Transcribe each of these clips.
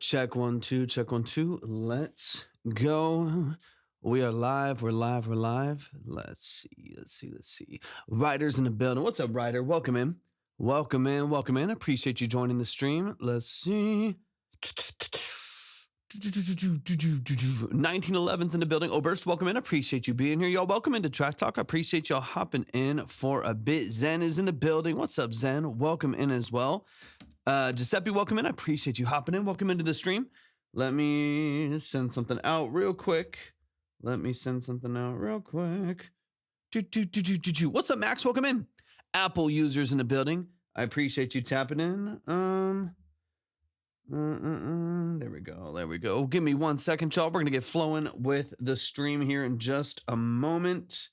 Check 1 2, check 1 2. Let's go. We are live. We're live. Let's see. Ryder's in the building. What's up, Ryder? Welcome in. Appreciate you joining the stream. Let's see. 1911's in the building. Oberst, welcome in. Appreciate you being here. Y'all, welcome into Track Talk. I appreciate y'all hopping in for a bit. Zen is in the building. What's up, Zen? Welcome in as well. Giuseppe, welcome in. I appreciate you hopping in. Welcome into the stream. Let me send something out real quick. What's up, Max? Welcome in. Apple users in the building. I appreciate you tapping in. There we go. Give me 1 second, y'all. We're going to get flowing with the stream here in just a moment.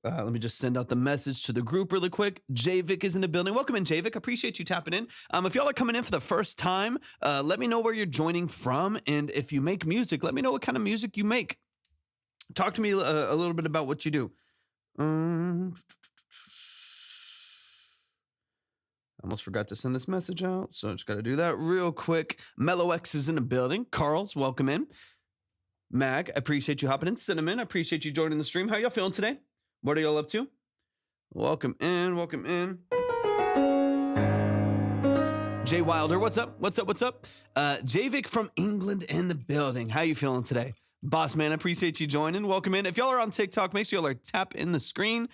Let me just send out the message to the group really quick. Javik is in the building. Welcome in, Javik. Appreciate you tapping in. If y'all are coming in for the first time, let me know where you're joining from. And if you make music, let me know what kind of music you make. Talk to me a little bit about what you do. I almost forgot to send this message out, so I just got to do that real quick. Mellow X is in the building. Carl's, welcome in. Mag, I appreciate you hopping in. Cinnamon, I appreciate you joining the stream. How y'all feeling today? What are y'all up to? Welcome in. Jay Wilder, what's up? Javik from England in the building. How you feeling today? Boss man, I appreciate you joining. Welcome in. If y'all are on TikTok, make sure y'all are tap the screen,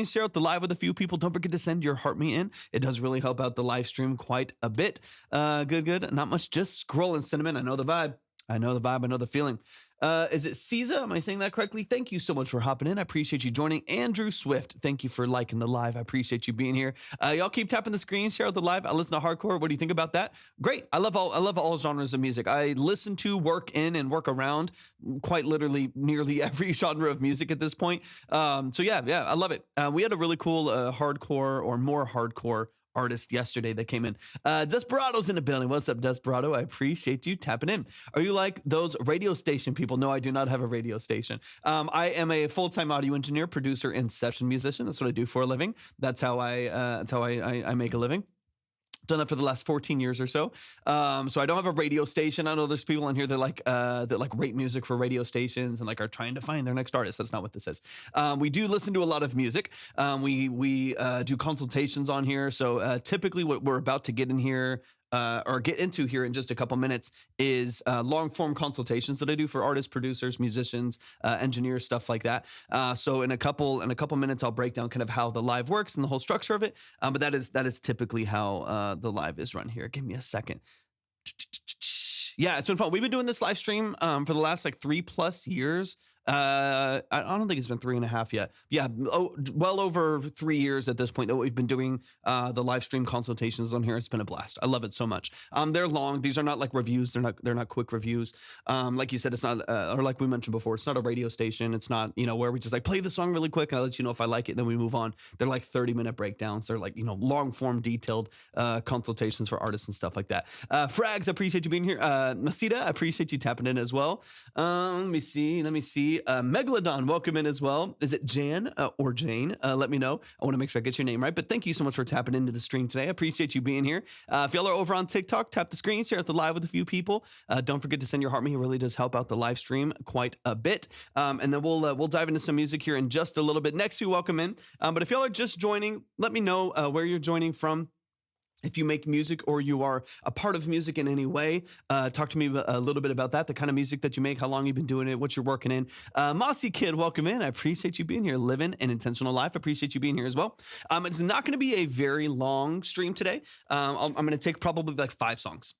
share out the live with a few people. Don't forget to send your heart me in. It does really help out the live stream quite a bit. Good. Not much, just scrolling, Cinnamon. I know the vibe. I know the feeling. Is it Caesar? Am I saying that correctly? Thank you so much for hopping in. I appreciate you joining. Andrew Swift, thank you for liking the live. I appreciate you being here. Y'all keep tapping the screen, share out the live. I listen to hardcore. What do you think about that? Great. I love all genres of music. I listen to, work in, and work around quite literally nearly every genre of music at this point. So yeah, I love it. We had a really cool hardcore or more hardcore artist yesterday that came in. Desperado's in the building. What's up, Desperado? I appreciate you tapping in. Are you like those radio station people? No, I do not have a radio station. I am a full-time audio engineer, producer, and session musician. That's what I do for a living. That's how I make a living. Done that for the last 14 years or so. So I don't have a radio station. I know there's people on here that rate music for radio stations and are trying to find their next artist. That's not what this is. We do listen to a lot of music. We do consultations on here. So typically what we're about to get in here or get into here in just a couple minutes is long form consultations that I do for artists, producers, musicians, engineers, stuff like that. So in a couple minutes, I'll break down kind of how the live works and the whole structure of it. But that is typically how the live is run here. Give me a second. Yeah, it's been fun. We've been doing this live stream for the last 3+ years. I don't think it's been 3.5 yet. Yeah, well over 3 years at this point that we've been doing the live stream consultations on here. It's been a blast. I love it so much. They're long. These are not like reviews. They're not quick reviews. Like you said, it's not or like we mentioned before, it's not a radio station. It's not where we just play the song really quick and I'll let you know if I like it, and then we move on. They're 30-minute breakdowns. They're long form, detailed consultations for artists and stuff like that. Frags, I appreciate you being here. Masita, I appreciate you tapping in as well. Let me see. Megalodon, welcome in as well. Is it Jan or Jane? Let me know. I want to make sure I get your name right. But thank you so much for tapping into the stream today. I appreciate you being here. If y'all are over on TikTok, tap the screen, share out the live with a few people. Don't forget to send your heart me. It really does help out the live stream quite a bit. And then we'll dive into some music here in just a little bit. Next, you welcome in. But if y'all are just joining, let me know where you're joining from. If you make music or you are a part of music in any way, talk to me a little bit about that, the kind of music that you make, how long you've been doing it, what you're working in. Mossy Kid, welcome in. I appreciate you being here. Living an intentional life. I appreciate you being here as well. It's not going to be a very long stream today. I'm going to take probably 5 songs.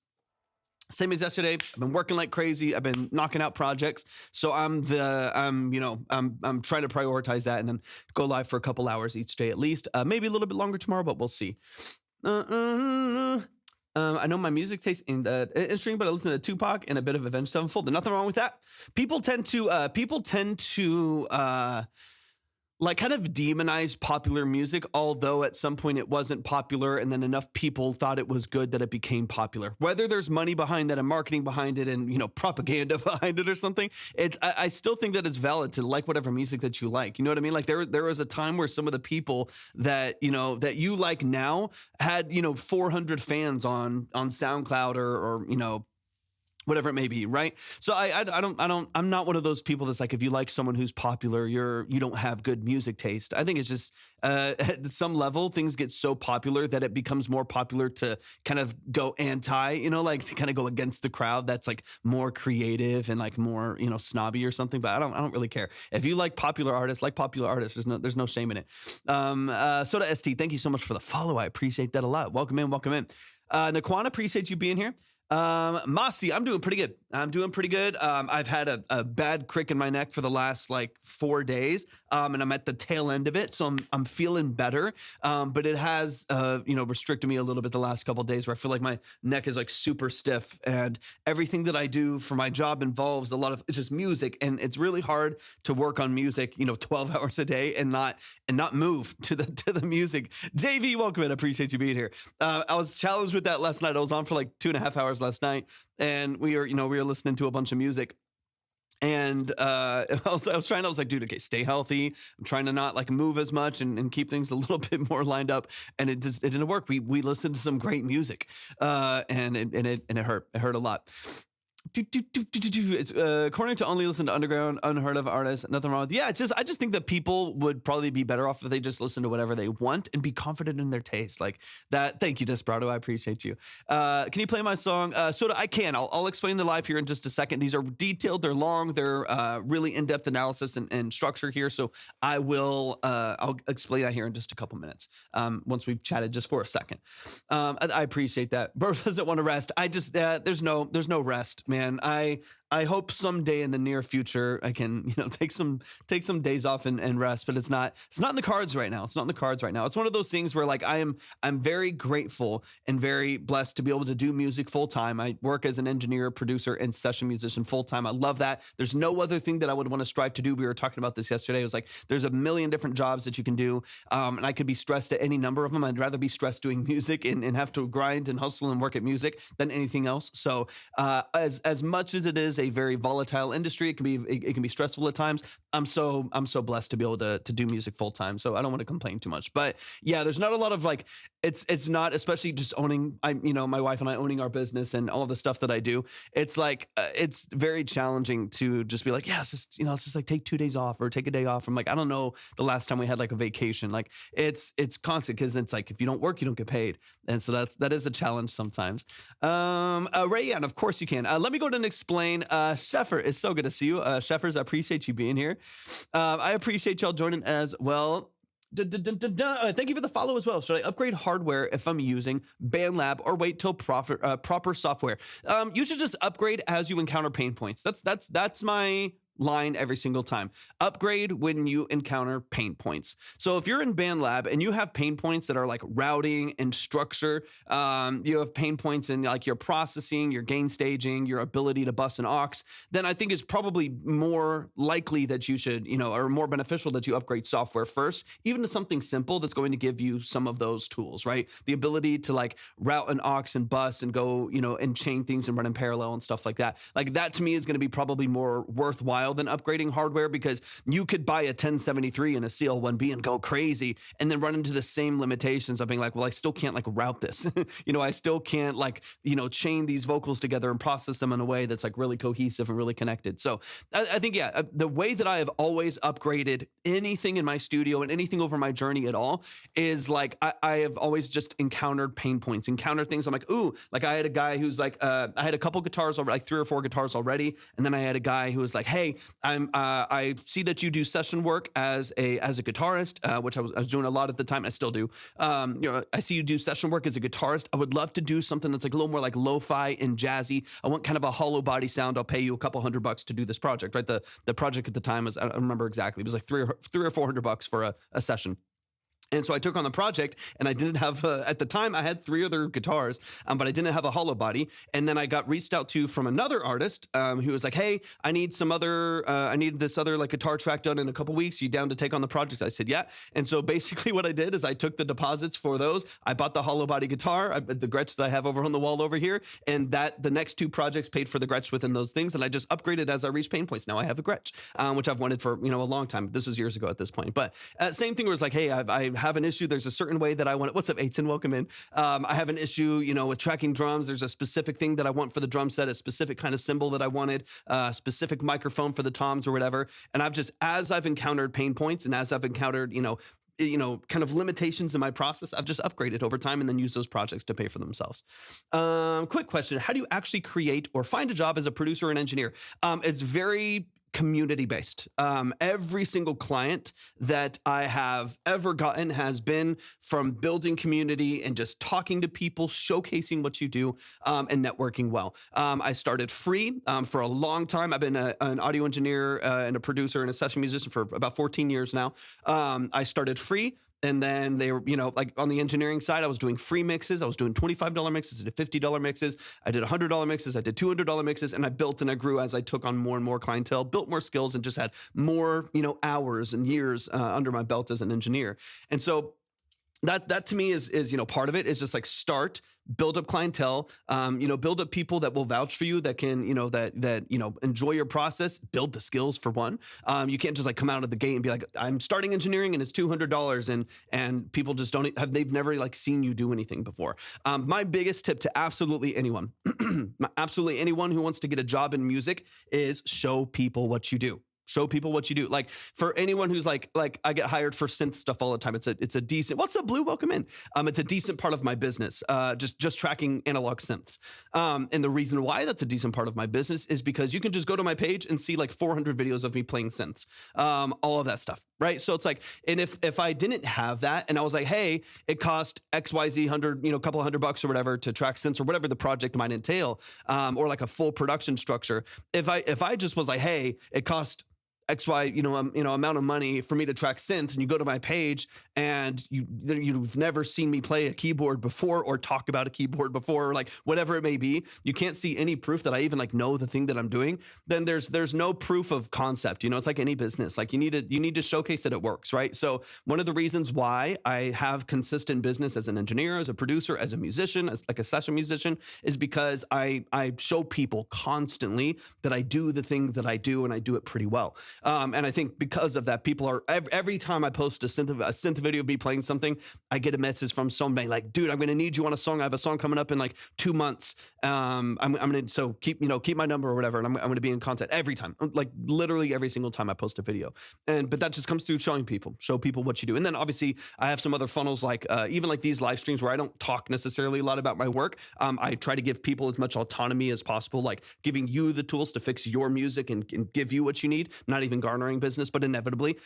Same as yesterday. I've been working like crazy. I've been knocking out projects. So I'm trying to prioritize that and then go live for a couple hours each day at least. Maybe a little bit longer tomorrow, but we'll see. I know my music taste in stream, but I listen to Tupac and a bit of Avenged Sevenfold. There's nothing wrong with that. People tend to like kind of demonized popular music, although at some point it wasn't popular and then enough people thought it was good that it became popular. Whether there's money behind that and marketing behind it and, you know, propaganda behind it or something, I still think that it's valid to like whatever music that you like. You know what I mean? Like there was a time where some of the people that, you know, that you like now had, you know, 400 fans on SoundCloud or you know, whatever it may be, right? So I'm not one of those people that's like, if you like someone who's popular, you don't have good music taste. I think it's just at some level things get so popular that it becomes more popular to kind of go anti, you know, like to kind of go against the crowd that's like more creative and like more, you know, snobby or something. But I don't really care. If you like popular artists, like popular artists. There's no shame in it. Soda ST, thank you so much for the follow. I appreciate that a lot. Welcome in. Naquan, appreciate you being here. Masi, I'm doing pretty good. I've had a bad crick in my neck for the last like 4 days. And I'm at the tail end of it. So I'm feeling better. But it has, you know, restricted me a little bit the last couple of days where I feel like my neck is like super stiff and everything that I do for my job involves a lot of, it's just music. And it's really hard to work on music, you know, 12 hours a day and not move to the music. JV, welcome in. I appreciate you being here. I was challenged with that last night. I was on for like 2.5 hours last night, and we were listening to a bunch of music. And I was like, dude, okay, stay healthy. I'm trying to not like move as much and keep things a little bit more lined up. And it didn't work. We listened to some great music, and it hurt. It hurt a lot. It's according to only listen to underground, unheard of artists. Nothing wrong with. Yeah, I just think that people would probably be better off if they just listen to whatever they want and be confident in their taste like that. Thank you, Desperado. I appreciate you. Can you play my song? Soda, I can. I'll explain the live here in just a second. These are detailed. They're long. They're really in-depth analysis and structure here. So I will. I'll explain that here in just a couple minutes. Once we've chatted just for a second. I appreciate that. Bro doesn't want to rest. I just there's no rest, man. I hope someday in the near future I can, you know, take some days off and rest, but it's not in the cards right now. It's one of those things where like I'm very grateful and very blessed to be able to do music full time. I work as an engineer, producer, and session musician full time. I love that. There's no other thing that I would want to strive to do. We were talking about this yesterday. It was like there's a million different jobs that you can do, and I could be stressed at any number of them. I'd rather be stressed doing music and have to grind and hustle and work at music than anything else. So as much as it is a very volatile industry, it can be stressful at times. I'm so blessed to be able to do music full time. So I don't want to complain too much. But yeah, there's not a lot of like it's not, especially just owning, my wife and I owning our business and all the stuff that I do. It's like it's very challenging to just be like, yeah, it's just like take 2 days off or take a day off. I'm like, I don't know the last time we had like a vacation. Like it's constant because it's like if you don't work, you don't get paid, and so that is a challenge sometimes. Rayan, of course you can. Let me go ahead and explain. Sheffer, it's so good to see you. Sheffers, I appreciate you being here. I appreciate y'all joining as well. Thank you for the follow as well. Should I upgrade hardware if I'm using BandLab or wait till proper software? You should just upgrade as you encounter pain points. That's my line every single time. Upgrade when you encounter pain points. So if you're in BandLab and you have pain points that are like routing and structure, you have pain points in like your processing, your gain staging, your ability to bus an aux, then I think it's probably more likely that you should, or more beneficial that you upgrade software first, even to something simple that's going to give you some of those tools, right? The ability to like route an aux and bus and go, and chain things and run in parallel and stuff like that. Like that to me is going to be probably more worthwhile than upgrading hardware, because you could buy a 1073 and a CL1B and go crazy and then run into the same limitations of being like, well, I still can't like route this. I still can't like, chain these vocals together and process them in a way that's like really cohesive and really connected. So I think, yeah, the way that I have always upgraded anything in my studio and anything over my journey at all is like, I have always just encountered pain points, encountered things. I'm like, ooh, like I had a guy who's like, I had a couple guitars already, like 3 or 4 guitars already. And then I had a guy who was like, hey, I see that you do session work as a guitarist, which I was doing a lot at the time. I still do. I see you do session work as a guitarist. I would love to do something that's like a little more like lo-fi and jazzy. I want kind of a hollow body sound. I'll pay you a couple $100 to do this project, right? The project at the time was, I don't remember exactly. It was like $300 or $400 for a session. And so I took on the project, and I didn't have, at the time, I had 3 other guitars, but I didn't have a hollow body. And then I got reached out to from another artist who was like, hey, I need this other like guitar track done in a couple weeks. You down to take on the project? I said, yeah. And so basically what I did is I took the deposits for those. I bought the hollow body guitar, the Gretsch that I have over on the wall over here. And the next 2 projects paid for the Gretsch within those things. And I just upgraded as I reached pain points. Now I have a Gretsch, which I've wanted for, a long time. This was years ago at this point. But same thing was like, hey, I have an issue. There's a certain way that I want it. What's up, Aiton? Welcome in. I have an issue, with tracking drums. There's a specific thing that I want for the drum set, a specific kind of cymbal that I wanted, a specific microphone for the toms or whatever. And as I've encountered pain points and as I've encountered, kind of limitations in my process, I've just upgraded over time and then used those projects to pay for themselves. Quick question. How do you actually create or find a job as a producer and engineer? It's very community-based. Every single client that I have ever gotten has been from building community and just talking to people, showcasing what you do, and networking well. I started free for a long time. I've been an audio engineer and a producer and a session musician for about 14 years now. I started free. And then they were, like on the engineering side, I was doing free mixes. I was doing $25 mixes. I did $50 mixes. I did $100 mixes. I did $200 mixes. And I built and I grew as I took on more and more clientele, built more skills, and just had more, hours and years under my belt as an engineer. And so that to me is part of it is just like start, build up clientele, build up people that will vouch for you, that can, enjoy your process, build the skills for one. You can't just like come out of the gate and be like, I'm starting engineering and it's $200 and people just they've never like seen you do anything before. My biggest tip to absolutely anyone who wants to get a job in music is show people what you do. Show people what you do. Like for anyone who's like I get hired for synth stuff all the time. It's a decent. What's up, Blue? Welcome in. It's a decent part of my business. Just tracking analog synths. And the reason why that's a decent part of my business is because you can just go to my page and see like 400 videos of me playing synths. All of that stuff, right? So it's like, and if I didn't have that, and I was like, hey, it cost XYZ a couple of $100 or whatever to track synths or whatever the project might entail, or like a full production structure. If I just was like, hey, it cost XY, amount of money for me to track synths, and you go to my page and you've never seen me play a keyboard before or talk about a keyboard before, or like whatever it may be, you can't see any proof that I even like know the thing that I'm doing, then there's no proof of concept. It's like any business. Like you need to showcase that it works, right? So one of the reasons why I have consistent business as an engineer, as a producer, as a musician, as like a session musician, is because I show people constantly that I do the thing that I do and I do it pretty well. And I think because of that, people are every time I post a synth video of me playing something, I get a message from somebody like, dude, I'm going to need you on a song. I have a song coming up in like 2 months. I'm going to, so keep my number or whatever. And I'm going to be in contact every time, like literally every single time I post a video. But that just comes through show people what you do. And then obviously I have some other funnels, like even like these live streams where I don't talk necessarily a lot about my work. I try to give people as much autonomy as possible, like giving you the tools to fix your music and give you what you need, not even garnering business, but inevitably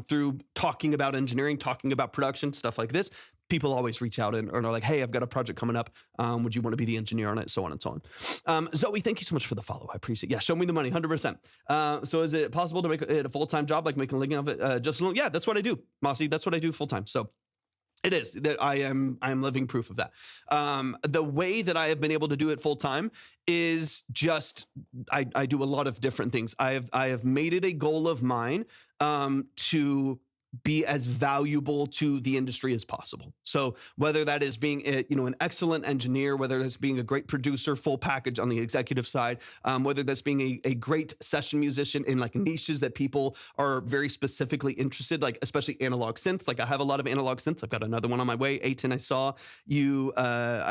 through talking about engineering, talking about production, stuff like this, people always reach out and are like, hey, I've got a project coming up. Would you want to be the engineer on it? So on and so on. Zoe, thank you so much for the follow. I appreciate it. Yeah, show me the money, 100%. So is it possible to make it a full-time job, like making a living of it? Yeah, that's what I do, Mossy. That's what I do full-time. So it is that I am living proof of that. The way that I have been able to do it full time is just I do a lot of different things. I have made it a goal of mine to be as valuable to the industry as possible. So whether that is being an excellent engineer, whether that's being a great producer, full package on the executive side, whether that's being a great session musician in like niches that people are very specifically interested, like especially analog synths. Like I have a lot of analog synths. I've got another one on my way. Aiton, I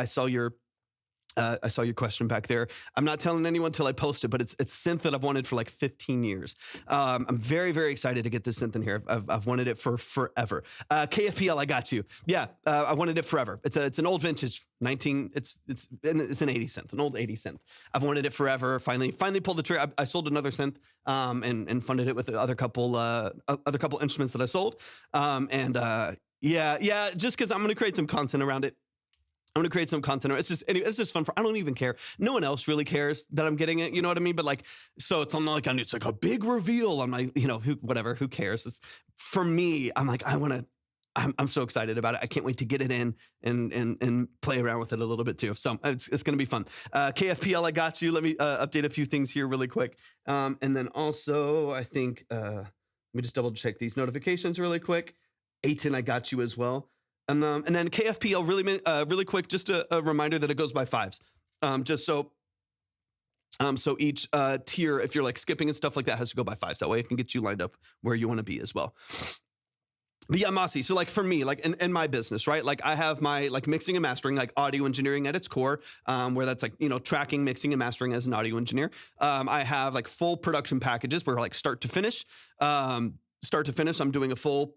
saw your question back there. I'm not telling anyone till I post it, but it's synth that I've wanted for like 15 years. I'm very, very excited to get this synth in here. I've wanted it for forever. KFPL, I got you. Yeah, I wanted it forever. It's an old vintage it's an 80 synth, an old 80 synth. I've wanted it forever. Finally pulled the trigger. I sold another synth and funded it with the other couple instruments that I sold. Just because I'm going to create some content around it. I'm going to create some content. It's just fun. I don't even care. No one else really cares that I'm getting it. You know what I mean? But like, so it's not like it's like a big reveal. I'm like, who cares? It's for me. I'm like, I want I'm so excited about it. I can't wait to get it in and play around with it a little bit too. So it's going to be fun. KFPL, I got you. Let me update a few things here really quick. And then also, I think, let me just double check these notifications really quick. Aiton, I got you as well. And then KFPL, really quick, just a reminder that it goes by fives. Just so each tier, if you're like skipping and stuff like that, has to go by fives. That way it can get you lined up where you want to be as well. But yeah, Mossy. So like for me, like in my business, right? Like I have my like mixing and mastering, like audio engineering at its core, where that's like, tracking, mixing and mastering as an audio engineer. I have like full production packages where like start to finish, I'm doing a full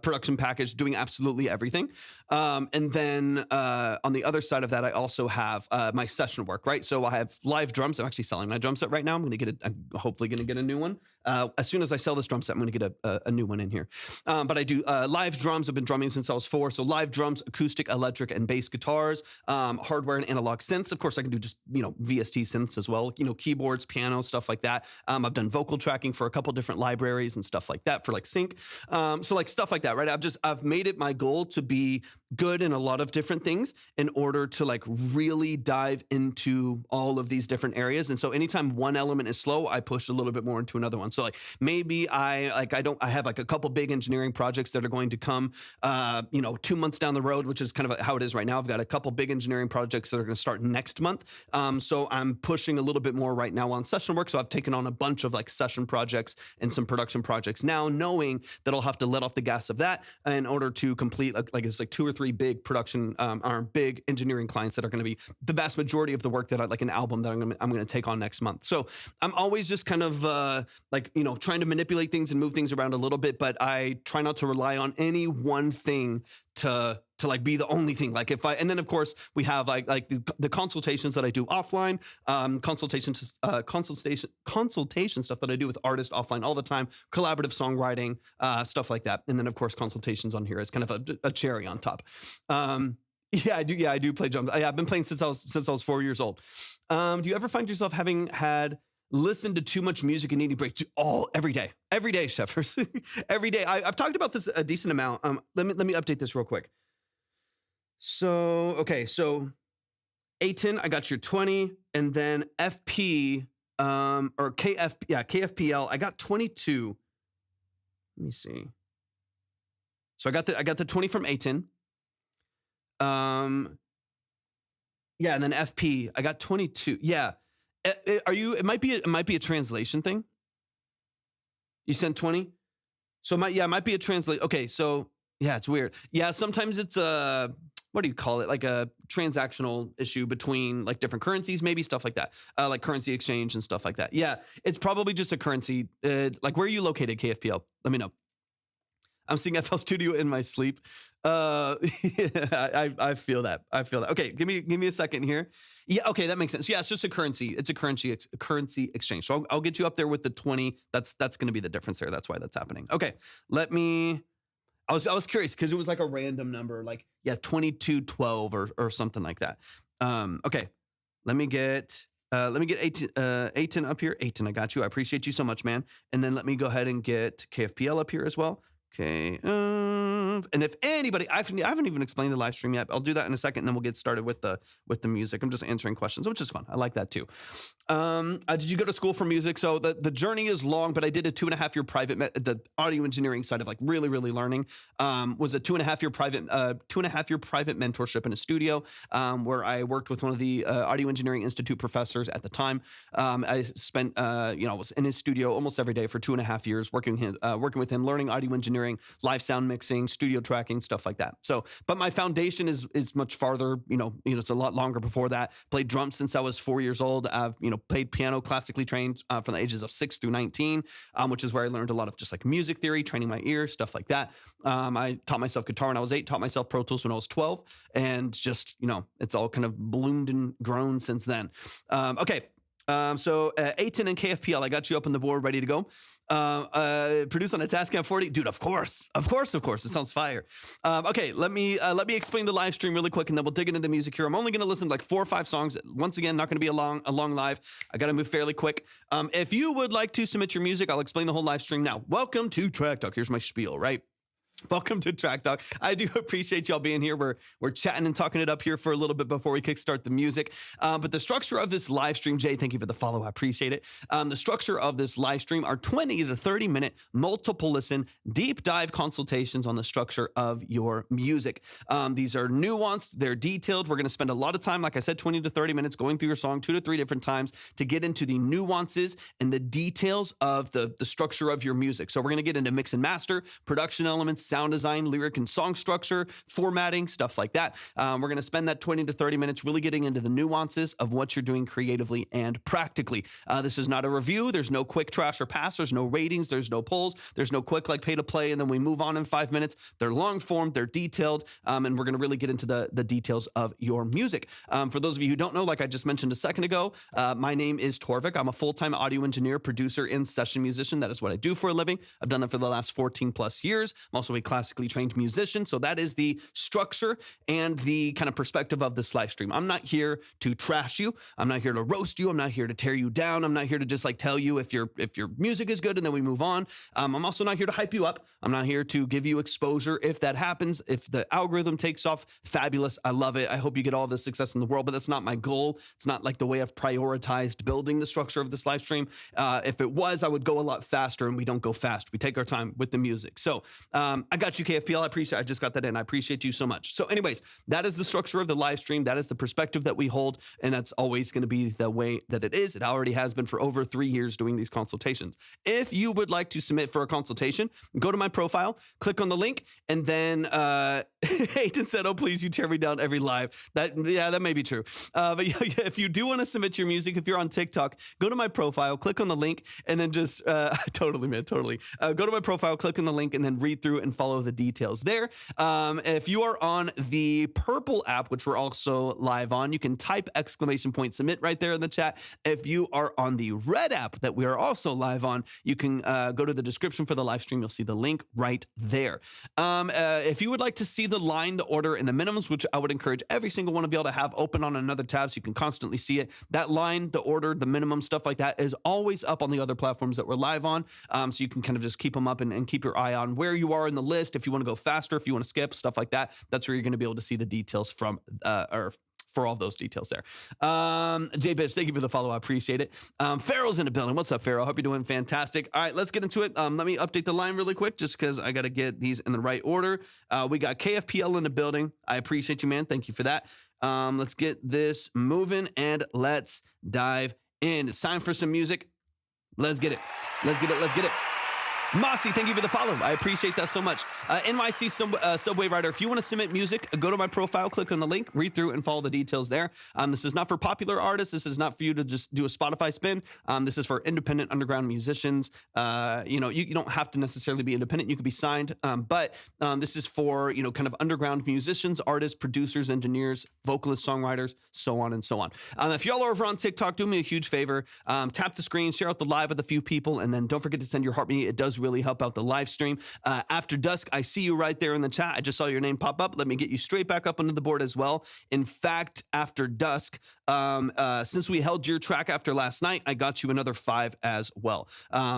production package, doing absolutely everything. And then on the other side of that, I also have my session work, right? So I have live drums. I'm actually selling my drum set right now. I'm hopefully going to get a new one. As soon as I sell this drum set, I'm going to get a new one in here. But I do live drums. I've been drumming since I was 4. So live drums, acoustic, electric, and bass guitars, hardware and analog synths. Of course, I can do just, VST synths as well, keyboards, piano, stuff like that. I've done vocal tracking for a couple different libraries and stuff like that for like sync. So like stuff like that, right? I've made it my goal to be good in a lot of different things in order to like really dive into all of these different areas. And so anytime one element is slow, I push a little bit more into another one. So like maybe I have like a couple big engineering projects that are going to come, 2 months down the road, which is kind of how it is right now. I've got a couple big engineering projects that are going to start next month. So I'm pushing a little bit more right now on session work. So I've taken on a bunch of like session projects and some production projects now, knowing that I'll have to let off the gas of that in order to complete it's like 2 or 3 big production or big engineering clients that are going to be the vast majority of the work that like an album that I'm going to take on next month. So I'm always just kind of trying to manipulate things and move things around a little bit, but I try not to rely on any one thing to like be the only thing. Like and then of course we have like the consultations that I do offline, consultation stuff that I do with artists offline all the time, collaborative songwriting, stuff like that. And then of course consultations on here is kind of a cherry on top. I do play drums. I've been playing since I was 4 years old. Do you ever find yourself having had listened to too much music and needing breaks? Every day, Shepard. Every day. I've talked about this a decent amount. Let me update this real quick. So, okay. So A10, I got your 20, and then FP, or KFPL, I got 22. Let me see. So I got the 20 from A10. And then FP, I got 22. Yeah. It might be a translation thing. You sent 20? So it might be a translate. Okay, so yeah, it's weird. Yeah, sometimes it's what do you call it? Like a transactional issue between like different currencies, maybe stuff like that. Like currency exchange and stuff like that. Yeah, it's probably just a currency. Like where are you located, KFPL? Let me know. I'm seeing FL Studio in my sleep. I feel that. Okay, give me a second here. Yeah, okay, that makes sense. Yeah, it's just a currency. It's a currency exchange. So I'll get you up there with the 20. That's going to be the difference there. That's why that's happening. Okay, I was curious because it was like a random number, like 2212 or something like that. Okay, let me get 18 up here. 18, I got you. I appreciate you so much, man. And then let me go ahead and get KFPL up here as well. Okay. And if anybody, I haven't even explained the live stream yet. I'll do that in a second, and then we'll get started with the music. I'm just answering questions, which is fun. I like that too. Did you go to school for music? So the journey is long, but I did a 2.5-year private, the audio engineering side of like really, really learning, was a 2.5-year private mentorship in a studio, where I worked with one of the Audio Engineering Institute professors at the time. I spent, was in his studio almost every day for 2.5 years, working with him, learning audio engineering, live sound mixing, studio tracking, stuff like that. So, but my foundation is much farther, it's a lot longer before that. Played drums since I was 4 years old. I've, played piano, classically trained from the ages of 6 through 19, which is where I learned a lot of just like music theory, training my ear, stuff like that. I taught myself guitar when I was 8, taught myself Pro Tools when I was 12, and just, it's all kind of bloomed and grown since then. Okay. So A10 and KFPL, I got you up on the board, ready to go. Produce on a Tascam 40, dude. Of course. It sounds fire. Okay, let me explain the live stream really quick, and then we'll dig into the music here. I'm only going to listen to like 4 or 5 songs. Once again, not going to be a long live. I got to move fairly quick. If you would like to submit your music, I'll explain the whole live stream now. Welcome to Track Talk. Here's my spiel, right? Welcome to Track Talk. I do appreciate y'all being here. We're chatting and talking it up here for a little bit before we kickstart the music. But the structure of this live stream, Jay, thank you for the follow. I appreciate it. The structure of this live stream are 20 to 30 minute multiple listen, deep dive consultations on the structure of your music. These are nuanced, they're detailed. We're going to spend a lot of time, like I said, 20 to 30 minutes going through your song 2 to 3 different times to get into the nuances and the details of the structure of your music. So we're going to get into mix and master, production elements, sound design, lyric and song structure, formatting, stuff like that. We're going to spend that 20 to 30 minutes really getting into the nuances of what you're doing creatively and practically. This is not a review. There's no quick trash or pass. There's no ratings. There's no polls. There's no quick like pay to play and then we move on in 5 minutes. They're long form. They're detailed. And we're going to really get into the details of your music. For those of you who don't know, like I just mentioned a second ago, my name is Torvik. I'm a full-time audio engineer, producer, and session musician. That is what I do for a living. I've done that for the last 14 plus years. I'm also a classically trained musician. So that is the structure and the kind of perspective of this live stream. I'm not here to trash you. I'm not here to roast you. I'm not here to tear you down. I'm not here to just like tell you if your music is good and then we move on. I'm also not here to hype you up. I'm not here to give you exposure. If that happens, if the algorithm takes off, fabulous. I love it. I hope you get all the success in the world, but that's not my goal. It's not like the way I've prioritized building the structure of this live stream. If it was, I would go a lot faster and we don't go fast. We take our time with the music. So I got you, KFPL. I just got that in. I appreciate you so much. So anyways, that is the structure of the live stream. That is the perspective that we hold. And that's always going to be the way that it is. It already has been for over 3 years doing these consultations. If you would like to submit for a consultation, go to my profile, click on the link, and then Hayden said, oh, please, you tear me down every live. That may be true. But yeah, if you do want to submit your music, if you're on TikTok, go to my profile, click on the link, and then just totally. Go to my profile, click on the link, and then read through and follow the details there. If you are on the purple app, which we're also live on, you can type !submit right there in the chat. If you are on the red app that we are also live on, you can go to the description for the live stream. You'll see the link right there. If you would like to see the line, the order, and the minimums, which I would encourage every single one of y'all to have open on another tab so you can constantly see it, that line, the order, the minimum, stuff like that is always up on the other platforms that we're live on. So you can kind of just keep them up and keep your eye on where you are in the list. If you want to go faster, if you want to skip, stuff like that, that's where you're going to be able to see the details from, or for all those details there. Jay Bitch, thank you for the follow. I appreciate it. Farrell's in the building. What's up, Farrell? Hope you're doing fantastic. All right, let's get into it. Let me update the line really quick just because I got to get these in the right order. We got KFPL in the building. I appreciate you, man. Thank you for that. Let's get this moving and let's dive in. It's time for some music. Let's get it. Let's get it. Mossy, thank you for the follow. I appreciate that so much. NYC Subway Rider, if you want to submit music, go to my profile, click on the link, read through and follow the details there. This is not for popular artists. This is not for you to just do a Spotify spin. This is for independent underground musicians. You don't have to necessarily be independent. You could be signed. But this is for, kind of underground musicians, artists, producers, engineers, vocalists, songwriters, so on and so on. If y'all are over on TikTok, do me a huge favor. Tap the screen, share out the live with a few people, and then don't forget to send your heart me. It does really help out the live stream. After Dusk, I see you right there in the chat. I just saw your name pop up. Let me get you straight back up onto the board as well. In fact, After Dusk, since we held your track after last night, I got you another 5 as well.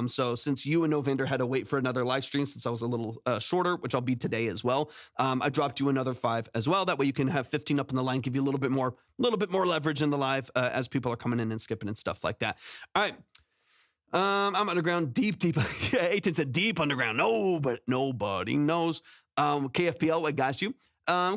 So since you and Novander had to wait for another live stream, since I was a little shorter, which I'll be today as well, I dropped you another 5 as well. That way you can have 15 up in the line, give you a little bit more leverage in the live as people are coming in and skipping and stuff like that. All right. I'm underground, deep. Aiton said deep underground. No, but nobody knows. KFPL, I got you.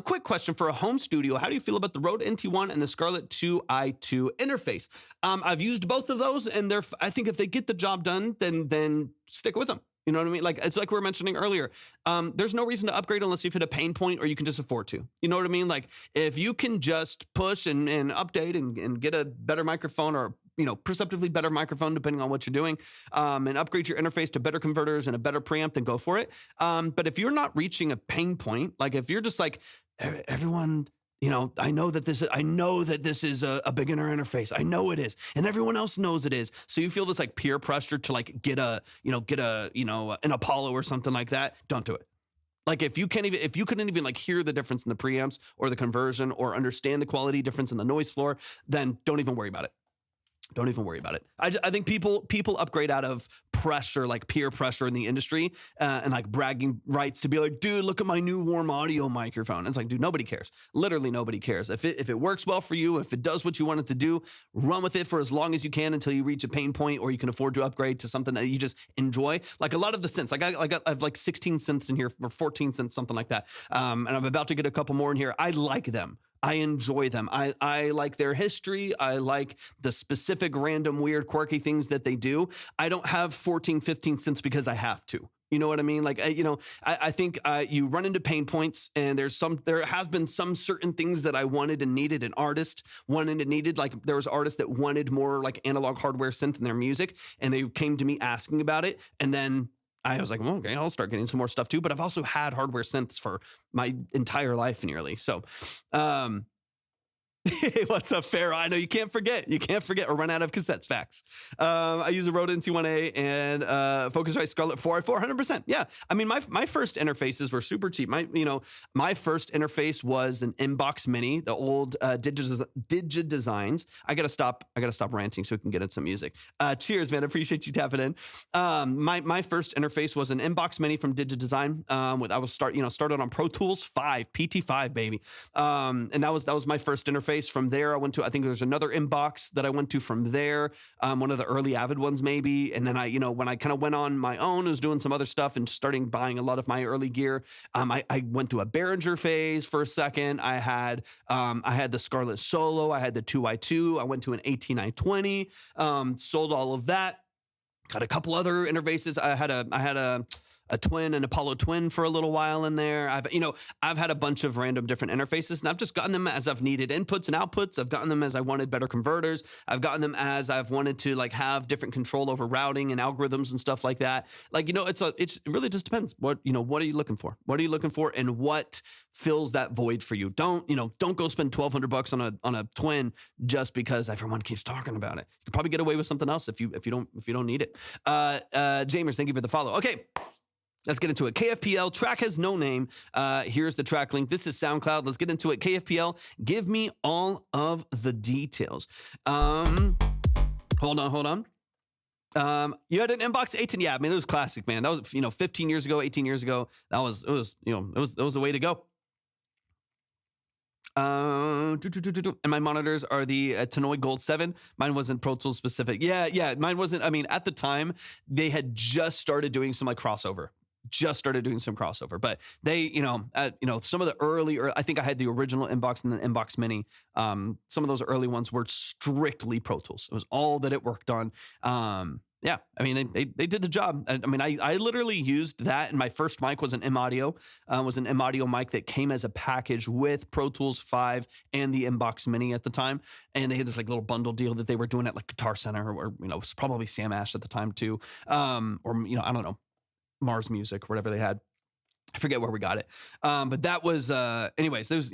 Quick question for a home studio. How do you feel about the Rode NT1 and the Scarlett 2i2 interface? I've used both of those, and I think if they get the job done, then stick with them. You know what I mean? Like, it's like we were mentioning earlier. There's no reason to upgrade unless you've hit a pain point or you can just afford to. You know what I mean? Like, if you can just push and update and get a better microphone or, perceptively better microphone, depending on what you're doing, and upgrade your interface to better converters and a better preamp, then go for it. But if you're not reaching a pain point, like if you're just like, everyone... I know that this is a beginner interface. I know it is. And everyone else knows it is. So you feel this like peer pressure to like get an Apollo or something like that. Don't do it. Like if you couldn't even like hear the difference in the preamps or the conversion or understand the quality difference in the noise floor, then don't even worry about it. Don't even worry about it. I think people upgrade out of pressure, like peer pressure in the industry, and like bragging rights to be like, dude, look at my new warm audio microphone. It's like, dude, nobody cares. Literally nobody cares. If it works well for you, if it does what you want it to do, run with it for as long as you can until you reach a pain point or you can afford to upgrade to something that you just enjoy. Like a lot of the synths, I have like 16 synths in here or 14 synths, something like that. And I'm about to get a couple more in here. I like them. I enjoy them. I like their history. I like the specific random, weird, quirky things that they do. I don't have 14, 15 synths because I have to. You know what I mean? Like, I think you run into pain points, and there have been some certain things that I wanted and needed, an artist wanted and needed. Like there was artists that wanted more like analog hardware synth in their music, and they came to me asking about it. And then I was like, well, okay, I'll start getting some more stuff too. But I've also had hardware synths for my entire life nearly. So, what's up, Farrah? I know you can't forget or run out of cassettes. Facts. I use a Rode NT1A and Focusrite Scarlett 400%. Yeah. I mean, my first interfaces were super cheap. My first interface was an Inbox Mini, the old Digit Designs. I gotta stop ranting so we can get into some music. Cheers, man. I appreciate you tapping in. My first interface was an Inbox Mini from Digit Design. Started on Pro Tools 5, PT5, baby. And that was my first interface. From there, I went to, I think there's another Inbox that I went to from there, one of the early Avid ones maybe. And then when I kind of went on my own, I was doing some other stuff and starting buying a lot of my early gear. I went through a Behringer phase for a second. I had the Scarlett Solo. I had the 2i2. I went to an 18920, sold all of that. Got a couple other interfaces. I had a Twin, an Apollo Twin for a little while in there. I've had a bunch of random different interfaces, and I've just gotten them as I've needed inputs and outputs. I've gotten them as I wanted better converters. I've gotten them as I've wanted to like have different control over routing and algorithms and stuff like that. Like, it really just depends. What are you looking for? What are you looking for, and what fills that void for you? Don't go spend $1,200 on a Twin just because everyone keeps talking about it. You could probably get away with something else if you don't need it. Jamers, thank you for the follow. Okay. Let's get into it. KFPL, track has no name. Here's the track link. This is SoundCloud. Let's get into it. KFPL, give me all of the details. Hold on. You had an Inbox 18. Yeah, I mean, it was classic, man. That was, 15 years ago, 18 years ago. It was the way to go. And my monitors are the Tannoy Gold 7. Mine wasn't Pro Tools specific. Yeah. Mine wasn't. I mean, at the time, they had just started doing some like crossover. But they, some of the early, I think I had the original Inbox and the Inbox Mini. Some of those early ones were strictly Pro Tools. It was all that it worked on. Yeah, I mean, they did the job. I mean, I literally used that, and my first mic was an M-Audio, mic that came as a package with Pro Tools 5 and the Inbox Mini at the time. And they had this like little bundle deal that they were doing at like Guitar Center, or it was probably Sam Ash at the time too. I don't know, Mars Music, whatever they had. I forget where we got it. But that was, anyways, there's,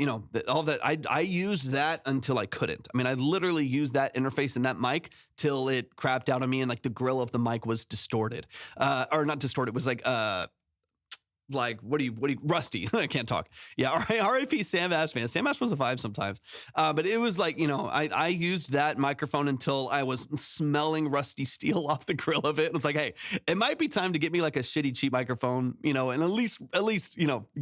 all that. I used that until I couldn't. I mean, I literally used that interface and that mic till it crapped out on me, and like the grill of the mic was distorted. Or not distorted. It was what do you rusty. I can't talk. Yeah. R.I.P. Sam Ash, man. Sam Ash was a vibe sometimes. But it was like, I used that microphone until I was smelling rusty steel off the grill of it. And it's like, hey, it might be time to get me like a shitty cheap microphone, and at least,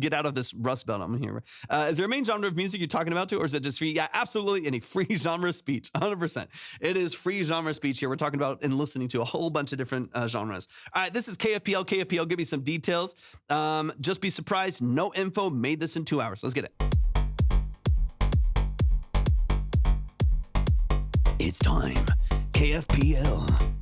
get out of this rust belt I'm here. Is there a main genre of music you're talking about too? Or is it just free? Yeah, absolutely. Any free genre speech, 100%. It is free genre speech here. We're talking about and listening to a whole bunch of different genres. All right. This is KFPL. KFPL, give me some details. Just be surprised. No info. Made this in 2 hours. Let's get it. It's time. KFPL.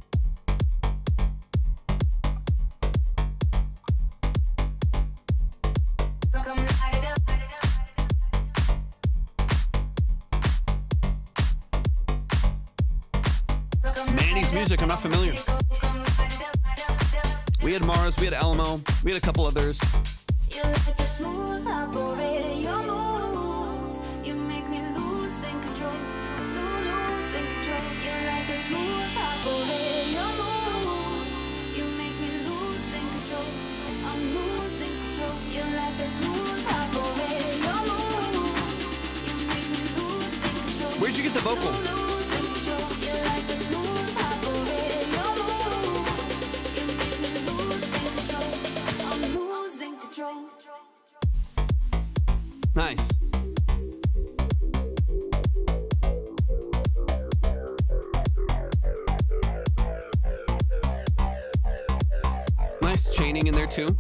Manny's music. I'm not familiar. We had Mars, we had Alamo, we had a couple others. You like the smooth operator, your moves. You make me lose in control, lose in control. You like the smooth operator, your moves. You make me lose in control, I'm losing control. You like the smooth operator, your moves. You make me lose in control. Where'd you get the vocal? Lose in control. You like the smooth Nice. Nice chaining in there too.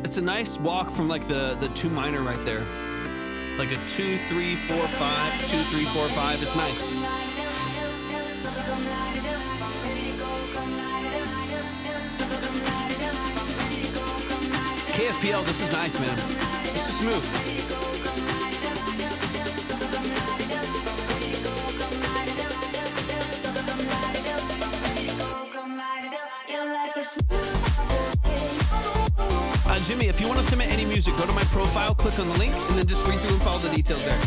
It's a nice walk from like the 2 minor right there. Like a 2, 3, 4, 5, 2, 3, 4, 5. It's nice. KFPL, this is nice, man. This is smooth. Jimmy, if you want to submit any music, go to my profile, click on the link, and then just read through and follow the details there.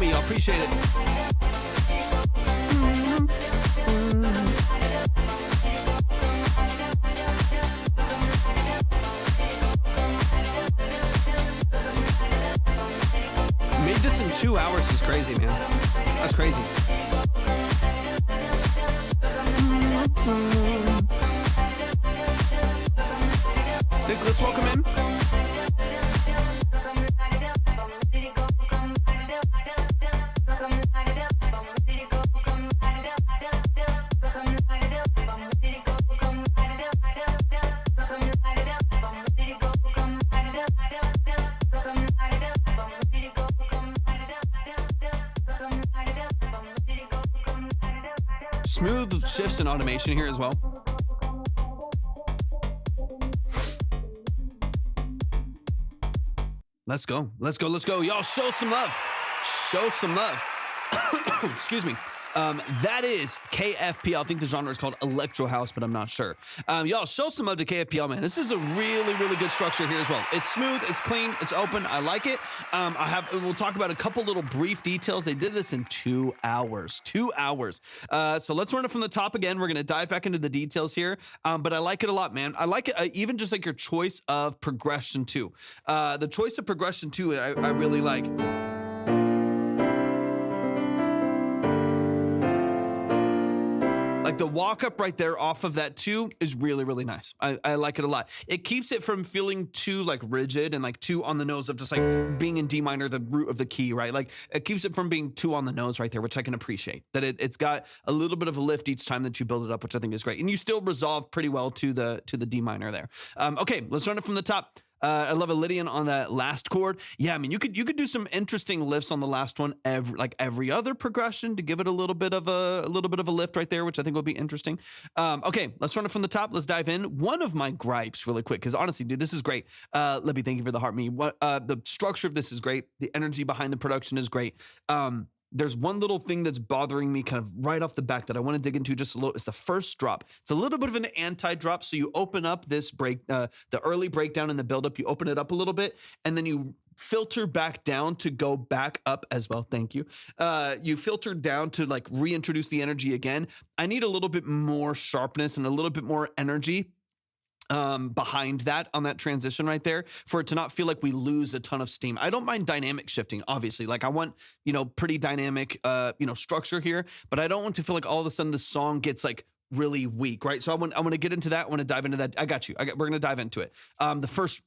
I appreciate it. Made this in 2 hours is crazy, man. That's crazy. Nicholas, welcome in. Smooth shifts and automation here as well. Let's go. Let's go. Let's go. Y'all show some love. Show some love. Excuse me. That is KFPL. I think the genre is called Electro House, but I'm not sure. Y'all show some love to KFPL, man. This is a really, really good structure here as well. It's smooth, it's clean, it's open. I like it. We'll talk about a couple little brief details. They did this in 2 hours. 2 hours. So let's run it from the top again. We're gonna dive back into the details here. But I like it a lot, man. I like it, even just like your choice of progression too. The choice of progression too, I really like. Like the walk up right there off of that 2 is really, really nice. I like it a lot. It keeps it from feeling too like rigid and like too on the nose of just like being in D minor, the root of the key, right? Like it keeps it from being too on the nose right there, which I can appreciate. That it's got a little bit of a lift each time that you build it up, which I think is great. And you still resolve pretty well to the D minor there. Okay, let's run it from the top. I love a Lydian on that last chord. Yeah, I mean, you could do some interesting lifts on the last one, every other progression to give it a little bit of a lift right there, which I think will be interesting. Okay, let's run it from the top. Let's dive in. One of my gripes, really quick, because honestly, dude, this is great. Libby, thank you for the heart me. The structure of this is great. The energy behind the production is great. There's one little thing that's bothering me kind of right off the back that I want to dig into just a little. It's the first drop. It's a little bit of an anti-drop. So you open up this break, the early breakdown and the buildup, you open it up a little bit, and then you filter back down to go back up as well. Thank you. You filter down to like reintroduce the energy again. I need a little bit more sharpness and a little bit more energy behind that on that transition right there for it to not feel like we lose a ton of steam. I don't mind dynamic shifting, obviously. Like I want, pretty dynamic, structure here, but I don't want to feel like all of a sudden the song gets like really weak, right? So I want to get into that. I want to dive into that. I got you. We're going to dive into it. The first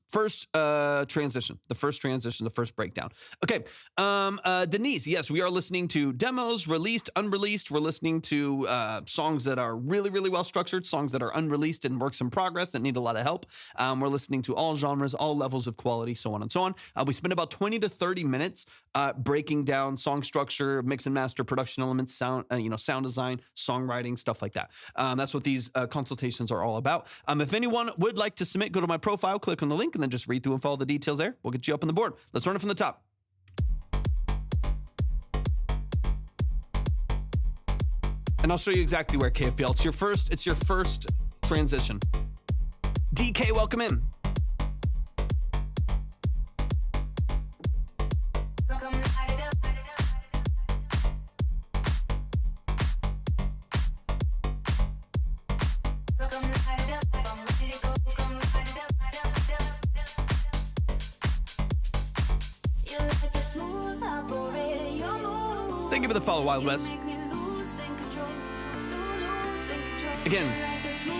transition, the first breakdown. Okay. Denise, yes, we are listening to demos, released, unreleased. We're listening to songs that are really, really well structured, songs that are unreleased and works in progress that need a lot of help. We're listening to all genres, all levels of quality, so on and so on. We spend about 20 to 30 minutes breaking down song structure, mix and master, production elements, sound design, songwriting, stuff like that. That's what these consultations are all about. If anyone would like to submit, go to my profile, click on the link, and then just read through and follow the details there. We'll get you up on the board. Let's run it from the top. And I'll show you exactly where, KFPL. It's your first transition. DK, welcome in. Thank you for the follow, Wild West. Again,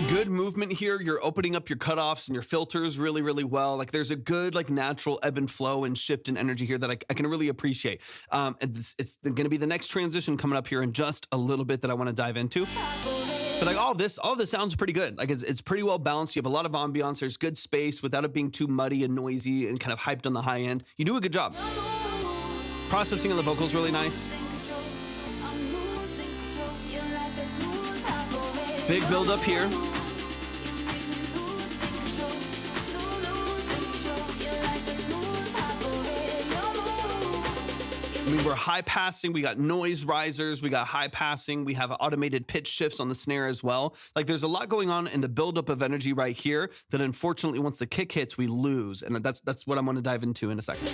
good movement here. You're opening up your cutoffs and your filters really, really well. Like there's a good like natural ebb and flow and shift in energy here that I can really appreciate. It's going to be the next transition coming up here in just a little bit that I want to dive into. But like all this sounds pretty good. Like it's pretty well balanced. You have a lot of ambiance. There's good space without it being too muddy and noisy and kind of hyped on the high end. You do a good job. Processing on the vocals really nice. Big build up here. I mean, we're high passing, we got noise risers, we got high passing, we have automated pitch shifts on the snare as well. Like there's a lot going on in the buildup of energy right here that unfortunately once the kick hits, we lose. And that's what I'm gonna dive into in a second.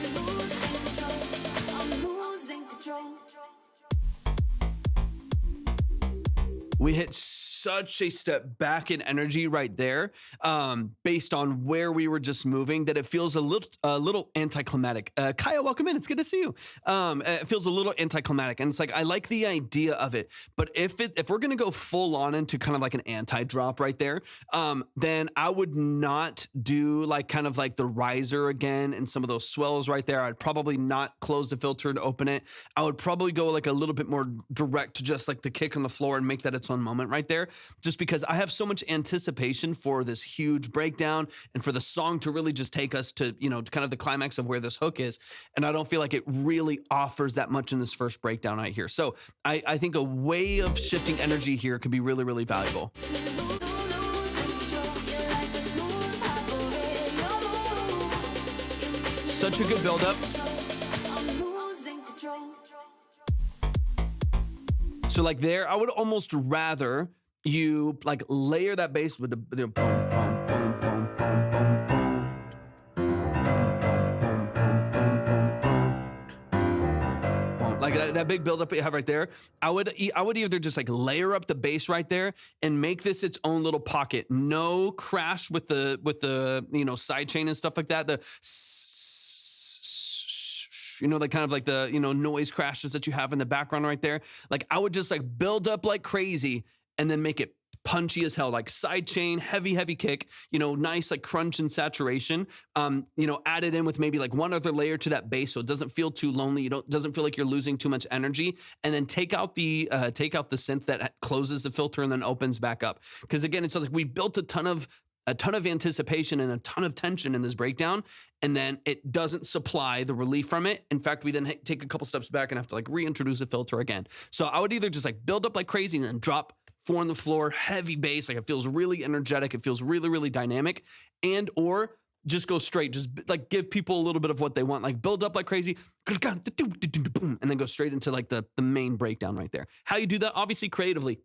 We hit such a step back in energy right there, based on where we were just moving, that it feels a little anticlimactic. Kaya, welcome in. It's good to see you. It feels a little anticlimactic, and it's like I like the idea of it, but if we're gonna go full on into kind of like an anti-drop right there, then I would not do like kind of like the riser again and some of those swells right there. I'd probably not close the filter and open it. I would probably go like a little bit more direct to just like the kick on the floor and make that its own moment right there, just because I have so much anticipation for this huge breakdown and for the song to really just take us to, kind of the climax of where this hook is. And I don't feel like it really offers that much in this first breakdown right here. So I think a way of shifting energy here could be really, really valuable. Such a good buildup. So like there, I would almost rather you like layer that bass with the boom, boom, boom, boom, boom, boom, boom. Like that big buildup you have right there. I would either just like layer up the bass right there and make this its own little pocket. No crash with the side chain and stuff like that. The like kind of like the, noise crashes that you have in the background right there. Like I would just like build up like crazy and then make it punchy as hell, like side chain, heavy kick, nice like crunch and saturation, add it in with maybe like one other layer to that bass so it doesn't feel too lonely. Doesn't feel like you're losing too much energy. And then take out the synth that closes the filter and then opens back up. Because again, it's like we built a ton of anticipation and a ton of tension in this breakdown, and then it doesn't supply the relief from it. In fact, we then take a couple steps back and have to like reintroduce a filter again. So I would either just like build up like crazy and then drop 4 on the floor, heavy bass, like it feels really energetic, it feels really, really dynamic, and or just go straight, just like give people a little bit of what they want, like build up like crazy, and then go straight into like the main breakdown right there. How you do that, obviously creatively.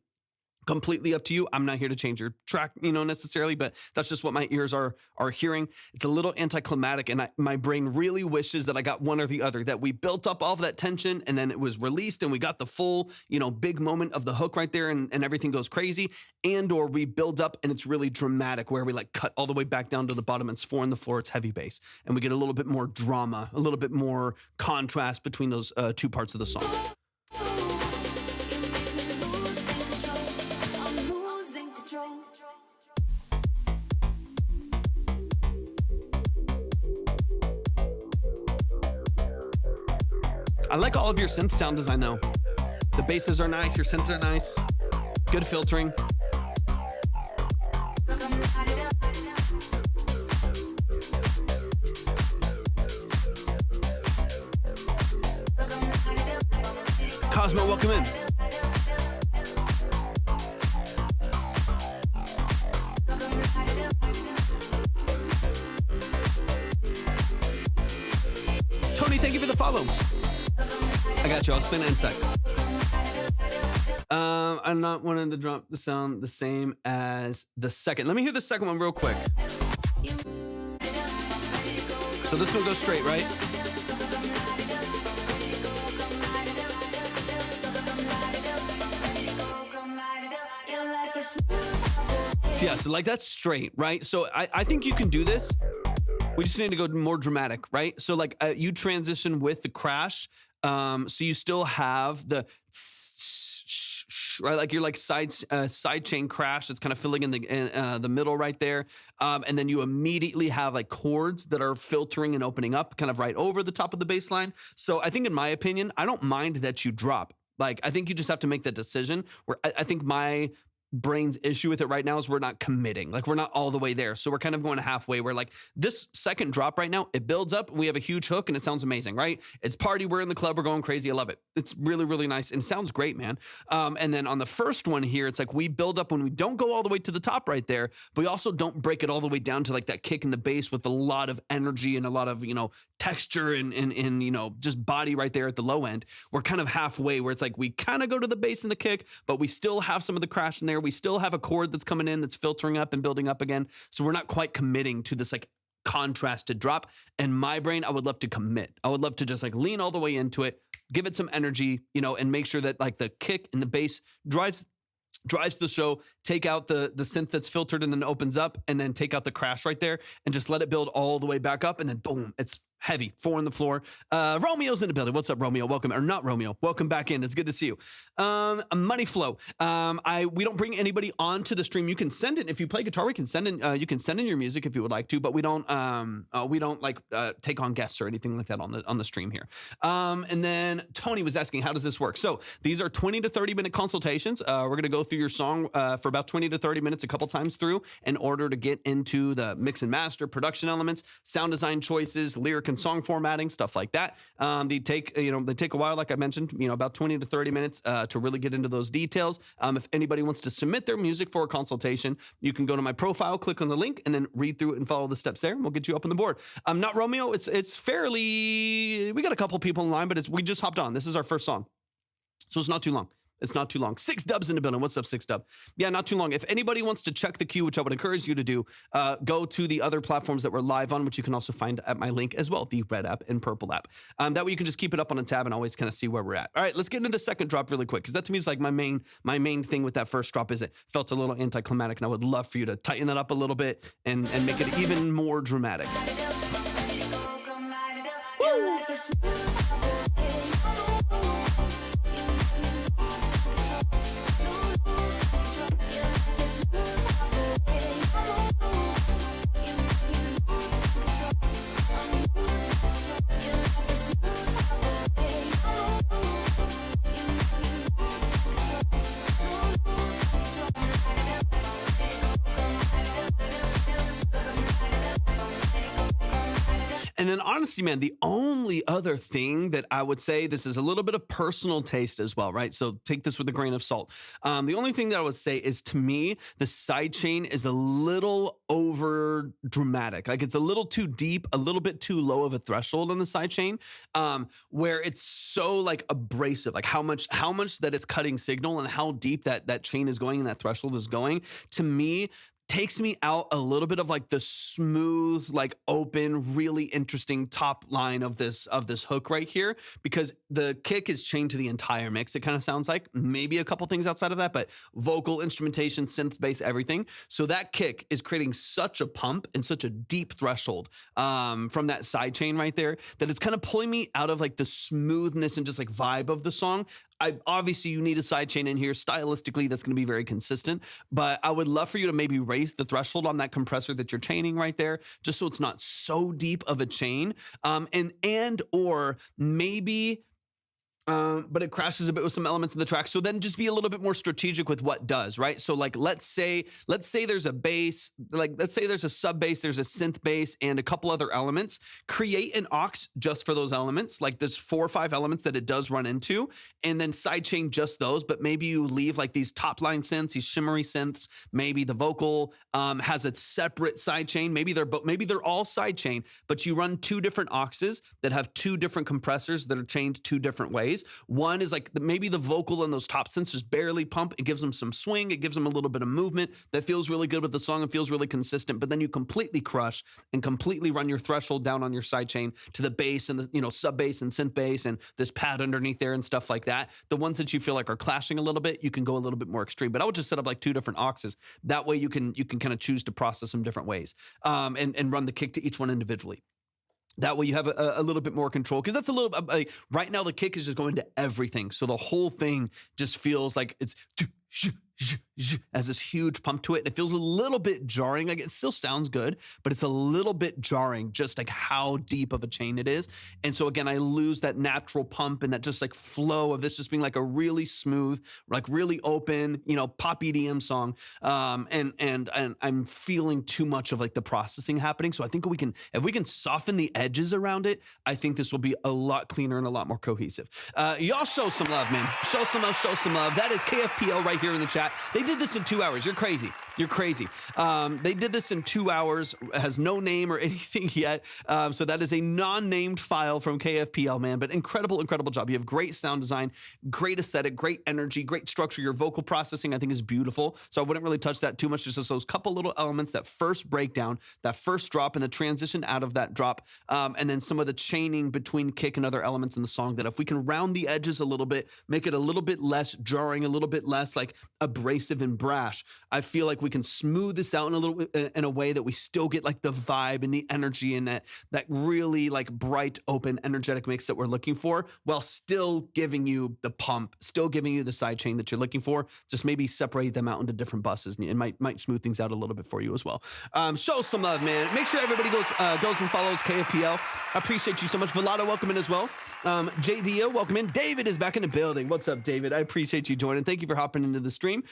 completely up to you. I'm not here to change your track, necessarily, but that's just what my ears are hearing. It's a little anticlimactic, and my brain really wishes that I got one or the other, that we built up all of that tension and then it was released and we got the full, big moment of the hook right there and everything goes crazy, and or we build up and it's really dramatic where we like cut all the way back down to the bottom. It's 4 on the floor, it's heavy bass, and we get a little bit more drama, a little bit more contrast between those two parts of the song. I like all of your synth sound design though. The basses are nice, your synths are nice, good filtering. Cosmo, welcome in. Tony, thank you for the follow. I got you. I'll spin it in a sec. I'm not wanting to drop the sound the same as the second. Let me hear the second one real quick. So this one goes straight, right? Yeah, so like that's straight, right? So I think you can do this. We just need to go more dramatic, right? So like you transition with the crash. So you still have the right, like you're like side chain crash that's kind of filling in the middle right there, and then you immediately have like chords that are filtering and opening up kind of right over the top of the bass line. So I think, in my opinion, I don't mind that you drop. Like I think you just have to make that decision. Where I think my brain's issue with it right now is we're not committing. Like we're not all the way there. So we're kind of going halfway where like this second drop right now, it builds up. We have a huge hook and it sounds amazing, right? It's party. We're in the club. We're going crazy. I love it. It's really, really nice and sounds great, man. And then on the first one here, it's like we build up when we don't go all the way to the top right there, but we also don't break it all the way down to like that kick in the bass with a lot of energy and a lot of, texture and just body right there at the low end. We're kind of halfway where it's like we kind of go to the bass and the kick, but we still have some of the crash in there. We still have a chord that's coming in that's filtering up and building up again. So we're not quite committing to this like contrasted drop. And my brain, I would love to commit. I would love to just like lean all the way into it, give it some energy, and make sure that like the kick and the bass drives the show, take out the synth that's filtered and then opens up, and then take out the crash right there and just let it build all the way back up, and then boom, it's heavy. 4 on the floor. Romeo's in the building. What's up, Romeo? Welcome, or not Romeo. Welcome back in. It's good to see you. Money flow. We don't bring anybody onto the stream. You can send it if you play guitar. We can send in. You can send in your music if you would like to, but we don't like take on guests or anything like that on the stream here. And then Tony was asking, how does this work? So these are 20 to 30 minute consultations. We're gonna go through your song for about 20 to 30 minutes a couple times through in order to get into the mix and master, production elements, sound design choices, lyric and song formatting, stuff like that. They take a while, like I mentioned, about 20 to 30 minutes to really get into those details. If anybody wants to submit their music for a consultation, you can go to my profile, click on the link, and then read through it and follow the steps there, and we'll get you up on the board. Not Romeo. It's fairly. We got a couple people in line, but we just hopped on. This is our first song, so it's not too long. It's not too long. 6 Dubs in the building. What's up, 6 Dub? Yeah, not too long. If anybody wants to check the queue, which I would encourage you to do, go to the other platforms that we're live on, which you can also find at my link as well, the red app and purple app. That way you can just keep it up on a tab and always kind of see where we're at. All right, let's get into the second drop really quick, because that to me is like my main thing with that first drop is it felt a little anticlimactic, and I would love for you to tighten that up a little bit and make it even more dramatic. Woo! And then honestly, man, the only other thing that I would say, this is a little bit of personal taste as well, right? So take this with a grain of salt. The only thing that I would say is, to me, the sidechain is a little over dramatic. Like, it's a little too deep, a little bit too low of a threshold on the sidechain, where it's so like abrasive, like how much that it's cutting signal and how deep that chain is going and that threshold is going. To me, takes me out a little bit of like the smooth, like open, really interesting top line of this hook right here, because the kick is chained to the entire mix. It kind of sounds like maybe a couple things outside of that, but vocal, instrumentation, synth, bass, everything. So that kick is creating such a pump and such a deep threshold from that side chain right there, that it's kind of pulling me out of like the smoothness and just like vibe of the song. Obviously you need a sidechain in here. Stylistically, that's going to be very consistent, but I would love for you to maybe raise the threshold on that compressor that you're chaining right there, just so it's not so deep of a chain. And or maybe but it crashes a bit with some elements in the track. So then just be a little bit more strategic with what does, right? So like, let's say there's a bass, like let's say there's a sub bass, there's a synth bass and a couple other elements. Create an aux just for those elements. Like there's 4 or 5 elements that it does run into, and then sidechain just those. But maybe you leave like these top line synths, these shimmery synths. Maybe the vocal has a separate sidechain. Maybe they're all sidechain, but you run 2 different auxes that have 2 different compressors that are chained 2 different ways. One is like maybe the vocal and those top synths just barely pump. It gives them some swing. It gives them a little bit of movement that feels really good with the song and feels really consistent. But then you completely crush and completely run your threshold down on your sidechain to the bass and the sub bass and synth bass and this pad underneath there and stuff like that. The ones that you feel like are clashing a little bit, you can go a little bit more extreme. But I would just set up like 2 different auxes. That way you can kind of choose to process them different ways and run the kick to each one individually. That way you have a little bit more control, because that's a little like right now the kick is just going to everything. So the whole thing just feels like it's has this huge pump to it. And it feels a little bit jarring. Like it still sounds good, but it's a little bit jarring, just like how deep of a chain it is. And so again, I lose that natural pump and that just like flow of this just being like a really smooth, like really open, pop EDM song. And I'm feeling too much of like the processing happening. So I think if we can soften the edges around it, I think this will be a lot cleaner and a lot more cohesive. Y'all show some love, man. Show some love, show some love. That is KFPL right here in the chat. They did this in 2 hours. You're crazy. You're crazy. They did this in 2 hours. Has no name or anything yet. So that is a non-named file from KFPL, man. But incredible, incredible job. You have great sound design, great aesthetic, great energy, great structure. Your vocal processing, I think, is beautiful. So I wouldn't really touch that too much. Just those couple little elements, that first breakdown, that first drop, and the transition out of that drop. And then some of the chaining between kick and other elements in the song, that if we can round the edges a little bit, make it a little bit less jarring, a little bit less like abrasive and brash, I feel like we can smooth this out in a way that we still get like the vibe and the energy and that really like bright, open, energetic mix that we're looking for, while still giving you the pump, still giving you the side chain that you're looking for. Just maybe separate them out into different buses, and it might smooth things out a little bit for you as well. Show some love, man. Make sure everybody goes and follows KFPL. I appreciate you so much. Velado, welcome in as well. JDO, welcome in. David is back in the building. What's up, David? I appreciate you joining. Thank you for hopping into the stream.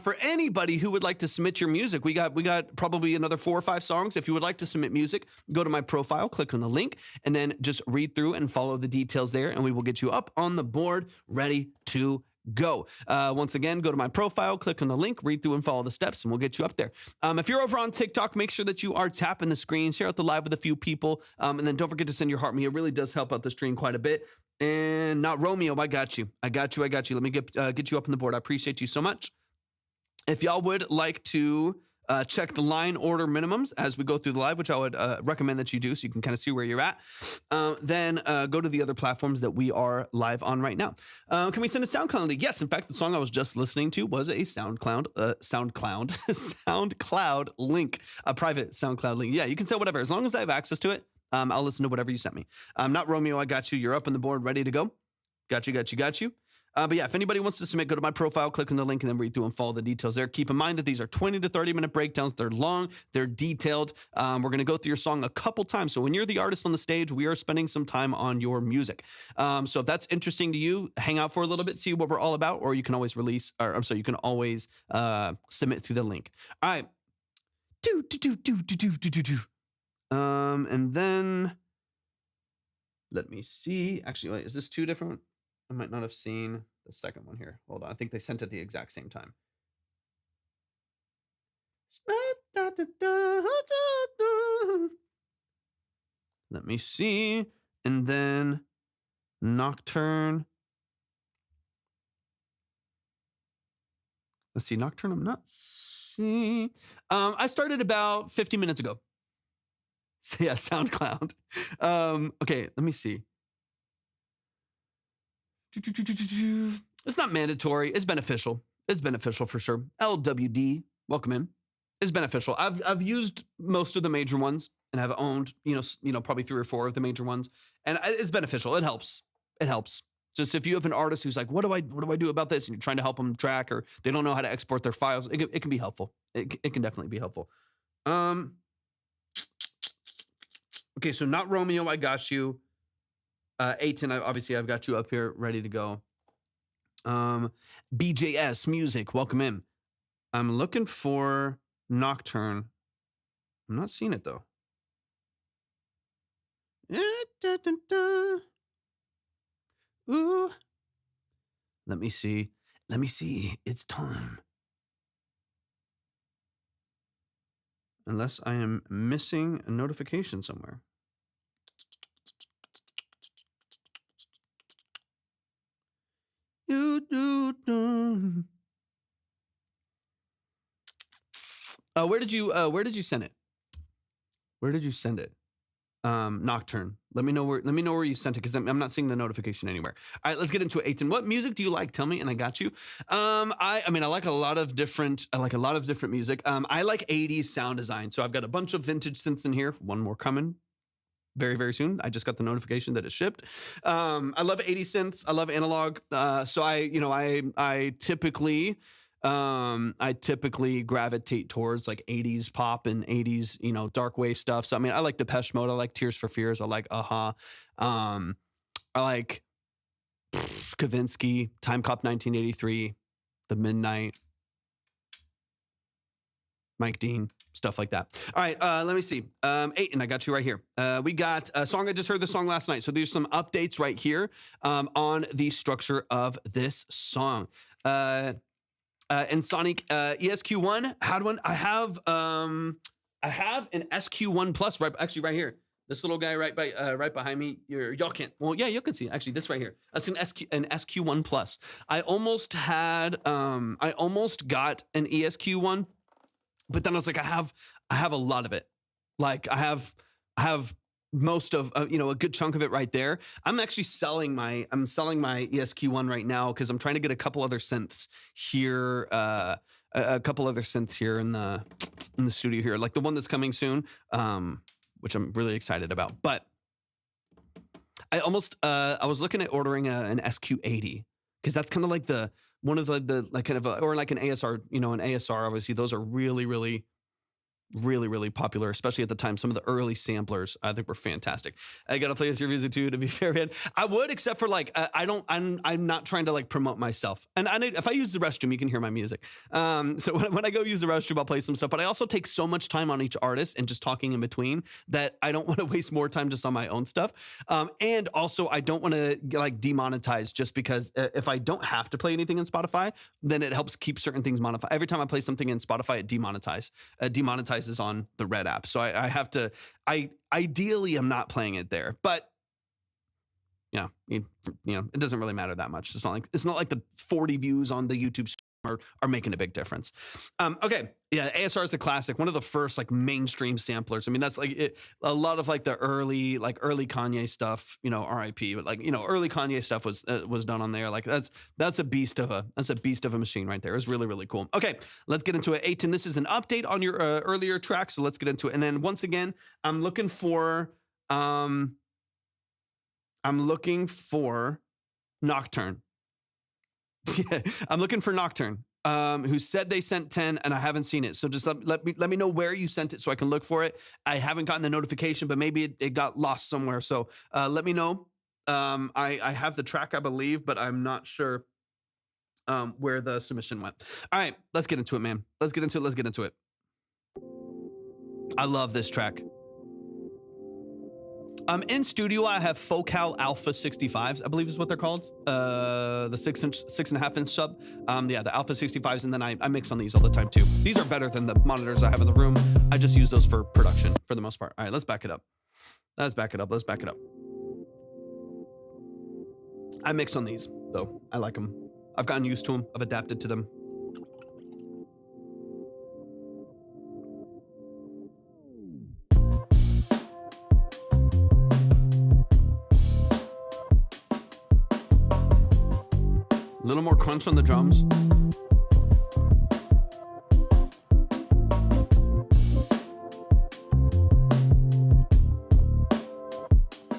For anybody who would like to submit your music, we got probably another 4 or 5 songs. If you would like to submit music, go to my profile, click on the link, and then just read through and follow the details there, and we will get you up on the board, ready to go. Once again, go to my profile, click on the link, read through and follow the steps, and we'll get you up there. If you're over on TikTok, make sure that you are tapping the screen, share out the live with a few people, and then don't forget to send your heart me. It really does help out the stream quite a bit. And not Romeo, I got you. Let me get you up on the board. I appreciate you so much. If y'all would like to check the line order minimums as we go through the live, which I would recommend that you do so you can kind of see where you're at, then go to the other platforms that we are live on right now. Can we send a SoundCloud link? Yes, in fact, the song I was just listening to was a SoundCloud link, a private SoundCloud link. Yeah, you can say whatever. As long as I have access to it, I'll listen to whatever you sent me. Not Romeo, I got you. You're up on the board, ready to go. Got you. But yeah, if anybody wants to submit, go to my profile, click on the link, and then read through and follow the details there. Keep in mind that these are 20 to 30-minute breakdowns. They're long. They're detailed. We're going to go through your song a couple times. So when you're the artist on the stage, we are spending some time on your music. So if that's interesting to you, hang out for a little bit, see what we're all about, or you can always you can always submit through the link. All right. And then Let me see. Actually, wait, is this two different? I might not have seen the second one here. Hold on. I think they sent it the exact same time. Let me see. And then Nocturne. Let's see, Nocturne, I'm not seeing. I started about 50 minutes ago. So yeah, SoundCloud. Okay, let me see. It's not mandatory. It's beneficial. It's beneficial for sure. LWD, welcome in. It's beneficial. I've used most of the major ones and I've owned, probably 3 or 4 of the major ones, and it's beneficial. It helps. It helps. Just if you have an artist who's like, what do I do about this? And you're trying to help them track, or they don't know how to export their files, it can be helpful. It can definitely be helpful. Okay, so not Romeo, I got you. Aiton, obviously I've got you up here ready to go. BJS Music, welcome in. I'm looking for Nocturne. I'm not seeing it though. Ooh. Let me see. It's time. Unless I am missing a notification somewhere. Where did you send it? Where did you send it? Nocturne. Let me know where you sent it, because I'm not seeing the notification anywhere. All right, let's get into it. Aiton, what music do you like? Tell me, and I got you. I like a lot of different music. I like 80s sound design. So I've got a bunch of vintage synths in here. One more coming very, very soon. I just got the notification that it shipped. I love 80s synths. I love analog. So I typically gravitate towards like 80s pop and 80s, dark wave stuff. So, I like Depeche Mode. I like Tears for Fears. I like I like Kavinsky, Time Cop 1983, The Midnight, Mike Dean, stuff like that. All right, let me see. Aiton, I got you right here. We got a song. I just heard the song last night. So there's some updates right here on the structure of this song. And Sonic ESQ1 had one. I have an SQ1 Plus right here. This little guy right behind me. Y'all can't. Well, yeah, you can see actually this right here. That's an SQ1 Plus. I almost got an ESQ1, but then I was like, I have a lot of it. Like I have most of a good chunk of it right there. I'm actually selling my ESQ1 right now because I'm trying to get a couple other synths here, a couple other synths here in the studio here, like the one that's coming soon, which I'm really excited about. But I was looking at ordering an SQ80 because that's kind of like one of the like kind of or like an ASR, an ASR. Obviously, those are really, really, really, really popular, especially at the time. Some of the early samplers, I think, were fantastic. I gotta play with your music too, to be fair, man. I would, except for like, I'm not trying to like promote myself. And if I use the restroom, you can hear my music. So when I go use the restroom, I'll play some stuff. But I also take so much time on each artist and just talking in between that I don't want to waste more time just on my own stuff. And also, I don't want to like demonetize just because if I don't have to play anything in Spotify, then it helps keep certain things modified. Every time I play something in Spotify, it demonetizes on the Red app. So I have to, ideally I'm not playing it there, but it doesn't really matter that much. It's not like the 40 views on the YouTube stream are making a big difference. Okay. Yeah. ASR is the classic, one of the first like mainstream samplers. That's like it, a lot of like the early Kanye stuff, RIP, but like, early Kanye stuff was done on there. Like that's a beast of a machine right there. It's really, really cool. Okay. Let's get into it. Aiton, this is an update on your earlier track. So let's get into it. And then once again, I'm looking for Nocturne. Yeah, I'm looking for Nocturne. Who said they sent 10 and I haven't seen it. So just let me know where you sent it so I can look for it. I haven't gotten the notification, but maybe it got lost somewhere. So let me know. I have the track, I believe, but I'm not sure where the submission went. All right, let's get into it, man. Let's get into it. I love this track. In studio, I have Focal Alpha 65s, I believe is what they're called. The 6.5 inch sub. Yeah, the Alpha 65s, and then I mix on these all the time too. These are better than the monitors I have in the room. I just use those for production for the most part. All right, let's back it up. Let's back it up. Let's back it up. I mix on these though. I like them. I've gotten used to them. I've adapted to them. A little more crunch on the drums.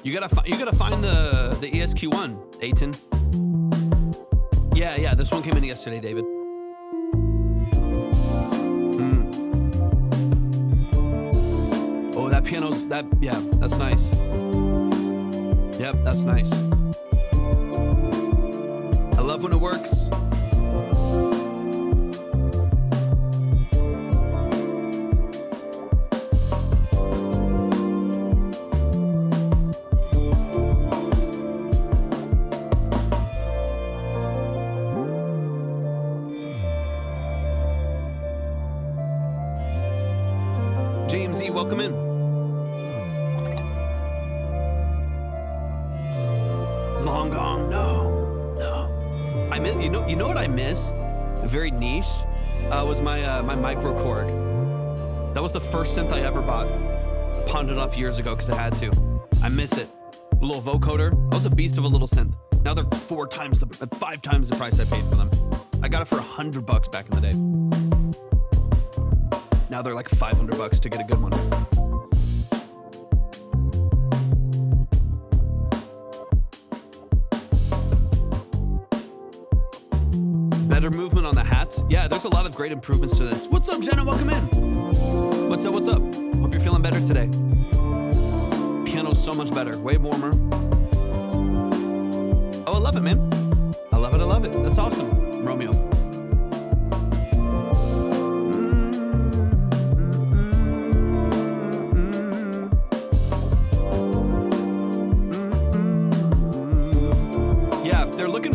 You gotta find the ESQ1, Aiton. Yeah, this one came in yesterday, David. Oh, that piano's that's nice. Yep, that's nice. I love when it works. JMZ, welcome in. Long gone, no. I miss, you know what I miss? Very niche. Was my micro Korg. That was the first synth I ever bought. Pawned it off years ago because I had to. I miss it. A little vocoder. That was a beast of a little synth. Now they're 5 times the price I paid for them. I got it for $100 back in the day. Now they're like $500 to get a good one. Better movement on the hats. Yeah, there's a lot of great improvements to this. What's up, Jenna? Welcome in. What's up? Hope you're feeling better today. Piano's so much better. Way warmer. Oh, I love it, man. I love it. That's awesome, Romeo. They're looking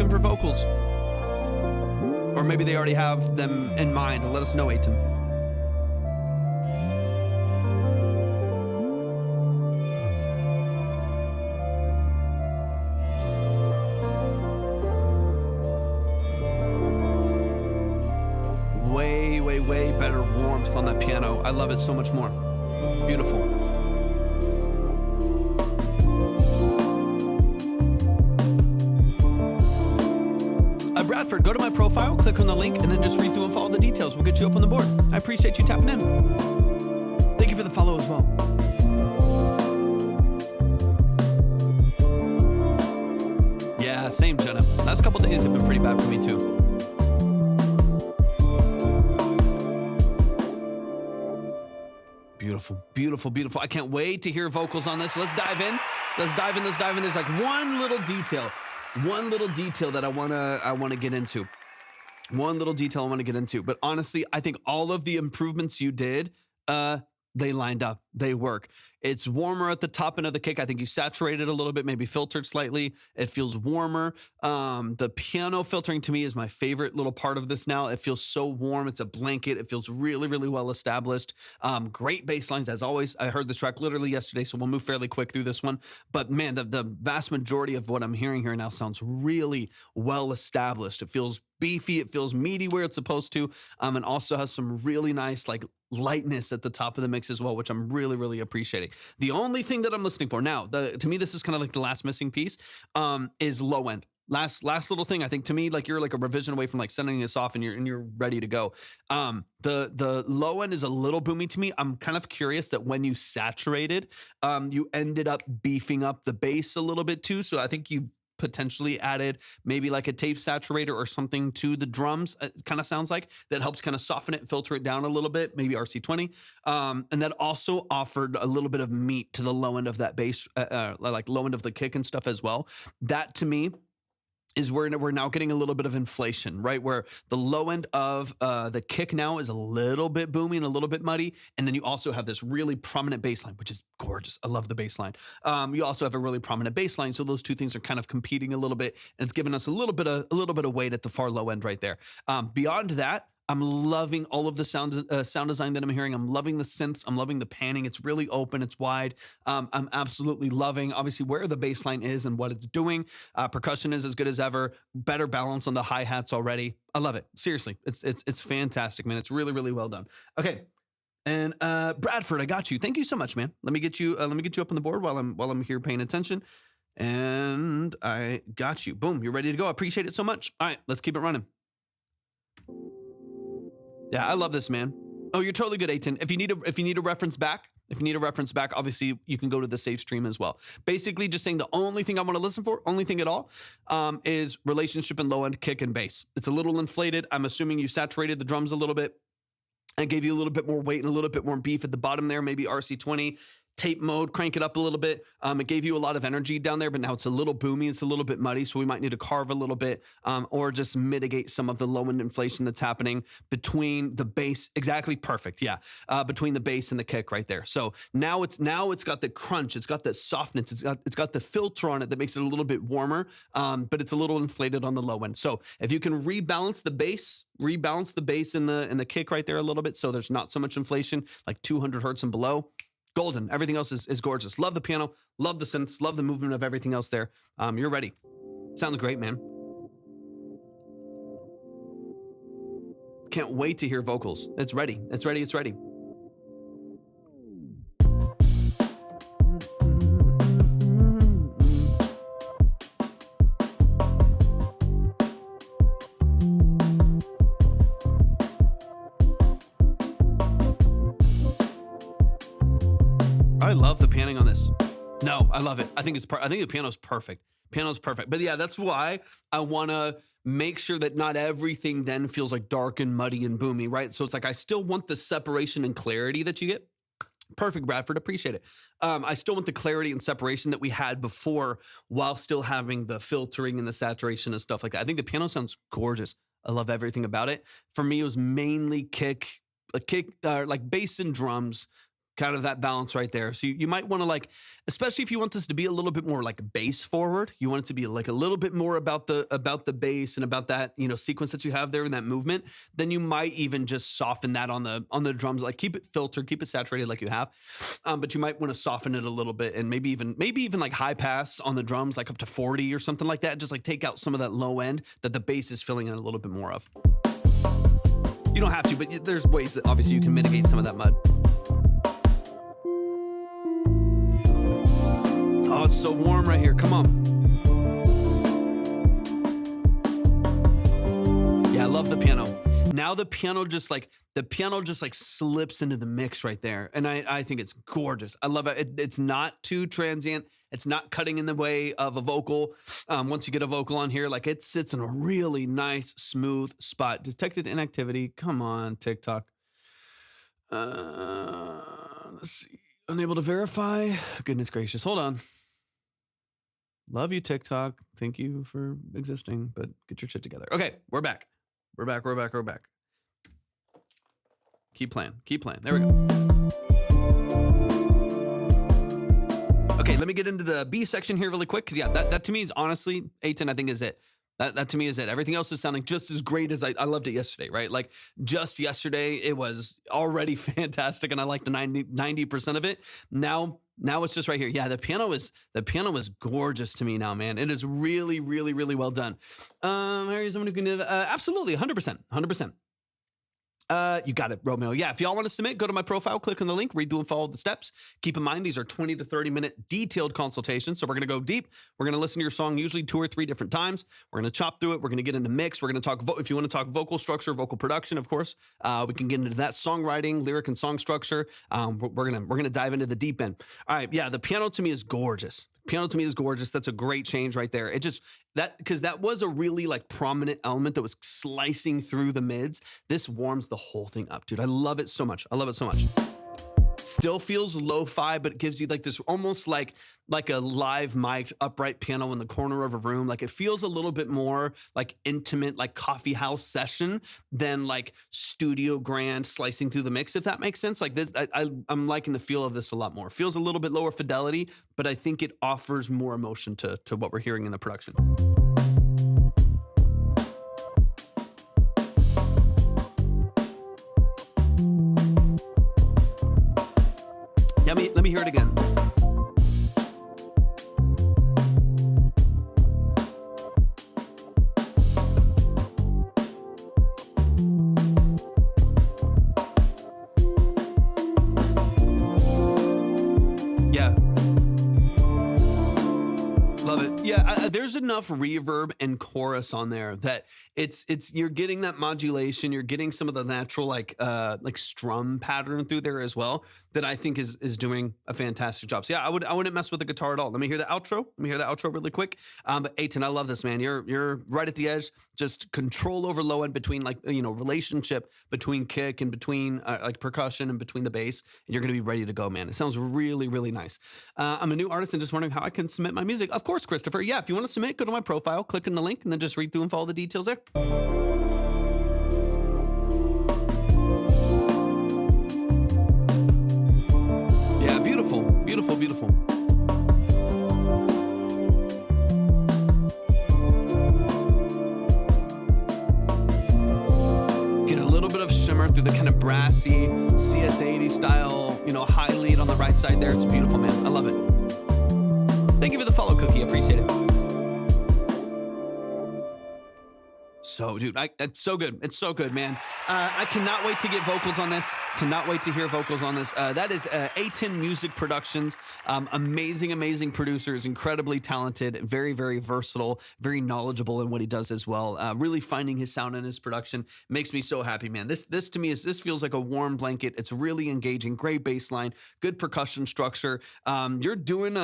for vocals. Or maybe they already have them in mind. Let us know, Aiton. Way better warmth on that piano. I love it so much more. Beautiful. Bradford, go to my profile, click on the link, and then just read through and follow the details. We'll get you up on the board. I appreciate you tapping in. Thank you for the follow as well. Yeah, same, Jenna. Last couple days have been pretty bad for me, too. Beautiful. I can't wait to hear vocals on this. Let's dive in. There's like one little detail that I wanna get into. But honestly, I think all of the improvements you did, they lined up. They work. It's warmer at the top end of the kick. I think you saturated a little bit, maybe filtered slightly. It feels warmer. The piano filtering to me is my favorite little part of this now. It feels so warm. It's a blanket. It feels really, really well established. Great bass lines as always. I heard this track literally yesterday, so we'll move fairly quick through this one. But man, the vast majority of what I'm hearing here now sounds really well established. It feels beefy. It feels meaty where it's supposed to. And also has some really nice like lightness at the top of the mix as well, which I'm really, really appreciating. The only thing that I'm listening for now, to me, this is kind of like the last missing piece, is low end. Last little thing. I think to me, like you're like a revision away from like sending this off and you're ready to go. The low end is a little boomy to me. I'm kind of curious that when you saturated, you ended up beefing up the bass a little bit too. So I think you potentially added maybe like a tape saturator or something to the drums. It kind of sounds like that helps kind of soften it and filter it down a little bit, maybe RC20. And that also offered a little bit of meat to the low end of that bass, like low end of the kick and stuff as well. That to me is we're now getting a little bit of inflation, right? Where the low end of the kick now is a little bit boomy and a little bit muddy. And then you also have this really prominent bass line, which is gorgeous. I love the bass line. You also have a really prominent bass line. So those two things are kind of competing a little bit. And it's giving us a little bit of weight at the far low end right there. Beyond that, I'm loving all of the sound design that I'm hearing. I'm loving the synths. I'm loving the panning. It's really open. It's wide. I'm absolutely loving, obviously, where the bass line is and what it's doing. Percussion is as good as ever. Better balance on the hi-hats already. I love it. Seriously, it's fantastic, man. It's really, really well done. Okay. And Bradford, I got you. Thank you so much, man. Let me get you up on the board while I'm here paying attention. And I got you. Boom. You're ready to go. I appreciate it so much. All right, let's keep it running. Yeah, I love this, man. Oh, you're totally good, Aiton. If you need a reference back, obviously you can go to the save stream as well. Basically, just saying the only thing I want to listen for, only thing at all, is relationship and low end kick and bass. It's a little inflated. I'm assuming you saturated the drums a little bit and gave you a little bit more weight and a little bit more beef at the bottom there. Maybe RC20. Tape mode, crank it up a little bit. It gave you a lot of energy down there, but now it's a little boomy. It's a little bit muddy, so we might need to carve a little bit or just mitigate some of the low-end inflation that's happening between the bass. Exactly, perfect, yeah. Between the bass and the kick right there. So now it's got the crunch. It's got that softness. It's got the filter on it that makes it a little bit warmer, but it's a little inflated on the low end. So if you can rebalance the bass in the kick right there a little bit, so there's not so much inflation, like 200 hertz and below. Golden. Everything else is gorgeous. Love the piano. Love the synths. Love the movement of everything else there. You're ready. Sounds great, man. Can't wait to hear vocals. It's ready. It's ready. It's ready. I love the panning on this. No, I love it. I think the piano's perfect. Piano's perfect. But yeah, that's why I want to make sure that not everything then feels like dark and muddy and boomy, right? So it's like I still want the separation and clarity that you get. Perfect, Bradford. Appreciate it. I still want the clarity and separation that we had before while still having the filtering and the saturation and stuff like that. I think the piano sounds gorgeous. I love everything about it. For me, it was mainly like bass and drums, kind of that balance right there. So you might want to, like, especially if you want this to be a little bit more like bass forward, you want it to be like a little bit more about the bass and about that, sequence that you have there in that movement, then you might even just soften that on the drums, like keep it filtered, keep it saturated like you have. But you might want to soften it a little bit and maybe even like high pass on the drums, like up to 40 or something like that. Just like take out some of that low end that the bass is filling in a little bit more of. You don't have to, but there's ways that obviously you can mitigate some of that mud. Oh, it's so warm right here. Come on. Yeah, I love the piano. Now the piano just like slips into the mix right there. And I think it's gorgeous. I love it. It's not too transient. It's not cutting in the way of a vocal. Once you get a vocal on here, like it sits in a really nice, smooth spot. Detected inactivity. Come on, TikTok. Let's see. Unable to verify. Goodness gracious. Hold on. Love you, TikTok. Thank you for existing, but get your shit together. Okay, we're back. We're back. Keep playing. There we go. Okay, let me get into the B section here really quick, because yeah, that to me is honestly, Aiton, I think is it. That to me is it. Everything else is sounding just as great as I loved it yesterday, right? Like just yesterday, it was already fantastic, and I liked the 90% of it. Now it's just right here. Yeah, the piano is gorgeous to me now, man. It is really, really, really well done. Here's someone who can absolutely 100%. You got it, Romeo. Yeah, if y'all want to submit, go to my profile, click on the link, read through and follow the steps. Keep in mind, these are 20 to 30 minute detailed consultations. So we're going to go deep. We're going to listen to your song usually 2 or 3 different times. We're going to chop through it. We're going to get into mix. We're going to talk, if you want to talk vocal structure, vocal production, of course, we can get into that, songwriting, lyric and song structure. We're going to dive into the deep end. All right. Yeah. The piano to me is gorgeous. That's a great change right there. Because that was a really like prominent element that was slicing through the mids. This warms the whole thing up, dude. I love it so much. still feels lo-fi, but it gives you like this almost like a live mic upright piano in the corner of a room. Like it feels a little bit more like intimate, like coffee house session than like studio grand slicing through the mix, if that makes sense. Like this, I'm liking the feel of this a lot more. Feels a little bit lower fidelity, but I think it offers more emotion to what we're hearing in the production. Yeah, let me hear it again. Yeah. Love it. Yeah, there's enough reverb and chorus on there that it's you're getting that modulation, you're getting some of the natural like strum pattern through there as well that I think is doing a fantastic job. So yeah, I wouldn't mess with the guitar at all. Let me hear the outro. Let me hear the outro really quick. But Aiton, I love this, man. You're right at the edge. Just control over low end between like relationship between kick and between like percussion and between the bass, and you're gonna be ready to go, man. It sounds really really nice. I'm a new artist and just wondering how I can submit my music. Of course, Christopher. Yeah, if you want to submit, go to my profile, click on the link, and then just read through and follow the details there. Yeah, beautiful, beautiful, beautiful. Get a little bit of shimmer through the kind of brassy CS80 style, high lead on the right side there. It's beautiful, man. I love it. Thank you for the follow, Cookie. I appreciate it. So, dude, it's so good. It's so good, man. I cannot wait to get vocals on this. Cannot wait to hear vocals on this. That is A10 Music Productions. Amazing, amazing producers, incredibly talented, very, very versatile, very knowledgeable in what he does as well. Really finding his sound in his production makes me so happy, man. This to me this feels like a warm blanket. It's really engaging, great bass line, good percussion structure. You're doing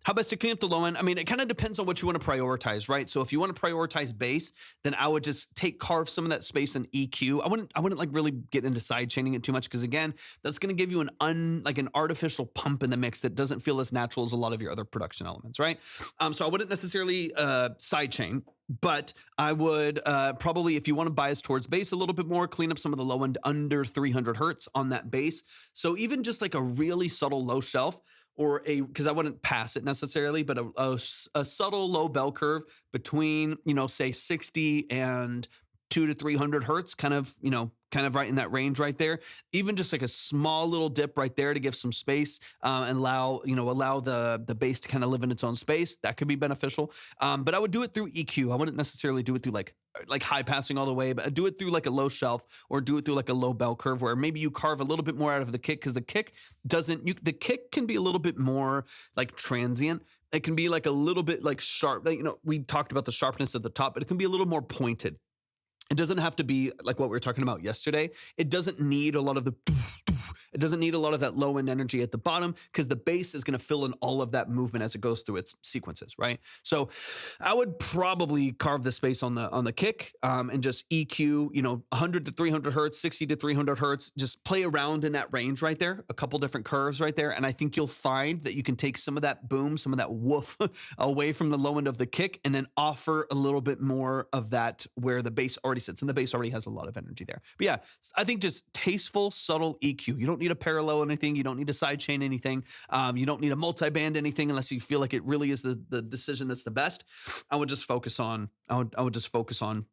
how best to clean up the low end? I mean, it kind of depends on what you want to prioritize, right? So if you want to prioritize bass, then I would just carve some of that space in EQ. I wouldn't like really get into side chaining it too much because again, that's going to give you an artificial pump in the mix that doesn't feel as natural as a lot of your other production elements, right? So I wouldn't necessarily side chain. But I would probably, if you want to bias towards bass a little bit more, clean up some of the low end under 300 hertz on that bass. So even just like a really subtle low shelf, because I wouldn't pass it necessarily, but a subtle low bell curve between, say 60 and 200 to 300 hertz, kind of right in that range right there. Even just like a small little dip right there to give some space and allow the bass to kind of live in its own space. That could be beneficial. But I would do it through EQ. I wouldn't necessarily do it through like high passing all the way, but do it through like a low shelf or do it through like a low bell curve where maybe you carve a little bit more out of the kick because the kick can be a little bit more like transient. It can be like a little bit like sharp. We talked about the sharpness at the top, but it can be a little more pointed. It doesn't have to be like what we were talking about yesterday. It doesn't need a lot of it doesn't need a lot of that low end energy at the bottom because the bass is going to fill in all of that movement as it goes through its sequences, right? So I would probably carve the space on the kick and just EQ, 100 to 300 hertz, 60 to 300 hertz, just play around in that range right there, a couple different curves right there. And I think you'll find that you can take some of that boom, some of that woof away from the low end of the kick and then offer a little bit more of that where the bass already sits and the bass already has a lot of energy there. But yeah, I think just tasteful, subtle EQ. You don't need a parallel anything. You don't need a sidechain anything. You don't need a multi-band anything unless you feel like it really is the decision that's the best. I would just focus on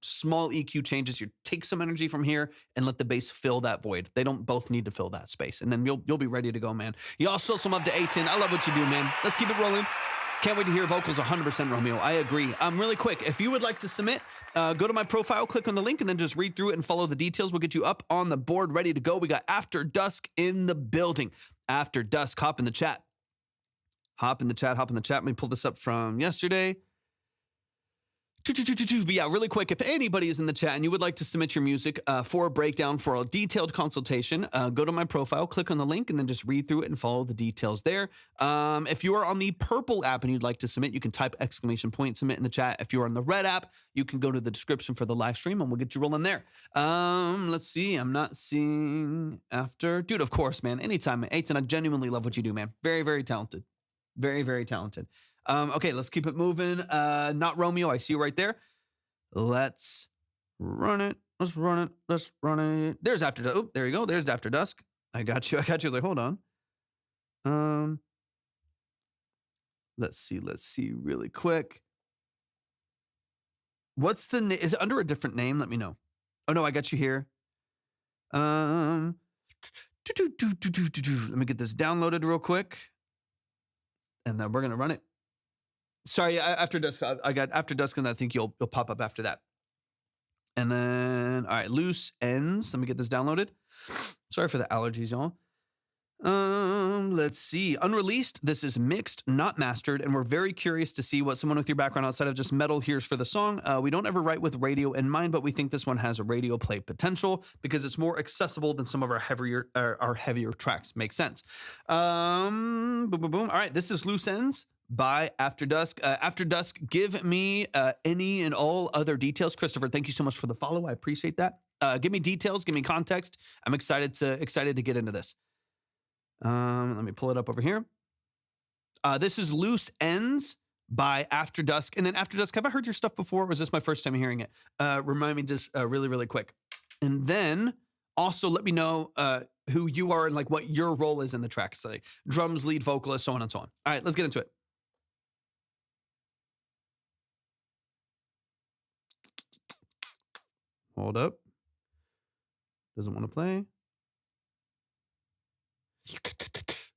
small EQ changes. You take some energy from here and let the bass fill that void. They don't both need to fill that space. And then you'll be ready to go, man. Y'all show some love to A10. I love what you do, man. Let's keep it rolling. Can't wait to hear vocals 100%, Romeo. I agree. Really quick, if you would like to submit, go to my profile, click on the link, and then just read through it and follow the details. We'll get you up on the board, ready to go. We got After Dusk in the building. After Dusk, hop in the chat. Hop in the chat. Let me pull this up from yesterday. But yeah, really quick, if anybody is in the chat and you would like to submit your music for a breakdown, for a detailed consultation, go to my profile, click on the link, and then just read through it and follow the details there. If you are on the purple app and you'd like to submit, you can type !submit in the chat. If you're on the red app, you can go to the description for the live stream and we'll get you rolling there. Let's see. I'm not seeing after. Dude, of course, man. Anytime. Aiton, I genuinely love what you do, man. Very, very talented. Very, very talented. Okay, let's keep it moving. Not Romeo, I see you right there. Let's run it. Let's run it. Let's run it. There's After Dusk. Oh, there you go. There's After Dusk. I got you. I got you. Like, hold on. Let's see really quick. What's the name? Is it under a different name? Let me know. Oh no, I got you here. Let me get this downloaded real quick. And then we're gonna run it. Sorry, After Dusk. I got After Dusk, and I think you'll pop up after that. And then, all right, Loose Ends. Let me get this downloaded. Sorry for the allergies, y'all. Let's see. Unreleased. This is mixed, not mastered, and we're very curious to see what someone with your background outside of just metal hears for the song. We don't ever write with radio in mind, but we think this one has a radio play potential because it's more accessible than some of our heavier tracks. Makes sense. Boom, boom, boom. All right, this is Loose Ends by After Dusk. After Dusk, give me any and all other details. Christopher, thank you so much for the follow. I appreciate that. Give me details, give me context. I'm excited to get into this. Let me pull it up over here. This is Loose Ends by After Dusk. And then After Dusk, have I heard your stuff before? Or was this my first time hearing it? Remind me just really, really quick. And then also let me know who you are and like what your role is in the track. So like drums, lead vocalist, so on and so on. All right, let's get into it. Hold up. Doesn't want to play.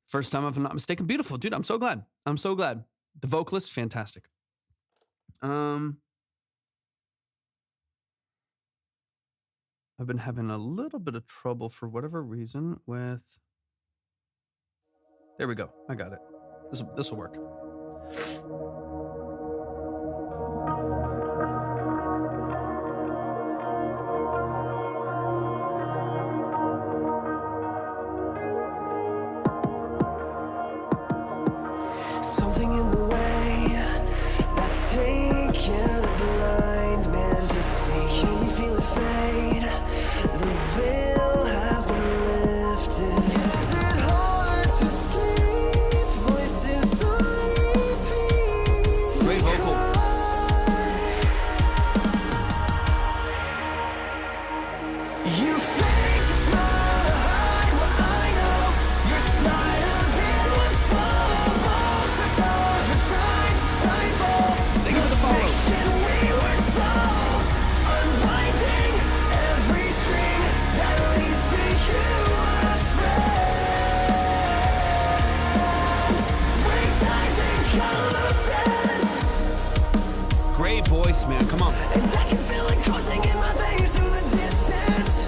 First time, if I'm not mistaken. Beautiful, dude. I'm so glad. I'm so glad. The vocalist, fantastic. I've been having a little bit of trouble for whatever reason with. There we go. I got it. This will work. Great voice, man. Come on. And I can feel it coursing in my veins through the distance.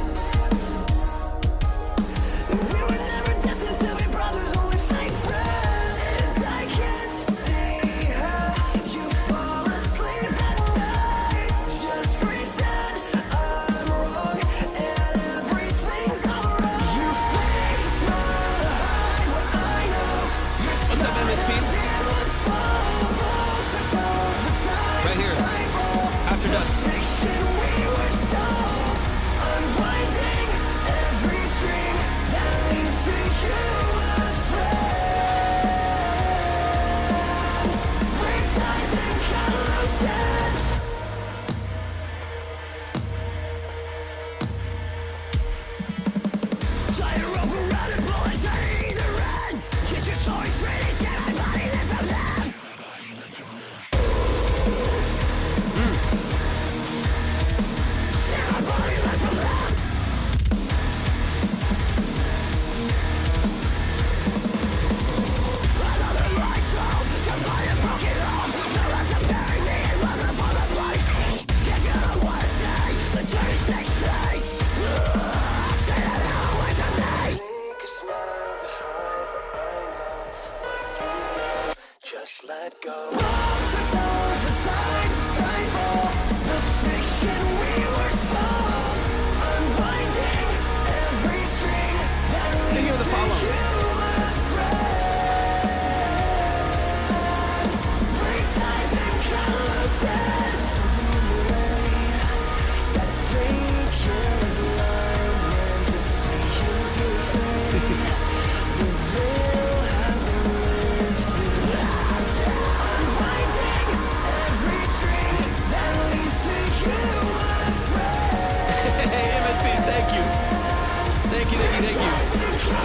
Thank you, thank you, thank you.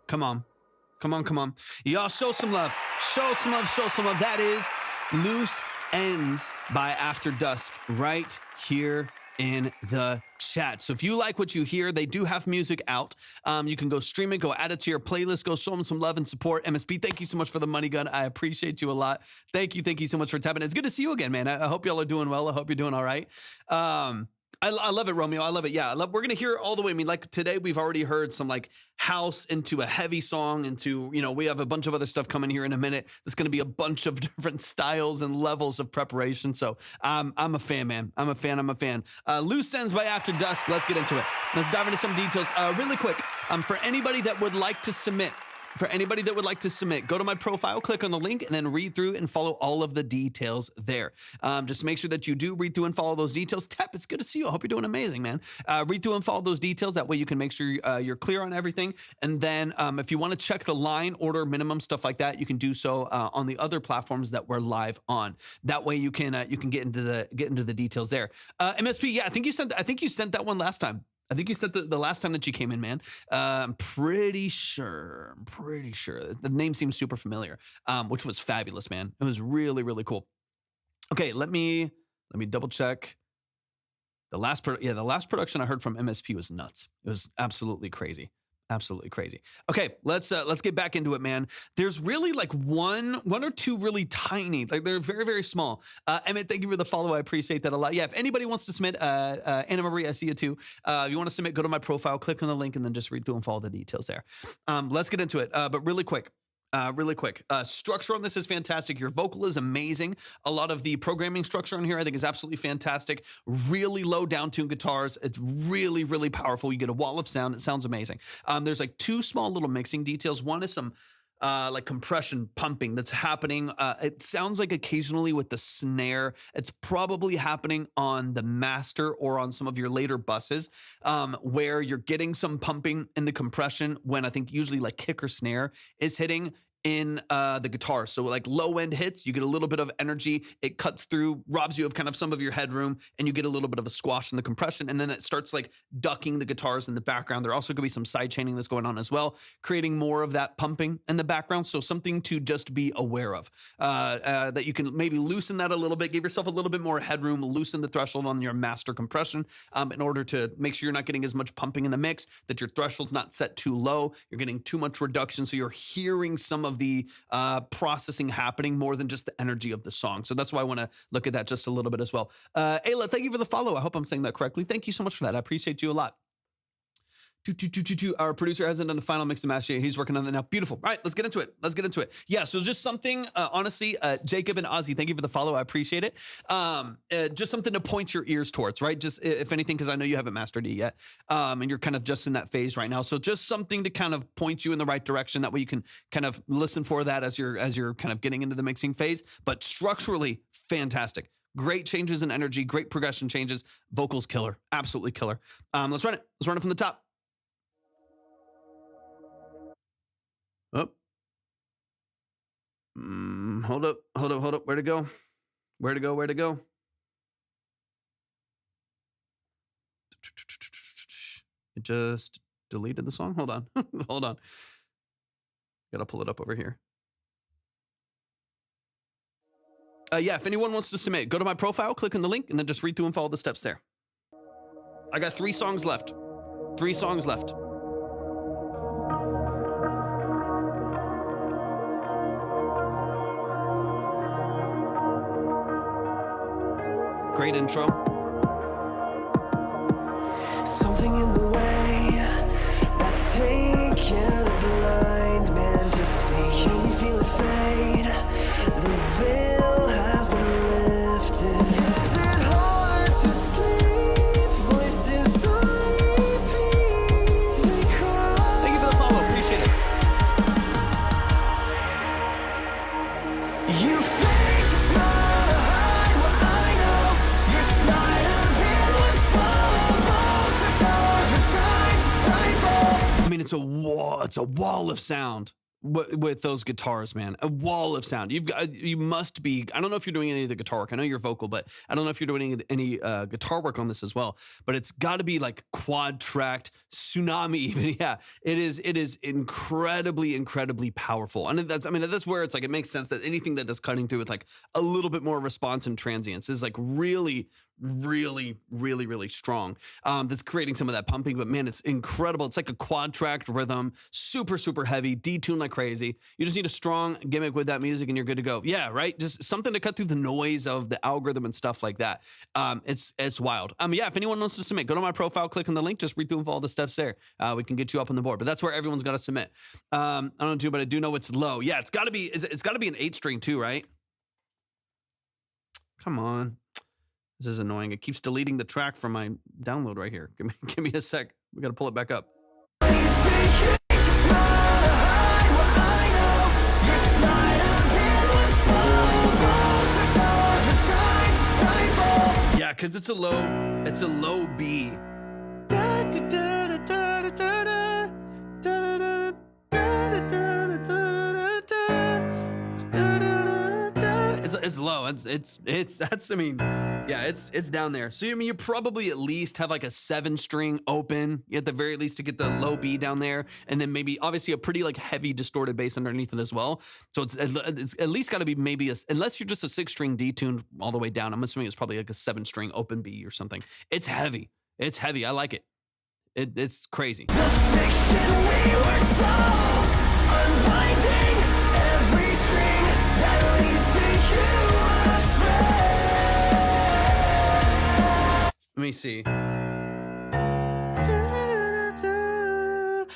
Come on. Come on, come on. Y'all show some love. Show some love, show some love. That is Loose Ends by Afterdusk right here in the chat. So if you like what you hear, they do have music out. You can go stream it, go add it to your playlist, go show them some love and support. MSP, thank you so much for the money gun. I appreciate you a lot. Thank you so much for tapping. It's good to see you again, man. I hope y'all are doing well. I hope you're doing all right. I love it, Romeo. I love it. Yeah, we're going to hear all the way. I mean, like today, we've already heard some like house into a heavy song into, you know, we have a bunch of other stuff coming here in a minute. There's going to be a bunch of different styles and levels of preparation. So I'm a fan, man. I'm a fan. Loose Ends by Afterdusk. Let's get into it. Let's dive into some details really quick. For anybody that would like to submit, go to my profile, click on the link, and then read through and follow all of the details there. Just make sure that you do read through and follow those details. Tap, it's good to see you. I hope you're doing amazing, man. Read through and follow those details. That way you can make sure you're clear on everything. And then if you want to check the line, order, minimum, stuff like that, you can do so on the other platforms that we're live on. That way you can get into the details there. MSP, yeah, I think you sent that one last time. I think you said the last time that you came in, man. I'm pretty sure. The name seems super familiar, which was fabulous, man. It was really, really cool. Okay, let me double check. The last production I heard from MSP was nuts. It was absolutely crazy. Absolutely crazy. Okay, let's get back into it, man. There's really like one or two really tiny, like they're very, very small. Emmett, thank you for the follow. I appreciate that a lot. Yeah, if anybody wants to submit, Anna Marie, I see you too. If you want to submit, go to my profile, click on the link, and then just read through and follow the details there. Let's get into it. But really quick. Structure on this is fantastic. Your vocal is amazing. A lot of the programming structure on here I think is absolutely fantastic. Really low down-tuned guitars. It's really, really powerful. You get a wall of sound. It sounds amazing. There's like two small little mixing details. One is some like compression pumping that's happening. It sounds like occasionally with the snare. It's probably happening on the master or on some of your later buses where you're getting some pumping in the compression when I think usually like kick or snare is hitting in the guitar. So like low end hits, you get a little bit of energy. It cuts through, robs you of kind of some of your headroom, and you get a little bit of a squash in the compression. And then it starts like ducking the guitars in the background. There also could be some side chaining that's going on as well, creating more of that pumping in the background. So something to just be aware of, that you can maybe loosen that a little bit, give yourself a little bit more headroom, loosen the threshold on your master compression in order to make sure you're not getting as much pumping in the mix, that your threshold's not set too low. You're getting too much reduction. So you're hearing some of the processing happening more than just the energy of the song. So that's why I want to look at that just a little bit as well. Ayla, thank you for the follow. I hope I'm saying that correctly. Thank you so much for that. I appreciate you a lot. Our producer hasn't done the final mix and master yet. He's working on it now. Beautiful. All right, let's get into it. Yeah, so just something, honestly, Jacob and Ozzy, thank you for the follow. I appreciate it. Just something to point your ears towards, right? Just if anything, because I know you haven't mastered it yet, and you're kind of just in that phase right now. So just something to kind of point you in the right direction. That way you can kind of listen for that as you're kind of getting into the mixing phase. But structurally, fantastic. Great changes in energy, great progression changes. Vocals killer, absolutely killer. Let's run it. Let's run it from the top. Oh. Hold up. Where'd it go? It just deleted the song. Hold on. Gotta pull it up over here. Yeah, if anyone wants to submit, go to my profile, click on the link, and then just read through and follow the steps there. I got 3 songs left. Great intro. Something in the way that's taken a blind man to see. Can you feel it fade? The veil has been lifted. Is it hard to sleep? Voices on repeat. They cry. Thank you for the follow. Appreciate it. You fake the smile to hide what I know. Your sleight of hand would follow walls the doors for time to stifle. I mean, it's a wall of sound. with those guitars, man. A wall of sound. You must be. I don't know if you're doing any of the guitar work. I know you're vocal, but I don't know if you're doing any guitar work on this as well. But it's got to be like quad tracked tsunami. Even yeah, it is. It is incredibly powerful. And that's where it's like it makes sense that anything that does cutting through with like a little bit more response and transients is like really strong. That's creating some of that pumping, but man, it's incredible. It's like a quad tracked rhythm, super heavy, detuned like crazy. You just need a strong gimmick with that music and you're good to go. Yeah, right. Just something to cut through the noise of the algorithm and stuff like that. It's wild. Yeah, if anyone wants to submit, go to my profile, click on the link, just read through all the steps there. We can get you up on the board, but that's where everyone's got to submit. I don't do, but I do know it's low. Yeah, it's got to be an 8-string too, right? Come on. This is annoying. It keeps deleting the track from my download right here. Give me a sec. We got to pull it back up. Yeah, because it's a low B. It's low. It's down there. So you probably at least have like a 7-string open at the very least to get the low B down there, and then maybe obviously a pretty like heavy distorted bass underneath it as well. So it's at least got to be maybe unless you're just a 6-string detuned all the way down. I'm assuming it's probably like a 7-string open B or something. It's heavy. I like it. It's crazy. The fiction we were sold, unbinding every string that leads to you, my friend. Let me see.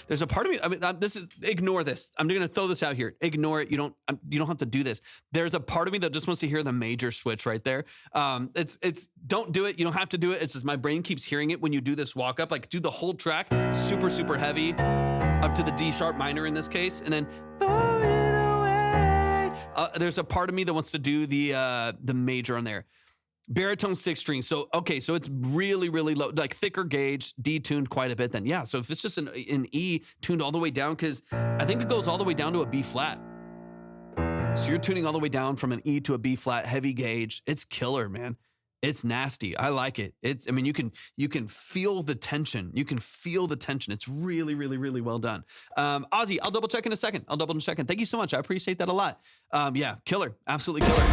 There's a part of me. Ignore this. I'm going to throw this out here. Ignore it. You don't have to do this. There's a part of me that just wants to hear the major switch right there. Don't do it. You don't have to do it. It's just my brain keeps hearing it when you do this walk up. Like do the whole track, super heavy, up to the D sharp minor in this case, and then falling away. There's a part of me that wants to do the major on there. Baritone 6-string. So it's really low, like thicker gauge, detuned quite a bit then. Yeah, so if it's just an E tuned all the way down, because I think it goes all the way down to a B flat. So you're tuning all the way down from an E to a B flat, heavy gauge. It's killer, man. It's nasty. I like it. You can feel the tension. It's really well done. Ozzy, I'll double check in a second. Thank you so much. I appreciate that a lot. Yeah, killer. Absolutely killer.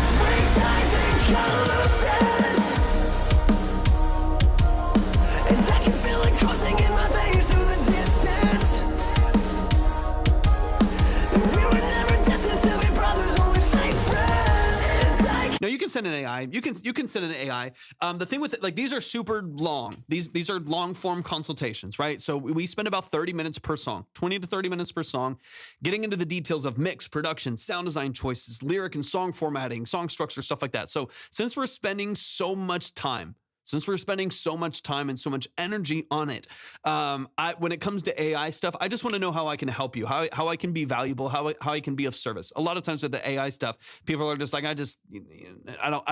And I can feel it coursing in my veins through the distance. We were never destined to be brothers, only fake friends. No, you can send an AI. You can send an AI. The thing with it, like these are super long. These are long form consultations, right? So we spend about 30 minutes per song, 20 to 30 minutes per song, getting into the details of mix, production, sound design choices, lyric and song formatting, song structure, stuff like that. So since we're spending so much time and so much energy on it, when it comes to AI stuff, I just want to know how I can help you, how I can be valuable, how I can be of service. A lot of times with the AI stuff, people are just like, I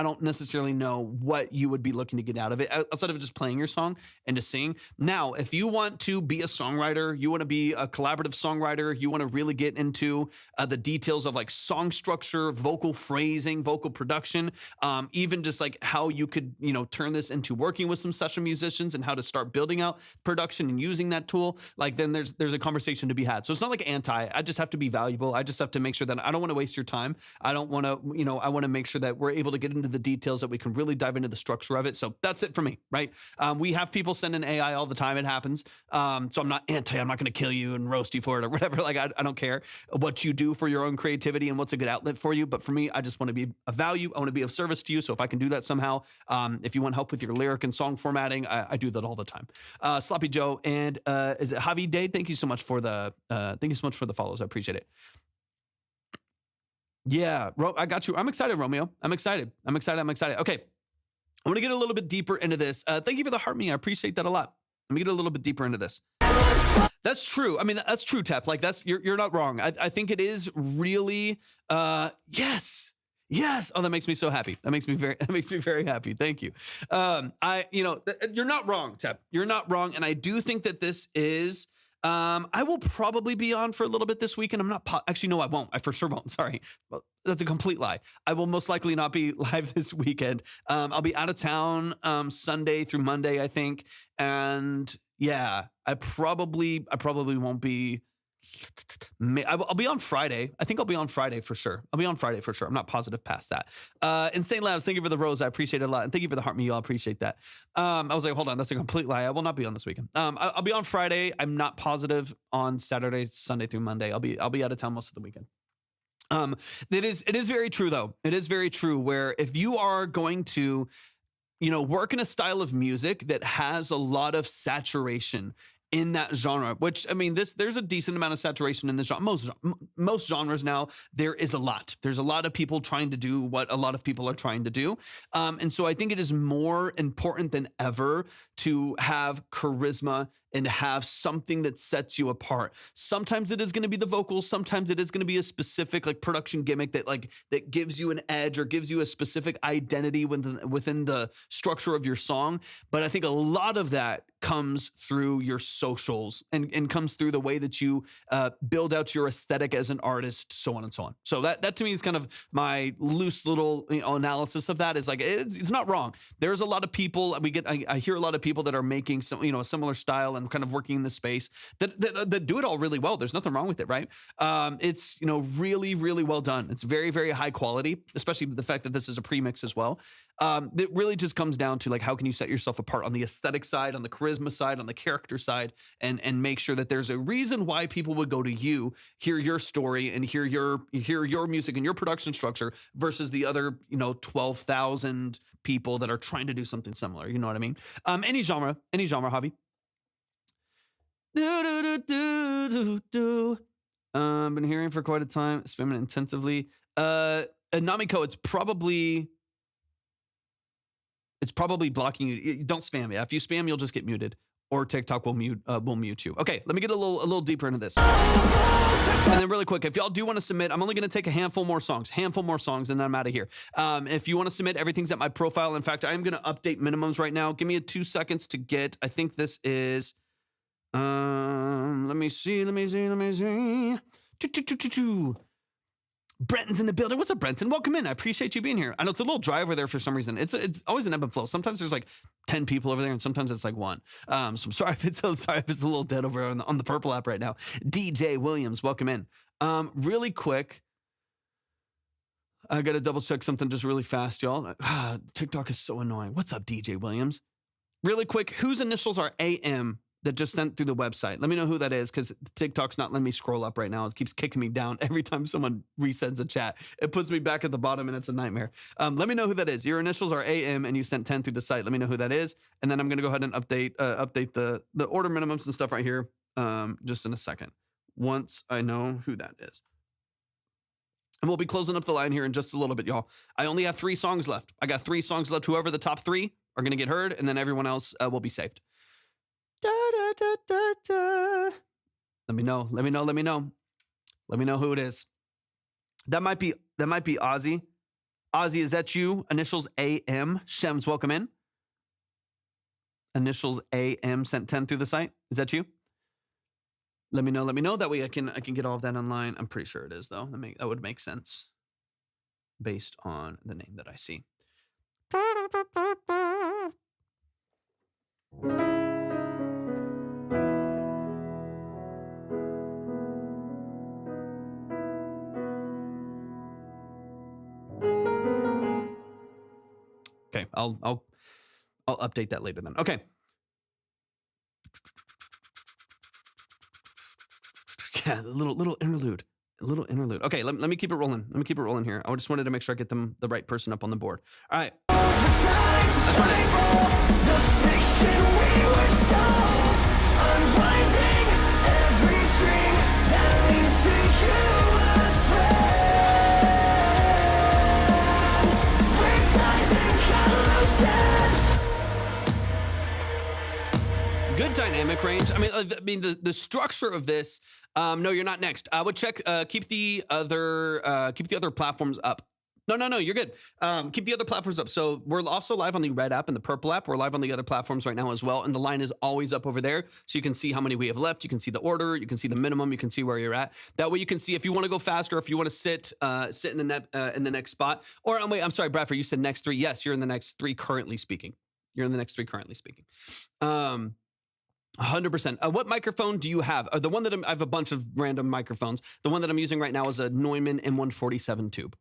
don't necessarily know what you would be looking to get out of it outside of just playing your song and just singing. Now, if you want to be a songwriter, you want to be a collaborative songwriter, you want to really get into the details of like song structure, vocal phrasing, vocal production, even just like how you could, turn this into working with some session musicians and how to start building out production and using that tool, like then there's a conversation to be had. So it's not like I just have to be valuable. I just have to make sure that I don't want to waste your time. I don't want to, I want to make sure that we're able to get into the details, that we can really dive into the structure of it. So that's it for me, right? We have people send in AI all the time. It happens. So I'm not I'm not going to kill you and roast you for it or whatever. Like I don't care what you do for your own creativity and what's a good outlet for you. But for me, I just want to be of value. I want to be of service to you. So if I can do that somehow, if you want help with your lyric and song formatting, I do that all the time. Sloppy Joe and is it Javi Day? Thank you so much for the follows. I appreciate it. Yeah, I got you. I'm excited, Romeo. I'm excited. Okay, I want to get a little bit deeper into this. Thank you for the heart me. I appreciate that a lot. Let me get a little bit deeper into this. That's true. I mean, that's true, Tap. Like you're not wrong. I think it is really yes. Yes. Oh, that makes me so happy. That makes me very happy. Thank you. You're not wrong, Tep. You're not wrong. And I do think that this is I will probably be on for a little bit this weekend. I'm not actually, no, I won't. I for sure won't. Sorry. Well, that's a complete lie. I will most likely not be live this weekend. I'll be out of town Sunday through Monday, I think. And yeah, I probably won't be. I'll be on Friday. I think I'll be on Friday for sure. I'll be on Friday for sure. I'm not positive past that. Insane Labs, thank you for the rose. I appreciate it a lot. And thank you for the heart me. I appreciate that. I was like, hold on, that's a complete lie. I will not be on this weekend. I'll be on Friday. I'm not positive on Saturday, Sunday through Monday. I'll be out of town most of the weekend. It is very true though. It is very true where if you are going to, work in a style of music that has a lot of saturation in that genre, which I mean, there's a decent amount of saturation in this genre. Most genres now, there's a lot of people trying to do what a lot of people are trying to do. And so I think it is more important than ever to have charisma and have something that sets you apart. Sometimes it is going to be the vocals. Sometimes it is going to be a specific like production gimmick that gives you an edge or gives you a specific identity within the structure of your song. But I think a lot of that comes through your socials and comes through the way that you build out your aesthetic as an artist, so on and so on. So that to me is kind of my loose little analysis of that. Is like it's not wrong. There's a lot of people I hear a lot of people that are making some a similar style and kind of working in this space that do it all really well. There's nothing wrong with it, right? It's really, really well done. It's very, very high quality, especially the fact that this is a premix as well. It really just comes down to like, how can you set yourself apart on the aesthetic side, on the charisma side, on the character side, and make sure that there's a reason why people would go to you, hear your story and hear your music and your production structure versus the other, 12,000 people that are trying to do something similar. You know what I mean? Any genre, Javi. Been hearing for quite a time, spamming intensively. Namiko, it's probably blocking you. Don't spam. Yeah, if you spam, you'll just get muted, or TikTok will mute you. Okay, let me get a little deeper into this. And then really quick, if y'all do want to submit, I'm only going to take a handful more songs, and then I'm out of here. If you want to submit, everything's at my profile. In fact, I'm going to update minimums right now. Give me 2 seconds to get. I think this is. Let me see. Brenton's in the building. What's up, Brenton? Welcome in. I appreciate you being here. I know it's a little dry over there for some reason. It's always an ebb and flow. Sometimes there's like 10 people over there, and sometimes it's like 1. So I'm sorry if it's a little dead over on the purple app right now. DJ Williams, welcome in. Really quick, I got to double check something just really fast, y'all. TikTok is so annoying. What's up, DJ Williams? Really quick, whose initials are AM that just sent through the website? Let me know who that is, because TikTok's not letting me scroll up right now. It keeps kicking me down every time someone resends a chat. It puts me back at the bottom, and it's a nightmare. Let me know who that is. Your initials are AM, and you sent 10 through the site. Let me know who that is, and then I'm going to go ahead and update the order minimums and stuff right here just in a second, once I know who that is. And we'll be closing up the line here in just a little bit, y'all. I only have 3 songs left. I got 3 songs left. Whoever the top 3 are going to get heard, and then everyone else will be saved. Da, da, da, da, da. Let me know who it is. That might be Ozzy. Ozzy, is that you? Initials AM. Shems, welcome in. Initials AM sent 10 through the site. Is that you? Let me know. That way I can get all of that online. I'm pretty sure it is though. That would make sense based on the name that I see. Okay, I'll update that later then. Okay. Yeah, a little interlude. Okay, let me keep it rolling. Here. I just wanted to make sure I get the right person up on the board. All right. Good dynamic range. I mean, the structure of this. No, you're not next. I would check. Keep the other platforms up. No, you're good. Keep the other platforms up. So we're also live on the red app and the purple app. We're live on the other platforms right now as well. And the line is always up over there. So you can see how many we have left. You can see the order. You can see the minimum. You can see where you're at. That way you can see if you want to go faster, if you want to sit in the next spot. Or wait, I'm sorry, Bradford, you said next three. Yes, you're in the next three currently speaking. 100%. What microphone do you have? The one that I have a bunch of random microphones. The one that I'm using right now is a Neumann M147 tube.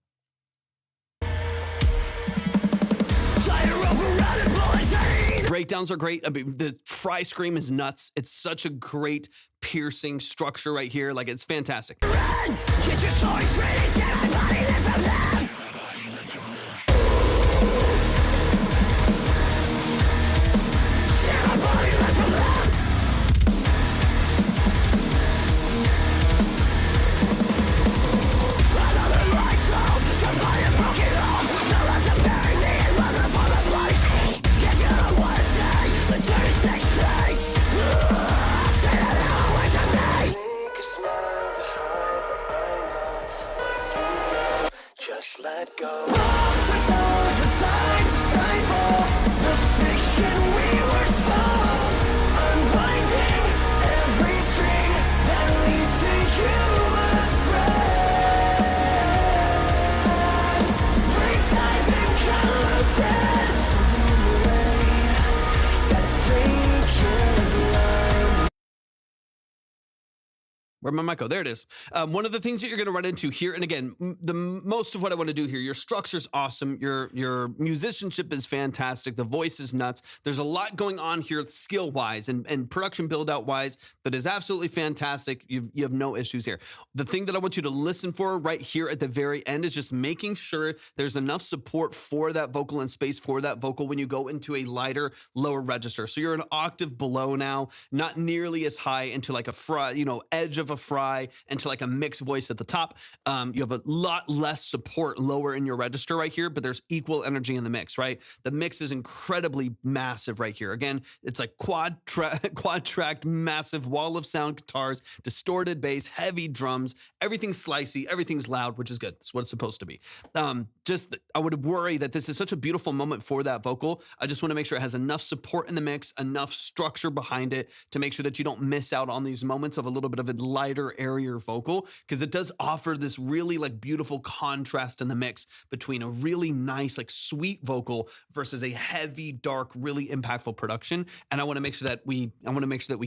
Breakdowns are great. I mean, the fry scream is nuts. It's such a great piercing structure right here. Like, it's fantastic. Run! Get your sword straight into my body, live from them! Tear my body, live from them! Another life soul, the body broken home. No left to bury me and run for the place. If you don't wanna stay, the journey's 60. Say that now away from me. Make a smile to hide what I know, what you know. Just let go. Pause for time to stifle the fiction we were sold. Unwinding every string that leads to you, my friend. Break ties and cut looses. Something in the way that's taking a blind. Where'd my mic go? There it is. One of the things that you're going to run into here, and again, most of what I want to do here, your structure's awesome. Your musicianship is fantastic. The voice is nuts. There's a lot going on here skill-wise and production build-out-wise that is absolutely fantastic. You have no issues here. The thing that I want you to listen for right here at the very end is just making sure there's enough support for that vocal and space for that vocal when you go into a lighter, lower register. So you're an octave below now, not nearly as high into like a fry, edge of a fry into like a mixed voice at the top. You have a lot less support lower in your register right here, but there's equal energy in the mix, right? The mix is incredibly massive right here. Again, it's like quad tracked, massive wall of sound guitars, distorted bass, heavy drums, everything's slicey, everything's loud, which is good. That's what it's supposed to be. I would worry that this is such a beautiful moment for that vocal. I just want to make sure it has enough support in the mix, enough structure behind it to make sure that you don't miss out on these moments of a little bit of a lighter, airier vocal, because it does offer this really like beautiful contrast in the mix between a really nice, like sweet vocal versus a heavy, dark, really impactful production. And I want to make sure that we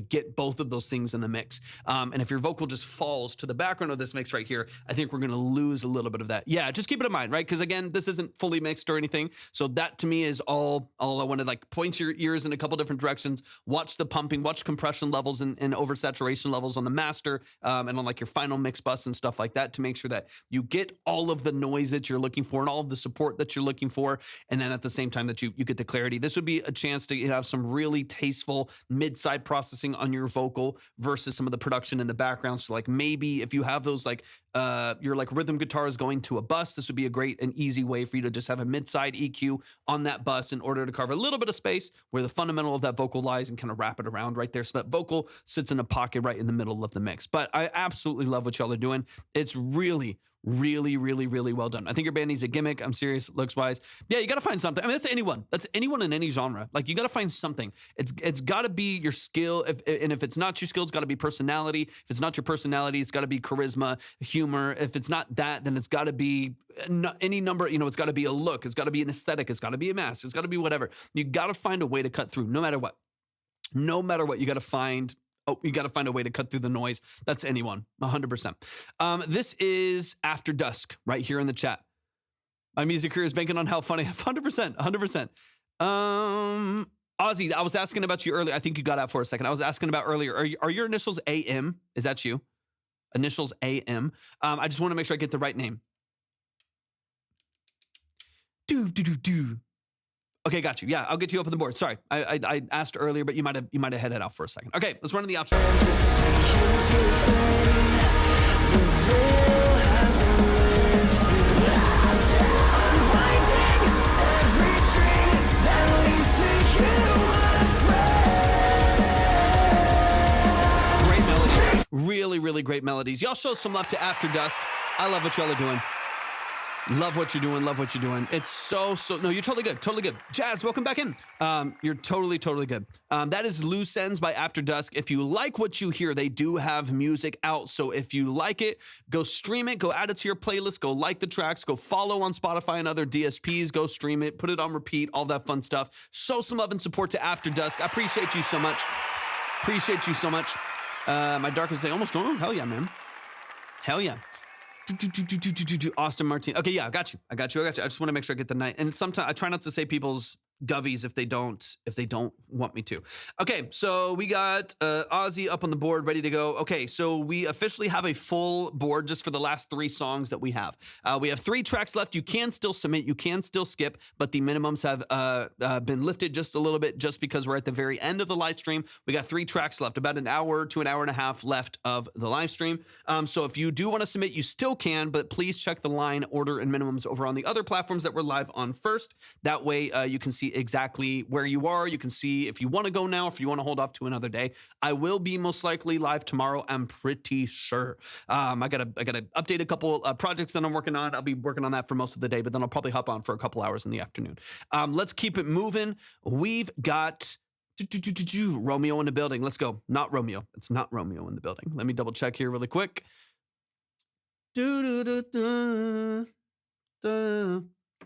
get both of those things in the mix. And if your vocal just falls to the background of this mix right here, I think we're going to lose a little bit of that. Yeah, just keep it in mind, right? Because again, this isn't fully mixed or anything. So that to me is all I want to like point your ears in a couple different directions, watch the pumping, watch compression levels and oversaturation levels on the master, and on like your final mix bus and stuff like that to make sure that you get all of the noise that you're looking for and all of the support that you're looking for. And then at the same time that you get the clarity. This would be a chance to have some really tasteful mid-side processing on your vocal versus some of the production in the background. So like maybe if you have those like your like rhythm guitars going to a bus, this would be a great and easy way for you to just have a mid-side EQ on that bus in order to cover a little bit of space where the fundamental of that vocal lies and kind of wrap it around right there. So that vocal sits in a pocket right in the middle of the mix. But I absolutely love what y'all are doing. It's really, really, really, really well done. I think your band needs a gimmick. I'm serious, looks wise. Yeah, you got to find something. I mean, that's anyone. That's anyone in any genre. Like, you got to find something. It's got to be your skill. If it's not your skill, it's got to be personality. If it's not your personality, it's got to be charisma, humor. If it's not that, then it's got to be any number. It's got to be a look. It's got to be an aesthetic. It's got to be a mask. It's got to be whatever. You got to find a way to cut through, no matter what. No matter what, you got to find. Oh, you got to find a way to cut through the noise. That's anyone, 100%. This is Afterdusk right here in the chat. My music career is banking on how funny. 100%, 100%. Ozzy, I was asking about you earlier. I think you got out for a second. I was asking about earlier. Are your initials AM? Is that you? Initials AM. I just want to make sure I get the right name. Do. Okay, got you. Yeah, I'll get you up on the board. Sorry, I asked earlier, but you might have headed out for a second. Okay, let's run to the outro. Great melodies. Really, really great melodies. Y'all show some love to Afterdusk. I love what y'all are doing. Love what you're doing. Love what you're doing. It's so, no, you're totally good. Totally good. Jazz, welcome back in. You're totally good. That is Loose Ends by Afterdusk. If you like what you hear, they do have music out. So if you like it, go stream it, go add it to your playlist, go like the tracks, go follow on Spotify and other DSPs, go stream it, put it on repeat, all that fun stuff. Show some love and support to Afterdusk. I appreciate you so much. Appreciate you so much. My darkest day almost drone. Hell yeah, man. Hell yeah. Austin Martin. Okay, yeah, I got you. I just want to make sure I get the night. And sometimes I try not to say people's govies if they don't want me to. Okay, so we got Ozzy up on the board, ready to go. Okay, so we officially have a full board just for the last 3 songs that we have. We have 3 tracks left. You can still submit, you can still skip, but the minimums have been lifted just a little bit just because we're at the very end of the live stream. We got 3 tracks left, about an hour to an hour and a half left of the live stream. So if you do want to submit, you still can, but please check the line order and minimums over on the other platforms that we're live on first. That way you can see exactly where you are. You can see if you want to go now, if you want to hold off to another day. I will be most likely live tomorrow. I'm pretty sure. I gotta update a couple projects that I'm working on. I'll be working on that for most of the day, but then I'll probably hop on for a couple hours in the afternoon. Let's keep it moving. We've got Romeo in the building. Let's go. Not Romeo. It's not Romeo in the building. Let me double check here really quick.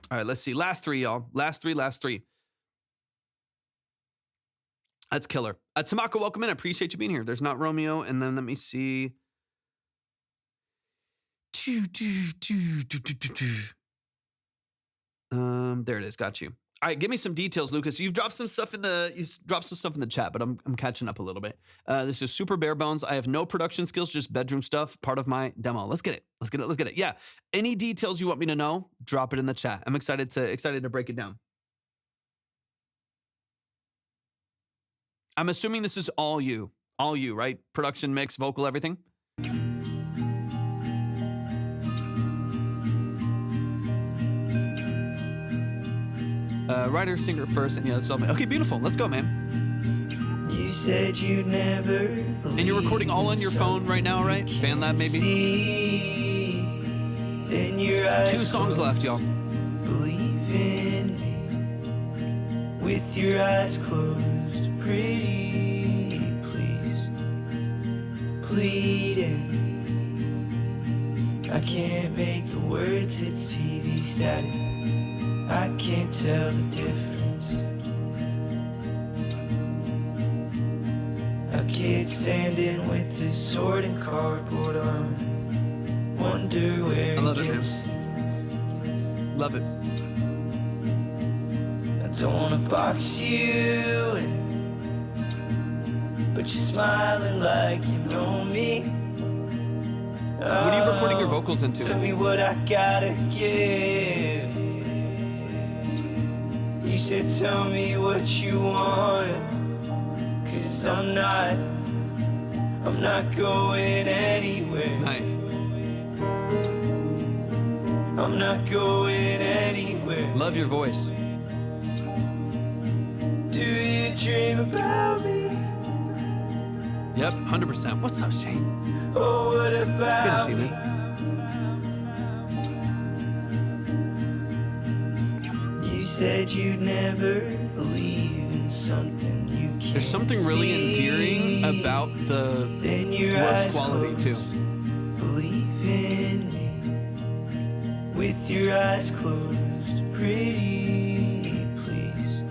All right, let's see. Last 3, y'all. Last three. That's killer. Tamako, welcome in. I appreciate you being here. There's not Romeo. And then let me see. There it is. Got you. All right, give me some details, Lucas. You've dropped some stuff in the chat, but I'm catching up a little bit. This is super bare bones. I have no production skills, just bedroom stuff. Part of my demo. Let's get it. Yeah. Any details you want me to know, drop it in the chat. I'm excited to break it down. I'm assuming this is all you, right? Production, mix, vocal, everything. Writer, singer first, and yeah, that's all. Okay, beautiful. Let's go, man. You said you'd never. And you're recording all on your phone right now, right? BandLab, maybe. In your eyes 2 songs left, y'all. Believe in me. With your eyes closed, pretty please. Pleading. I can't make the words, it's TV static. I can't tell the difference. A kid standing with his sword and cardboard on. Wonder where he gets. Love it. I don't wanna box you in, but you're smiling like you know me. What are you recording your vocals into? Tell me what I gotta give. You said tell me what you want, 'cause I'm not going anywhere. Nice. I'm not going anywhere. Love your voice. Do you dream about me? Yep, 100%. What's up, Shane? Oh, what about Good to see me? you. You said you'd never believe in something you can't. There's something really endearing about the voice quality too. Believe in me. With your eyes closed, pretty please.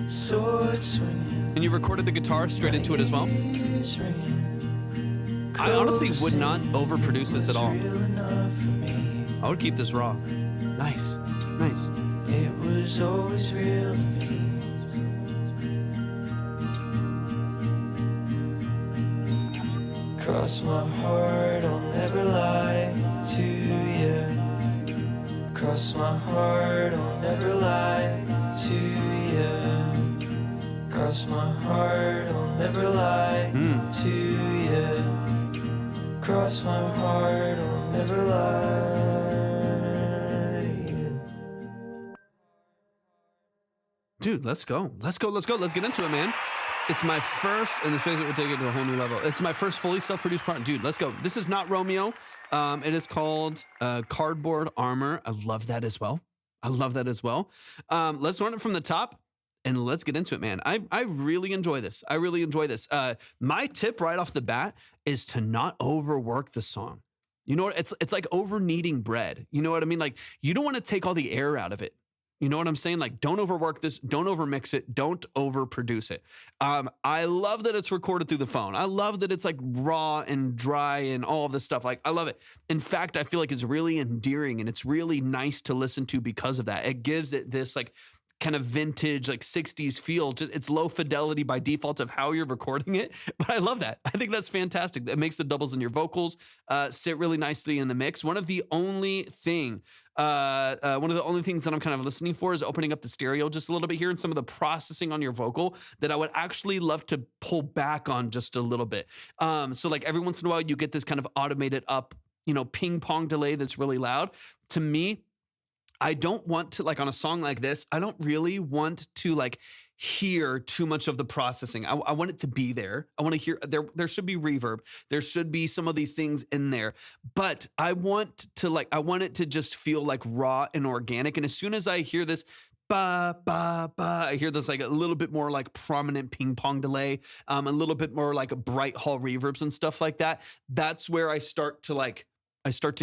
Sword swinging. And you recorded the guitar straight into it as well? I honestly would not overproduce this at all. I would keep this raw. Nice. Nice. It was always real to me. Cross my heart, I'll never lie to you. Cross my heart, I'll never lie to you. Cross my heart, I'll never lie to you. Cross my heart, I'll never lie. Dude, let's go. Let's get into it, man. It's my first, and this basically will take it to a whole new level. It's my first fully self-produced project. Dude, let's go. This is not Romeo. It is called Cardboard Armor. I love that as well. Let's run it from the top and let's get into it, man. I really enjoy this. My tip right off the bat is to not overwork the song. You know what? It's like over kneading bread. You know what I mean? Like, you don't want to take all the air out of it. You know what I'm saying? Like, don't overwork this, don't overmix it, don't overproduce it. I love that it's recorded through the phone. I love that it's like raw and dry and all of this stuff. Like, I love it. In fact, I feel like it's really endearing and it's really nice to listen to because of that. It gives it this like kind of vintage, like 60s feel. Just it's low fidelity by default of how you're recording it. But I love that. I think that's fantastic. It makes the doubles in your vocals sit really nicely in the mix. One of the only things that I'm kind of listening for is opening up the stereo just a little bit here and some of the processing on your vocal that I would actually love to pull back on just a little bit. So like every once in a while you get this kind of automated up, ping pong delay that's really loud. To me, I don't want to, like on a song like this, I don't really want to like hear too much of the processing. I want it to be there. I want to hear, there should be reverb. There should be some of these things in there, but I want it to just feel like raw and organic. And as soon as I hear this, ba, ba, ba, I hear this like a little bit more like prominent ping pong delay, a little bit more like bright hall reverbs and stuff like that. That's where I start to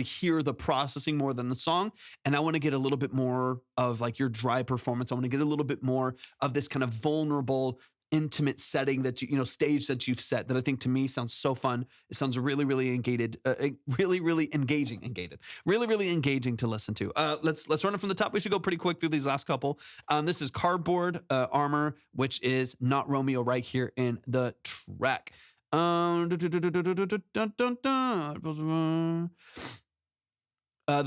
hear the processing more than the song. And I want to get a little bit more of like your dry performance. I want to get a little bit more of this kind of vulnerable, intimate setting that stage that you've set that I think to me sounds so fun. It sounds really, really engaged, really engaging to listen to. Let's run it from the top. We should go pretty quick through these last couple. This is Cardboard Armor, which is not Romeo right here in the track. The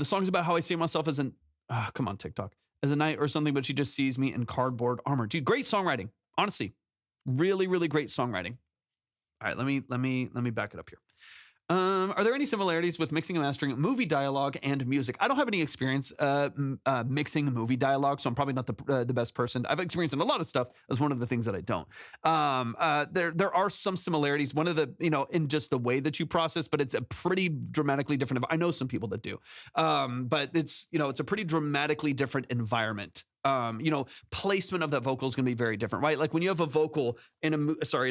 song's about how I see myself as come on, TikTok, as a knight or something, but she just sees me in cardboard armor. Dude, great songwriting. Honestly, really, really great songwriting. All right, let me back it up here. Are there any similarities with mixing and mastering movie dialogue and music? I don't have any experience mixing movie dialogue, so I'm probably not the best person. I've experienced in a lot of stuff. That's one of the things that I don't. There are some similarities. One of the, in just the way that you process, but it's a pretty dramatically different. I know some people that do, but it's a pretty dramatically different environment. Placement of that vocal is going to be very different, right? Like when you have a vocal in a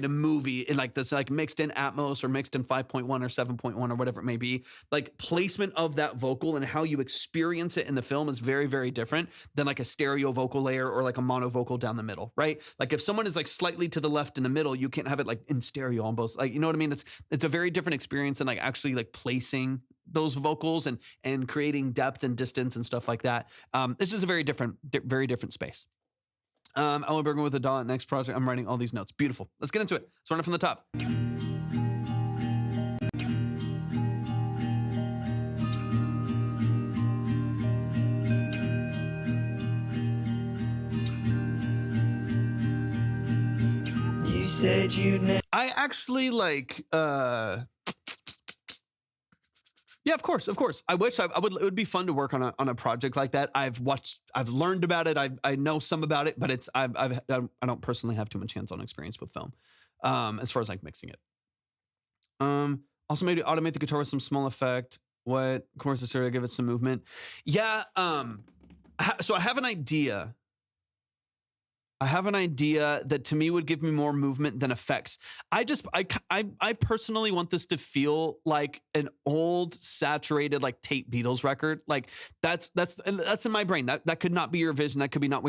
movie in like this, like mixed in Atmos or mixed in 5.1 or 7.1 or whatever it may be, like placement of that vocal and how you experience it in the film is very, very different than like a stereo vocal layer or like a mono vocal down the middle, right? Like if someone is like slightly to the left in the middle, you can't have it like in stereo on both, like, you know what I mean? It's a very different experience than like actually like placing those vocals and creating depth and distance and stuff like that. This is a very different space. Ellen Bergen with a doll. Next project, I'm writing all these notes. Beautiful. Let's get into it. Let's run it from the top. You said you'd never. I actually like. Yeah, of course. I wish I would. It would be fun to work on a project like that. I've learned about it. I know some about it, but I don't personally have too much hands-on experience with film, as far as like mixing it. Also maybe automate the guitar with some small effect. What chorus is there to give it some movement? Yeah. So I have an idea. That to me would give me more movement than effects. I personally want this to feel like an old saturated like tape Beatles record. Like that's in my brain. That could not be your vision. That could not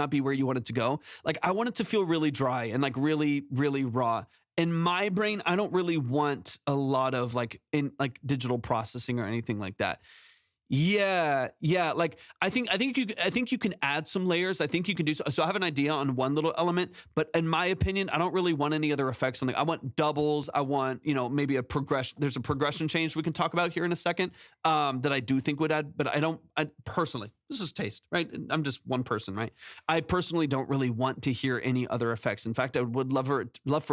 be where you want it to go. Like I want it to feel really dry and like really, really raw. In my brain, I don't really want a lot of like digital processing or anything like that. Yeah. Like I think you can add some layers. I think you can do so. I have an idea on one little element, but in my opinion, I don't really want any other effects on I want doubles. I want, maybe a progression. There's a progression change we can talk about here in a second, that I do think would add, but I personally, this is taste, right? I'm just one person, right? I personally don't really want to hear any other effects. In fact, I would love for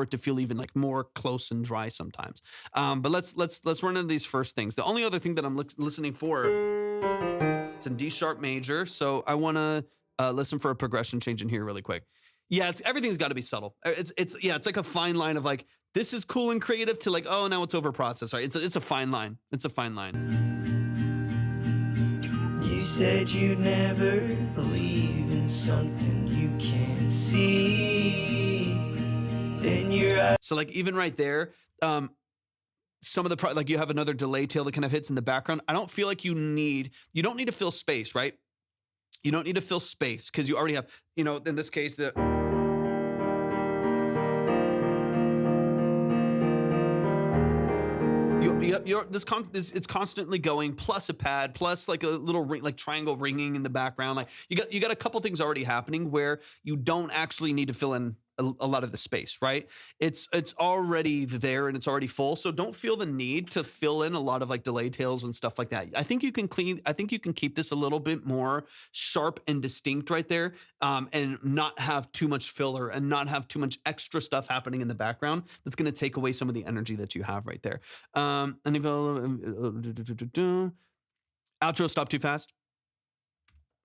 it to feel even like more close and dry sometimes. But let's run into these first things. The only other thing that I'm listening for, it's in D sharp major. So I want to listen for a progression change in here really quick. Yeah, everything's got to be subtle. It's like a fine line of like, this is cool and creative to like, oh, now it's over processed, right? It's a fine line. It's a fine line. You said you'd never believe in something you can't see. Then your eyes. So like even right there, some of the like you have another delay tail that kind of hits in the background. I don't feel like you don't need to fill space, right? You don't need to fill space because you already have, in this case, it's constantly going, plus a pad, plus like a little ring, like triangle ringing in the background. Like you got a couple things already happening where you don't actually need to fill in a lot of the space, right? It's already there and it's already full. So don't feel the need to fill in a lot of like delay tails and stuff like that. I think you can keep this a little bit more sharp and distinct right there, and not have too much filler and not have too much extra stuff happening in the background that's going to take away some of the energy that you have right there. Outro, stop too fast.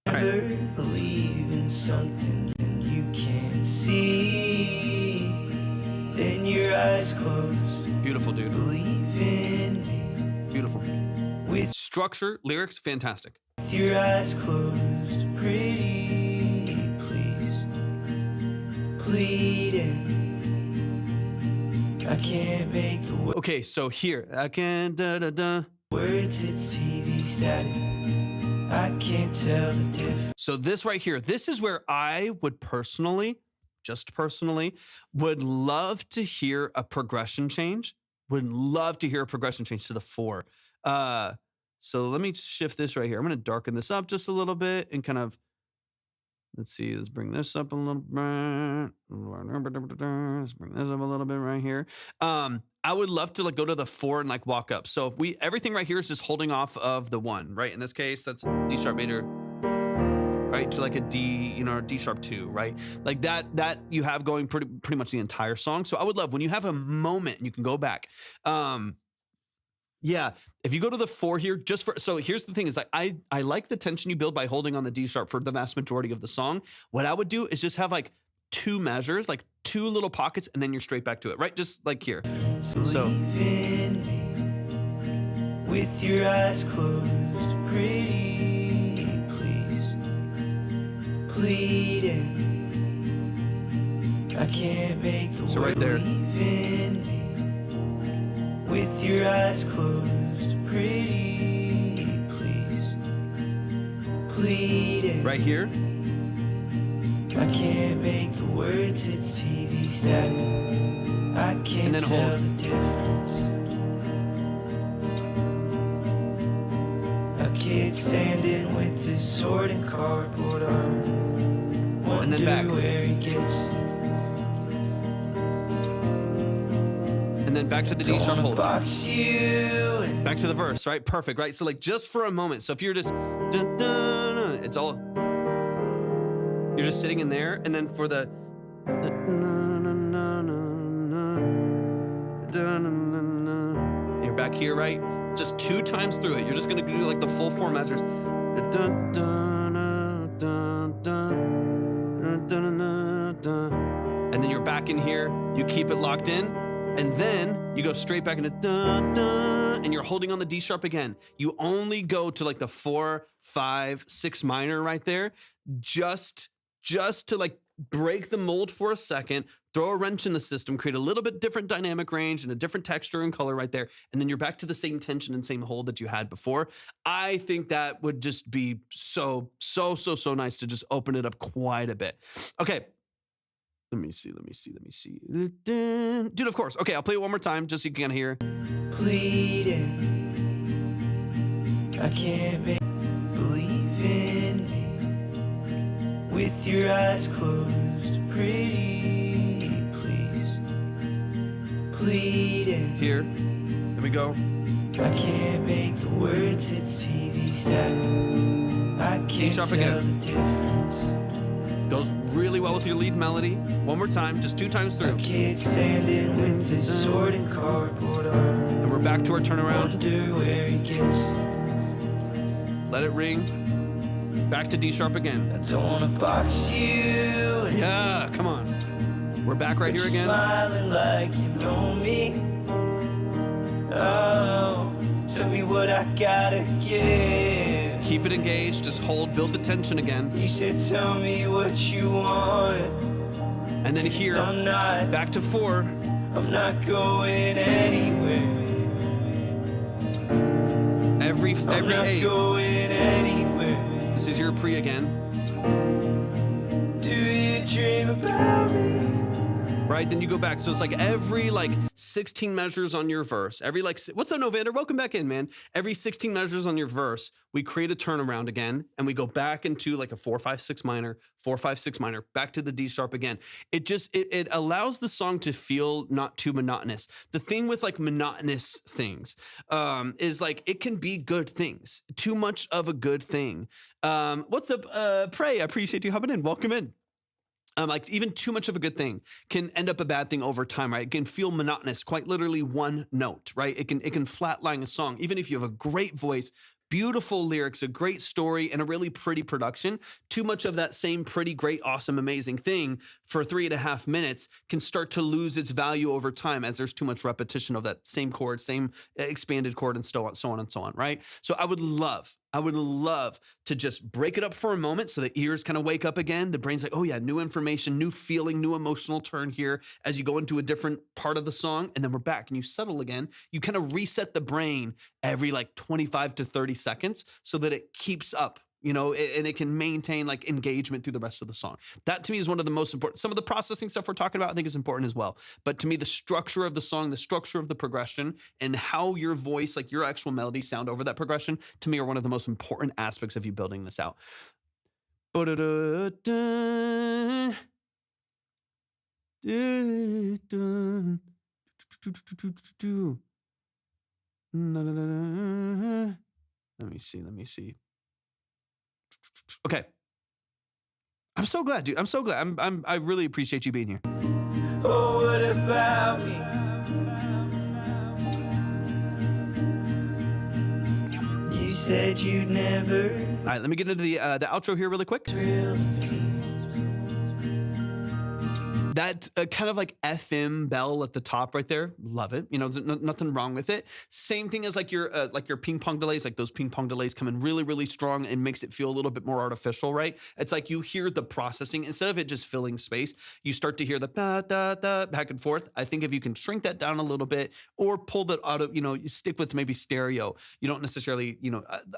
Never believe in something you can't see. Then your eyes closed. Beautiful, dude. Believe in me. Beautiful. With structure, lyrics, fantastic. your eyes closed, pretty please, pleading. I can't make the Okay, so here, I can't words, it's TV static. I can't tell the difference. So this right here, this is where I would just personally, would love to hear a progression change. Would love to hear a progression change to the 4. So let me shift this right here. I'm going to darken this up just a little bit and kind of, let's see, let's bring this up a little bit. Let's bring this up a little bit right here. I would love to like go to the 4 and like walk up. So if everything right here is just holding off of the 1, right? In this case, that's D sharp major, right? To like a D, D sharp 2, right? Like that you have going pretty much the entire song. So I would love when you have a moment and you can go back. Yeah, if you go to the 4 here, so here's the thing is like, I like the tension you build by holding on the D sharp for the vast majority of the song. What I would do is just have like 2 measures, like 2 little pockets, and then you're straight back to it, right? Just like here. So. With your eyes closed, pretty please, pleading. I can't make the so right there. With your eyes closed, pretty please, pleading. Right here. I can't make the words, it's TV static. I can't tell the difference. A kid standing with his sword and cardboard arm. Wonder where he gets. And then back to the D sharp hold. Box you. Back to the verse, right? Perfect, right? So like just for a moment. So if you're just, it's all, you're just sitting in there. And then for the, you're back here, right? Just 2 times through it. You're just gonna do like the full 4 measures. And then you're back in here. You keep it locked in. And then you go straight back into dun, dun, and you're holding on the D sharp again. You only go to like the 4, 5, 6 minor right there, just to like break the mold for a second, throw a wrench in the system, create a little bit different dynamic range and a different texture and color right there. And then you're back to the same tension and same hold that you had before. I think that would just be so nice to just open it up quite a bit. Okay. Let me see. Dude, of course. Okay, I'll play it one more time just so you can hear. Pleading. I can't believe in me. With your eyes closed, pretty please. Pleading. Here. There we go. I can't make the words, it's TV static. I can't tell the difference. Goes really well with your lead melody. One more time, just 2 times through. A kid standing with his sword and cardboard arm. And we're back to our turnaround. Wonder where he gets. Let it ring. Back to D sharp again. I don't wanna box you. would. Yeah, come on. We're back right here You're again. smiling like you know me. Oh, tell me what I gotta give. Keep it engaged, just hold, build the tension again. You should tell me what you want. And then here, 'Cause I'm not, back to 4. I'm not going anywhere. Every I'm not 8. going anywhere. This is your pre again. Do you dream about me? Right, then you go back. So it's like every 16 measures on your verse. Every what's up, Novander? Welcome back in, man. Every 16 measures on your verse, we create a turnaround again, and we go back into like a 4-5-6 minor, 4-5-6 minor, back to the D sharp again. It allows the song to feel not too monotonous. The thing with like monotonous things is like it can be good things. Too much of a good thing. What's up, Pray? I appreciate you hopping in. Welcome in. Like even too much of a good thing can end up a bad thing over time, right? It can feel monotonous, quite literally one note, right? It can flatline a song, even if you have a great voice, beautiful lyrics, a great story, and a really pretty production. Too much of that same pretty, great, awesome, amazing thing for 3.5 minutes can start to lose its value over time as there's too much repetition of that same chord, same expanded chord, and so on and so on, right? So I would love to just break it up for a moment so the ears kind of wake up again. The brain's like, oh yeah, new information, new feeling, new emotional turn here as you go into a different part of the song. And then we're back and you settle again. You kind of reset the brain every 25 to 30 seconds so that it keeps up, and it can maintain like engagement through the rest of the song. That to me is one of the most important. Some of the processing stuff we're talking about, I think is important as well. But to me, the structure of the song, the structure of the progression, and how your voice, like your actual melody sound over that progression, to me are one of the most important aspects of you building this out. Let me see. Okay. I'm so glad, dude. I'm so glad. I really appreciate you being here. Oh, what about me? You said you'd never. All right, let me get into the outro here really quick. That kind of like FM bell at the top right there, love it. There's nothing wrong with it. Same thing as like your ping pong delays, like those ping pong delays come in really, really strong and makes it feel a little bit more artificial, right? It's like you hear the processing instead of it just filling space. You start to hear the da da da back and forth. I think if you can shrink that down a little bit or pull that out of, you stick with maybe stereo. You don't necessarily,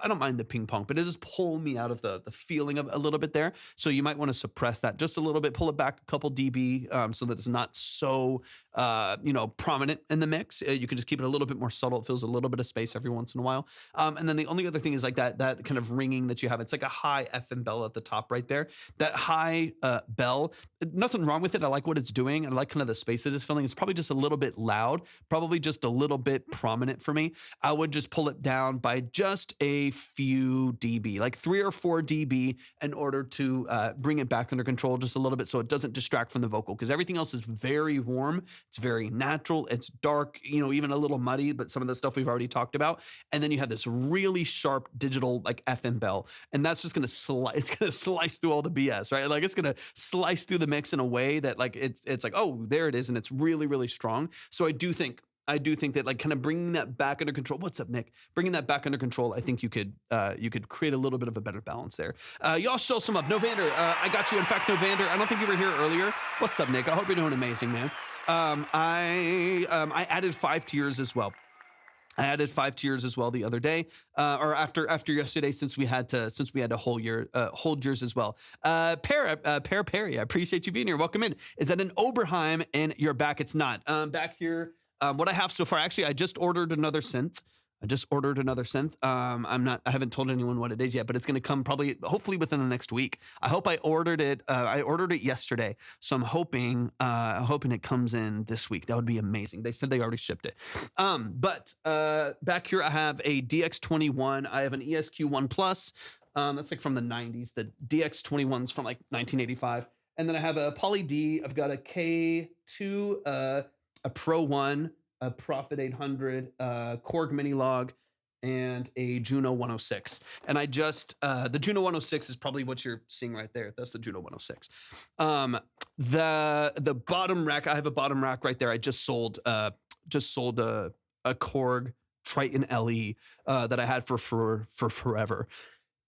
I don't mind the ping pong, but it just pull me out of the feeling of a little bit there. So you might want to suppress that just a little bit, pull it back a couple dB. So that it's not so, prominent in the mix. You can just keep it a little bit more subtle. It feels a little bit of space every once in a while. And then the only other thing is like that kind of ringing that you have. It's like a high FM bell at the top right there. That high bell, nothing wrong with it. I like what it's doing. I like kind of the space that it's filling. It's probably just a little bit loud, probably just a little bit prominent for me. I would just pull it down by just a few dB, like 3 or 4 dB in order to bring it back under control just a little bit so it doesn't distract from the vocal, because everything else is very warm. It's very natural. It's dark, even a little muddy, but some of the stuff we've already talked about. And then you have this really sharp digital like FM bell. And that's just going to slice through all the BS, right? Like it's going to slice through the mix in a way that like, it's like, oh, there it is. And it's really, really strong. So I do think that like kind of bringing that back under control. What's up, Nick? Bringing that back under control. I think you could create a little bit of a better balance there. Y'all show some up. Novander, I got you. In fact, Novander, I don't think you were here earlier. What's up, Nick? I hope you're doing amazing, man. I added 5 tiers as well. I added 5 tiers as well the other day, or after yesterday, since we had to hold yours as well. Perry, I appreciate you being here. Welcome in. Is that an Oberheim and you're back? It's not. Back here. What I have so far, actually, I just ordered another synth. I haven't told anyone what it is yet, but it's going to come hopefully within the next week. I hope I ordered it. I ordered it yesterday. So I'm hoping it comes in this week. That would be amazing. They said they already shipped it. But back here, I have a DX21. I have an ESQ1 Plus. That's like from the 90s. The DX21's from like 1985. And then I have a Poly D. I've got a K2, a Pro 1, a Prophet 800, Korg Mini Log, and a Juno 106. And I just, the Juno 106 is probably what you're seeing right there. That's the Juno 106. The bottom rack, I have a bottom rack right there. I just sold a Korg Triton LE that I had for forever.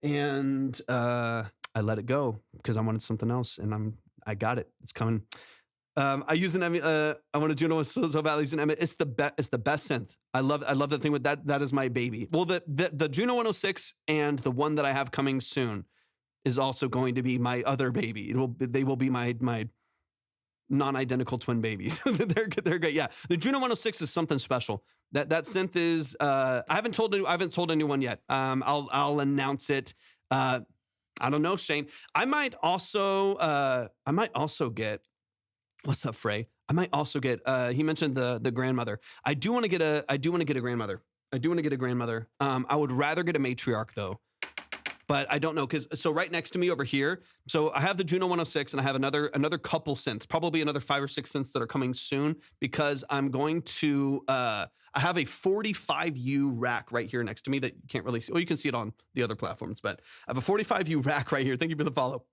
And I let it go because I wanted something else, and I got it. It's coming. I use an I want to do know so about using it's the best synth. I love that thing with that. That is my baby. Well, the Juno 106 and the one that I have coming soon is also going to be my other baby. They will be my non-identical twin babies. They're great. Yeah, the Juno 106 is something special. That synth is. I haven't told anyone yet. I'll announce it. I don't know, Shane. I might also get. What's up, Frey? I might also get. He mentioned the grandmother. I do want to get a grandmother. I would rather get a matriarch though, but I don't know so right next to me over here. So I have the Juno 106 and I have another couple synths, probably another 5 or 6 synths that are coming soon because I'm going to. I have a 45U rack right here next to me that you can't really see. Well, you can see it on the other platforms, but I have a 45U rack right here. Thank you for the follow.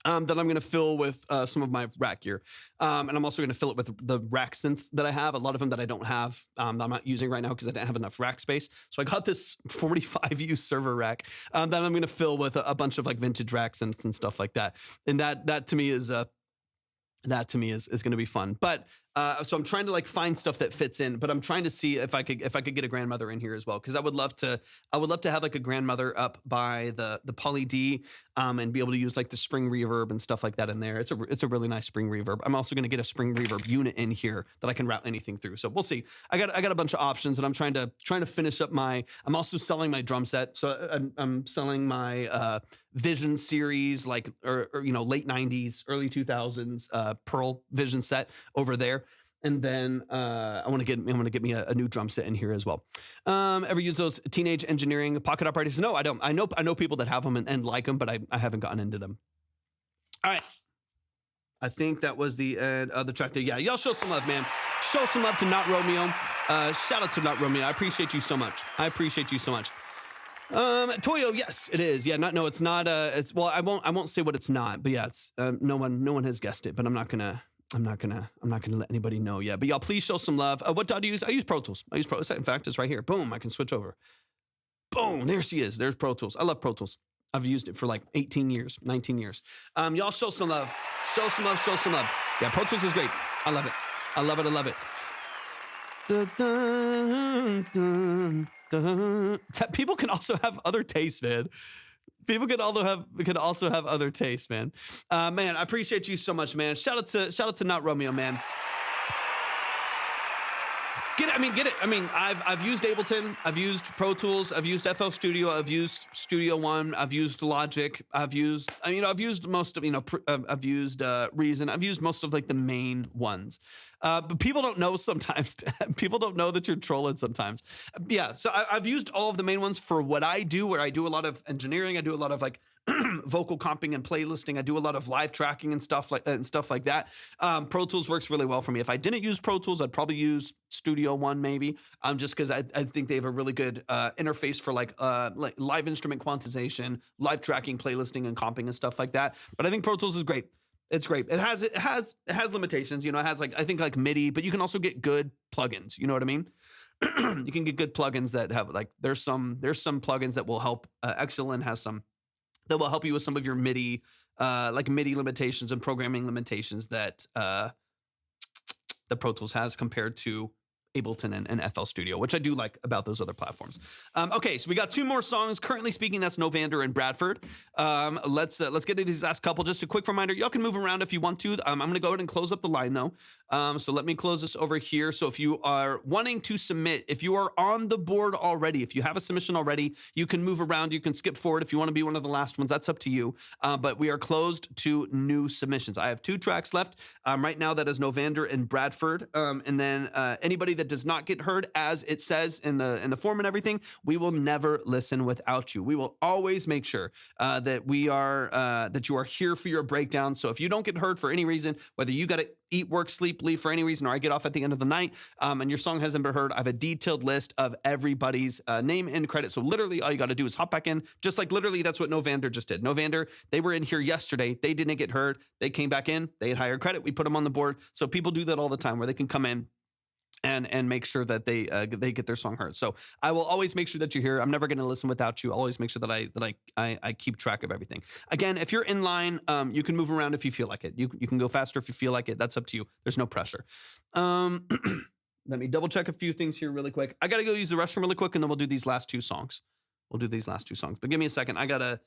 That I'm going to fill with some of my rack gear. And I'm also going to fill it with the rack synths that I have, a lot of them that I don't have, that I'm not using right now because I didn't have enough rack space. So I got this 45U server rack that I'm going to fill with a bunch of like vintage rack synths and stuff like that. And that to me is going to be fun. But so I'm trying to like find stuff that fits in, but I'm trying to see if I could get a grandmother in here as well, because I would love to have like a grandmother up by the Poly D and be able to use like the spring reverb and stuff like that in there. It's a really nice spring reverb. I'm also going to get a spring reverb unit in here that I can route anything through. So we'll see. I got a bunch of options, and I'm trying to finish up I'm also selling my drum set. So I'm selling my Vision series, like or late 90s, early 2000s Pearl Vision set over there. And then I want to get me a new drum set in here as well. Ever use those Teenage Engineering pocket operators? No, I don't. I know people that have them and like them, but I haven't gotten into them. All right. I think that was the end of the track there. Yeah, y'all show some love, man. Show some love to Not Romeo. Shout out to Not Romeo. I appreciate you so much. Toyo, yes, it is. Yeah, no, it's not. Well, I won't say what it's not, but yeah, it's no one has guessed it, but I'm not gonna let anybody know yet. But y'all, please show some love. What DAW do you use? I use Pro Tools. In fact, it's right here. Boom, I can switch over. Boom, there she is. There's Pro Tools. I love Pro Tools. I've used it for like 18 years, 19 years. Y'all show some love. Show some love. Yeah, Pro Tools is great. I love it. People can also have other tastes, man. People could also have other tastes, man. Man, I appreciate you so much, man. Shout out to Not Romeo, man. Get it. I mean, I've used Ableton, I've used Pro Tools, I've used FL Studio, I've used Studio One, I've used Logic, I've used most of, I've used Reason, I've used most of like the main ones. But people don't know sometimes. People don't know that you're trolling sometimes. Yeah, so I've used all of the main ones for what I do, where I do a lot of engineering. I do a lot of like vocal comping and playlisting. I do a lot of live tracking and stuff like that. Pro Tools works really well for me. If I didn't use Pro Tools, I'd probably use Studio One maybe, just because I think they have a really good interface for like live instrument quantization, live tracking, playlisting, and comping and stuff like that. But I think Pro Tools is great. It's great. It has limitations. It has like, I think like MIDI, but you can also get good plugins. You know what I mean? You can get good plugins that have like, there's some plugins that will help. Excellent has some that will help you with some of your MIDI, like MIDI limitations and programming limitations that the Pro Tools has compared to Ableton and FL Studio, which I do like about those other platforms. Okay, so we got 2 more songs. Currently speaking, that's Novander and Bradford. Let's get into these last couple. Just a quick reminder, y'all can move around if you want to. I'm going to go ahead and close up the line though. So let me close this over here. So if you are wanting to submit, if you are on the board already, if you have a submission already, you can move around. You can skip forward if you want to be one of the last ones. That's up to you. But we are closed to new submissions. I have 2 tracks left right now. That is Novander and Bradford. And then anybody that does not get heard, as it says in the form and everything, we will never listen without you. We will always make sure that that we are that you are here for your breakdown. So if you don't get heard for any reason, whether you got to eat, work, sleep, leave for any reason, or I get off at the end of the night, and your song hasn't been heard, I have a detailed list of everybody's name and credit. So literally all you got to do is hop back in, just like literally that's what Novander just did. Novander, they were in here yesterday. They didn't get heard. They came back in. They had higher credit. We put them on the board. So people do that all the time where they can come in and make sure that they get their song heard. So I will always make sure that you're here. I'm never going to listen without you. I'll always make sure that I keep track of everything. Again, if you're in line, you can move around if you feel like it. You can go faster if you feel like it. That's up to you. There's no pressure. Let me double check a few things here really quick. I got to go use the restroom really quick, and then we'll do these last two songs. But give me a second. I gotta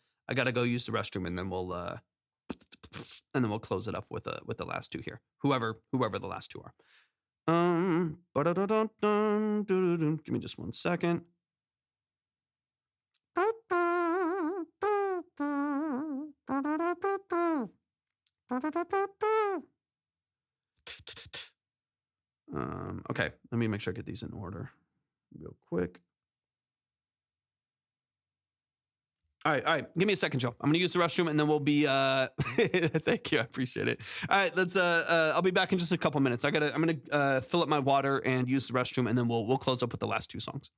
go use the restroom, and then we'll close it up with the last two here. Whoever the last two are. Give me just 1 second. Okay, let me make sure I get these in order real quick. All right. Give me a second, Joe. I'm gonna use the restroom, and then we'll be. Thank you, I appreciate it. All right, let's. I'll be back in just a couple minutes. I'm gonna fill up my water and use the restroom, and then we'll close up with the last two songs.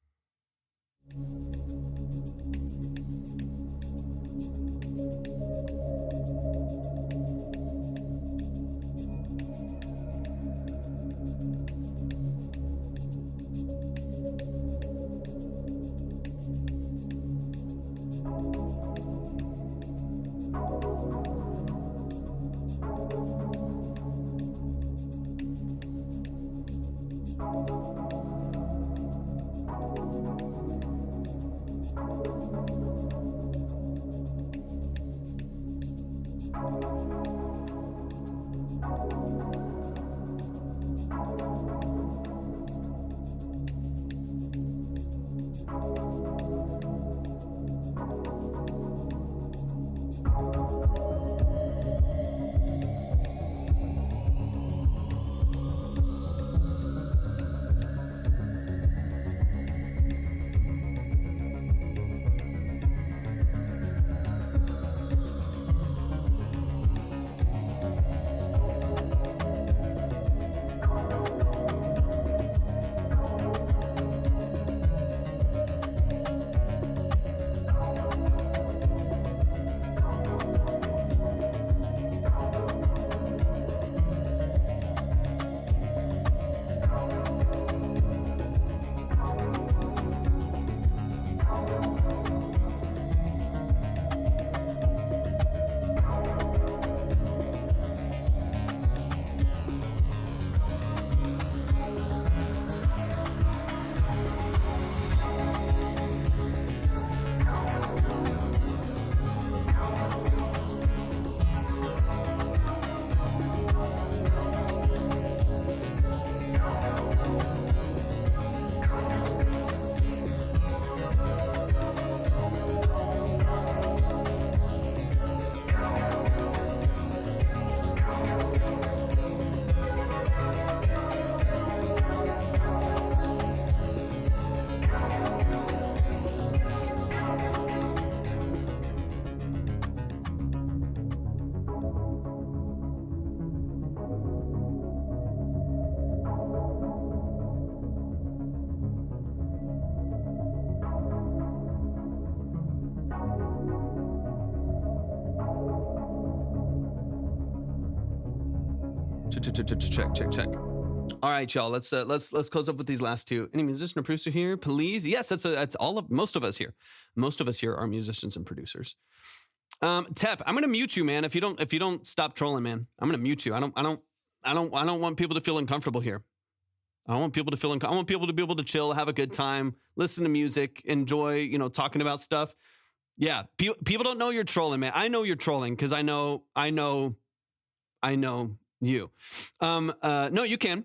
Check. All right, y'all. Let's close up with these last two. Any musician or producer here, please? Yes, that's most of us here. Most of us here are musicians and producers. Tep, I'm gonna mute you, man. If you don't stop trolling, man, I'm gonna mute you. I don't want people to feel uncomfortable here. I want people to be able to chill, have a good time, listen to music, enjoy, talking about stuff. Yeah, people don't know you're trolling, man. I know you're trolling because I know you. No, you can.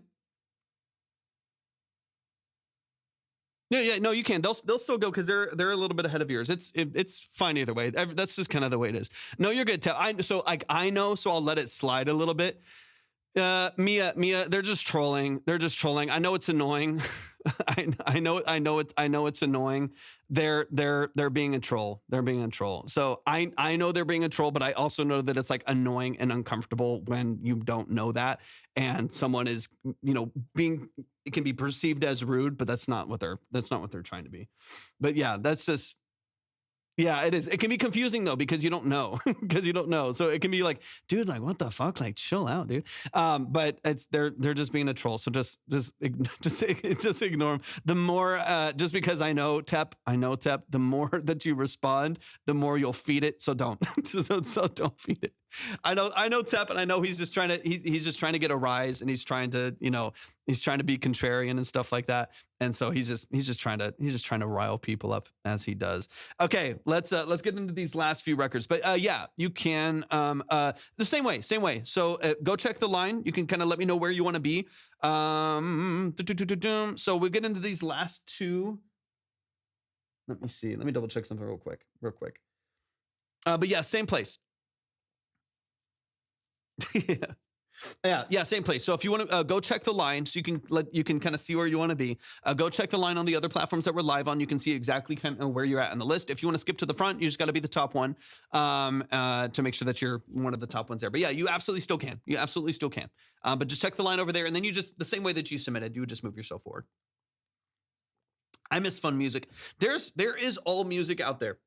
Yeah, no, you can. They'll still go because they're a little bit ahead of yours. It's fine either way. That's just kind of the way it is. No, you're good. I know, so I'll let it slide a little bit. Mia, they're just trolling. They're just trolling. I know it's annoying. I know it's annoying. They're being a troll. They're being a troll. So I know they're being a troll, but I also know that it's like annoying and uncomfortable when you don't know that and someone is, it can be perceived as rude, but that's not what they're trying to be. But yeah, that's just. Yeah, it is. It can be confusing though because you don't know. So it can be like, dude, like what the fuck? Like chill out, dude. But they're just being a troll. So just ignore them. The more just because I know Tep, the more that you respond, the more you'll feed it. So don't. so don't feed it. I know Tep, and I know he's just trying to get a rise, and he's trying to be contrarian and stuff like that. And so he's just trying to rile people up as he does. Okay, let's get into these last few records. But yeah, you can the same way. So go check the line. You can kind of let me know where you want to be. So we'll get into these last two. Let me see. Let me double check something real quick. But yeah, same place. Yeah, same place. So if you want to go check the line, so you can kind of see where you want to be. Go check the line on the other platforms that we're live on. You can see exactly kind of where you're at in the list. If you want to skip to the front, you just got to be the top one to make sure that you're one of the top ones there. But yeah, you absolutely still can. But just check the line over there, and then you just the same way that you submitted, you would just move yourself forward. I miss fun music. There is all music out there.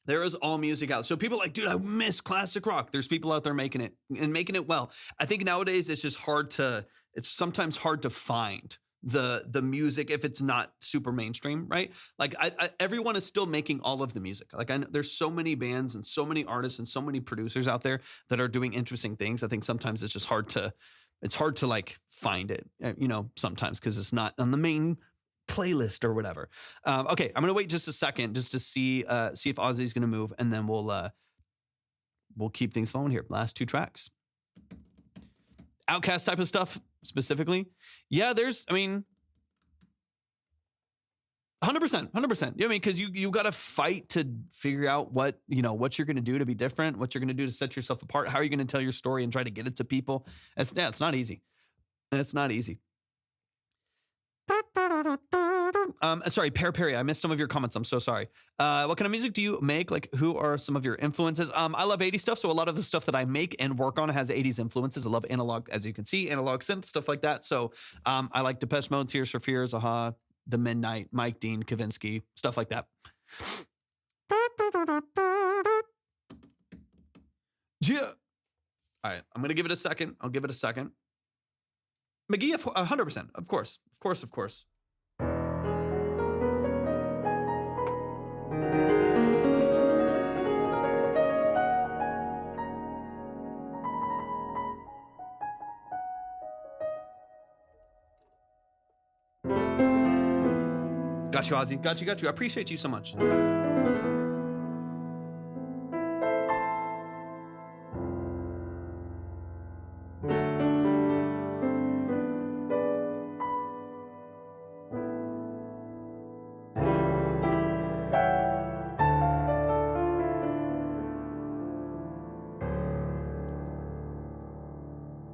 There is all music out. So people are like, dude, I miss classic rock. There's people out there making it well. I think nowadays it's sometimes hard to find the music if it's not super mainstream, right? Like everyone is still making all of the music. Like I know there's so many bands and so many artists and so many producers out there that are doing interesting things. I think sometimes it's just hard to like find it, sometimes because it's not on the main playlist or whatever. Okay, I'm gonna wait just a second just to see if Ozzy's gonna move, and then we'll keep things flowing here. Last two tracks. Outcast type of stuff specifically. Yeah, 100%. Because you got to fight to figure out what you're going to do to be different, what you're going to do to set yourself apart. How are you going to tell your story and try to get it to people? It's not easy. It's not easy. Sorry, Perry, I missed some of your comments. I'm so sorry. What kind of music do you make? Like, who are some of your influences? I love 80s stuff, so a lot of the stuff that I make and work on has 80s influences. I love analog, as you can see, analog synth, stuff like that. So I like Depeche Mode, Tears for Fears, Aha, The Midnight, Mike Dean, Kavinsky, stuff like that. Yeah. All right, I'm going to give it a second. I'll give it a second. McGee, 100%. Of course. Got you, Ozzy. Got you. I appreciate you so much.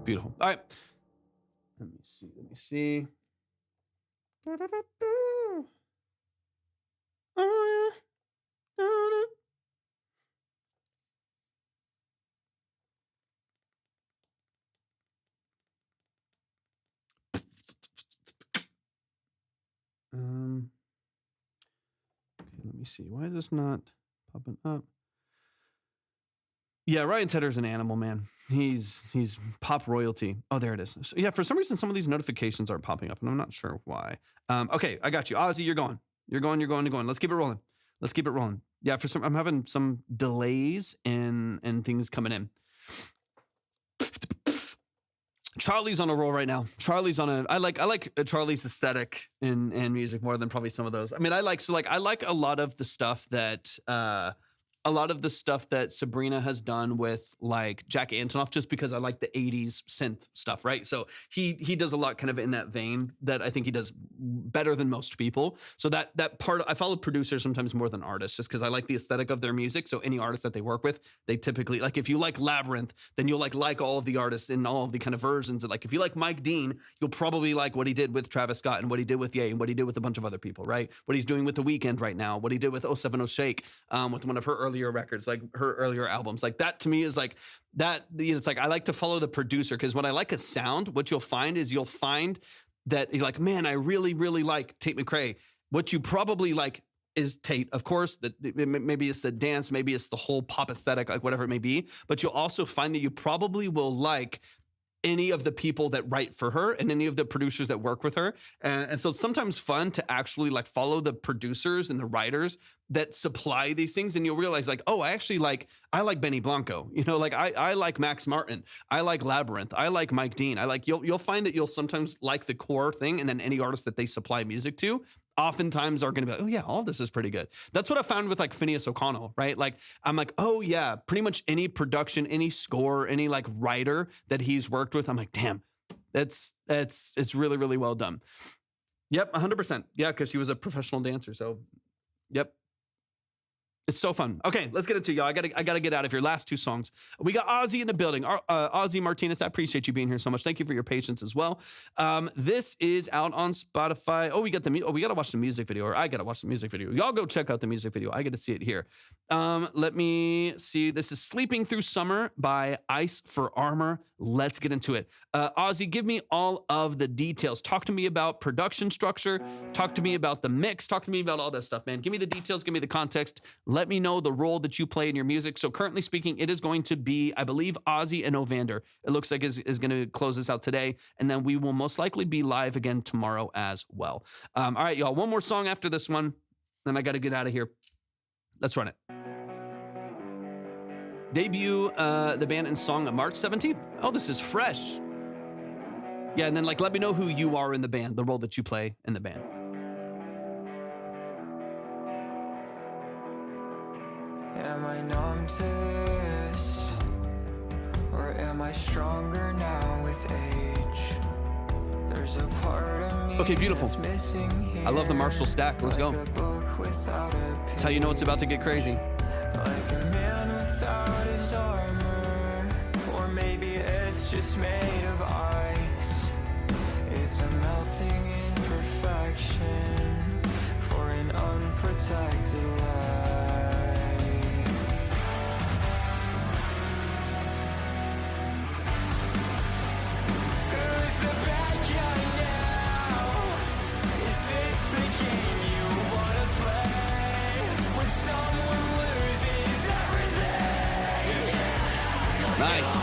Beautiful. All right. Let me see. Okay, let me see. Why is this not popping up? Yeah, Ryan Tedder's an animal, man. He's pop royalty. Oh, there it is. So, yeah, for some reason, some of these notifications aren't popping up, and I'm not sure why. Okay, I got you. Ozzy, you're going. You're going. Let's keep it rolling. Yeah, I'm having some delays in things coming in. Charlie's on a roll right now. I like Charlie's aesthetic in music more than probably some of those. I mean, I like a lot of the stuff that a lot of the stuff that Sabrina has done with like Jack Antonoff, just because I like the 80s synth stuff, right? So he does a lot kind of in that vein that I think he does better than most people. So that part, I follow producers sometimes more than artists, just because I like the aesthetic of their music. So any artist that they work with, they typically, like if you like Labyrinth, then you'll like all of the artists in all of the kind of versions. Like if you like Mike Dean, you'll probably like what he did with Travis Scott and what he did with Ye and what he did with a bunch of other people, right? What he's doing with The Weeknd right now, what he did with 070 Shake, with one of her earlier records, like her earlier albums. Like that to me is like that, it's like I like to follow the producer, because when I like a sound, what you'll find that you're like, man, I really, really like Tate McRae. What you probably like is Tate, of course, that maybe it's the dance, maybe it's the whole pop aesthetic, like whatever it may be. But you'll also find that you probably will like any of the people that write for her and any of the producers that work with her. And so it's sometimes fun to actually like follow the producers and the writers that supply these things. And you'll realize like, oh, I like Benny Blanco, like I like Max Martin. I like Labyrinth. I like Mike Dean. You'll find that you'll sometimes like the core thing. And then any artist that they supply music to oftentimes are going to be like, oh yeah, all of this is pretty good. That's what I found with like Phineas O'Connell, right? Like, I'm like, oh yeah, pretty much any production, any score, any like writer that he's worked with, I'm like, damn, it's really, really well done. Yep. 100%. Yeah. Cause he was a professional dancer. So yep. It's so fun. Okay, let's get into it, y'all. I gotta get out of here. Last two songs. We got Ozzy in the building. Ozzy Martinez, I appreciate you being here so much. Thank you for your patience as well. This is out on Spotify. Oh, we gotta watch the music video, or I gotta watch the music video. Y'all go check out the music video. I get to see it here. Let me see. This is Sleeping Through Summer by Ice for Armor. Let's get into it. Ozzy, give me all of the details. Talk to me about production structure. Talk to me about the mix. Talk to me about all that stuff, man. Give me the details. Give me the context. Let me know the role that you play in your music. So currently speaking, it is going to be, I believe, Ozzy and Novander. It looks like is going to close this out today. And then we will most likely be live again tomorrow as well. All right, y'all. One more song after this one. Then I got to get out of here. Let's run it. Debut the band and song March 17th. Oh, this is fresh. Yeah, and then like let me know who you are in the band, the role that you play in the band. Am I numb to this? Or am I stronger now with age? There's a part of me. Okay, beautiful. That's missing here, I love the Marshall stack. Let's go. like a book without a That's how you know it's about to get crazy. Like a man without his armor. Or maybe it's just made of ice. It's a melting imperfection for an unprotected life. Who's the bad guy now? Is this the game you wanna play? When someone loses everything. Nice.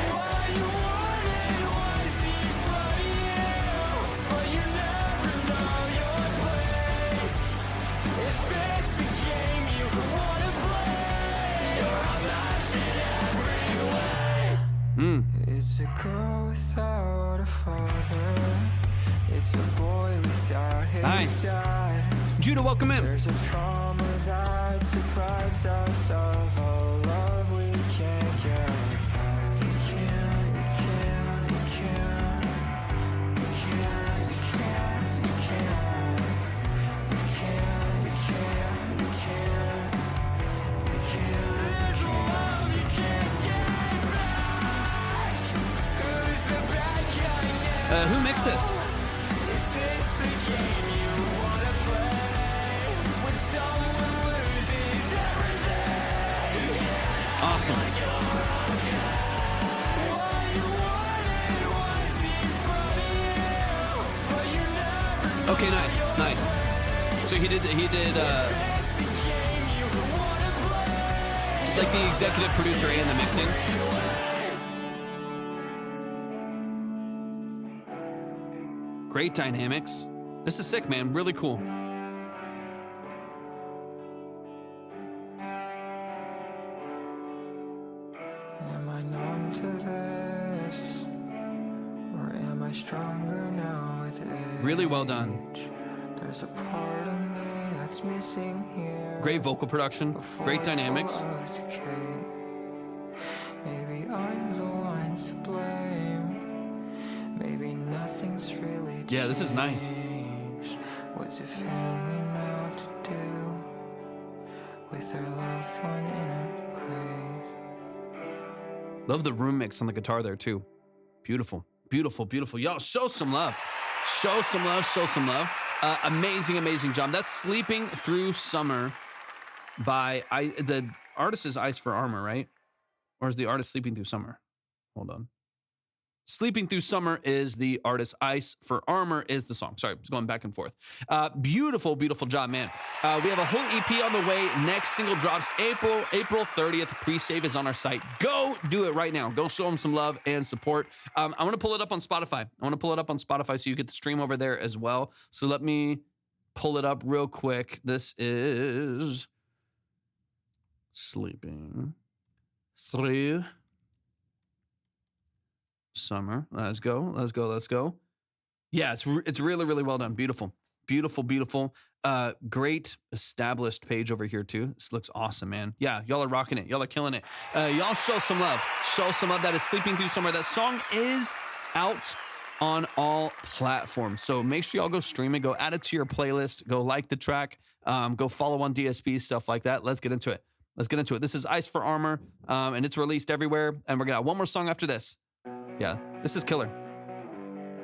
What you wanted was in front of you, but you never know your place. If it's the game you wanna play, you're unmatched in every way. It's a girl without a father. It's a boy without his Nice. dad. Judah, welcome in. There's a trauma that deprives us of a love we can't get. You can't, you can't, you can't. You can't, you can't, you can't. You can't, you can't, you can't. You can't. There's a love you can't get back. Who's the bad guy now? Who mixed this? Is this the game you wanna play? When someone loses everything. Awesome. What you wanted was in front of you, but you never know Okay, nice. So he did it's the game you wanna play. like the executive producer and the mixing. Great dynamics. This is sick, man. Really cool. Am I numb to this? Or am I stronger now with age? Really well done. There's a part of me that's missing here. Great vocal production, great dynamics. Maybe I'm the one to blame. Maybe nothing's really changed. Yeah, this is nice. What's a family now to do with their loved one in a grave? Love the room mix on the guitar there too. Beautiful, beautiful, beautiful. Y'all show some love. Show some love, show some love. Amazing, amazing job. That's Sleeping Through Summer by, the artist is Ice for Armor, right? Or is the artist Sleeping Through Summer? Hold on. Sleeping Through Summer is the artist. Ice for Armor is the song. Sorry, it's going back and forth. Beautiful, beautiful job, man. We have a whole EP on the way. Next single drops April 30th. Pre-save is on our site. Go do it right now. Go show them some love and support. I want to pull it up on Spotify. So you get the stream over there as well. So let me pull it up real quick. This is Sleeping Through Summer. Let's go. Yeah, it's really, really well done. Beautiful. Great established page over here too. This looks awesome, man. Yeah, y'all are rocking it. Y'all are killing it. Y'all show some love. That is Sleeping Through Summer. That song is out on all platforms. So make sure y'all go stream it. Go add it to your playlist. Go like the track. Go follow on DSP, stuff like that. Let's get into it. This is Ice for Armor, and it's released everywhere. And we're gonna have one more song after this. Yeah, this is killer.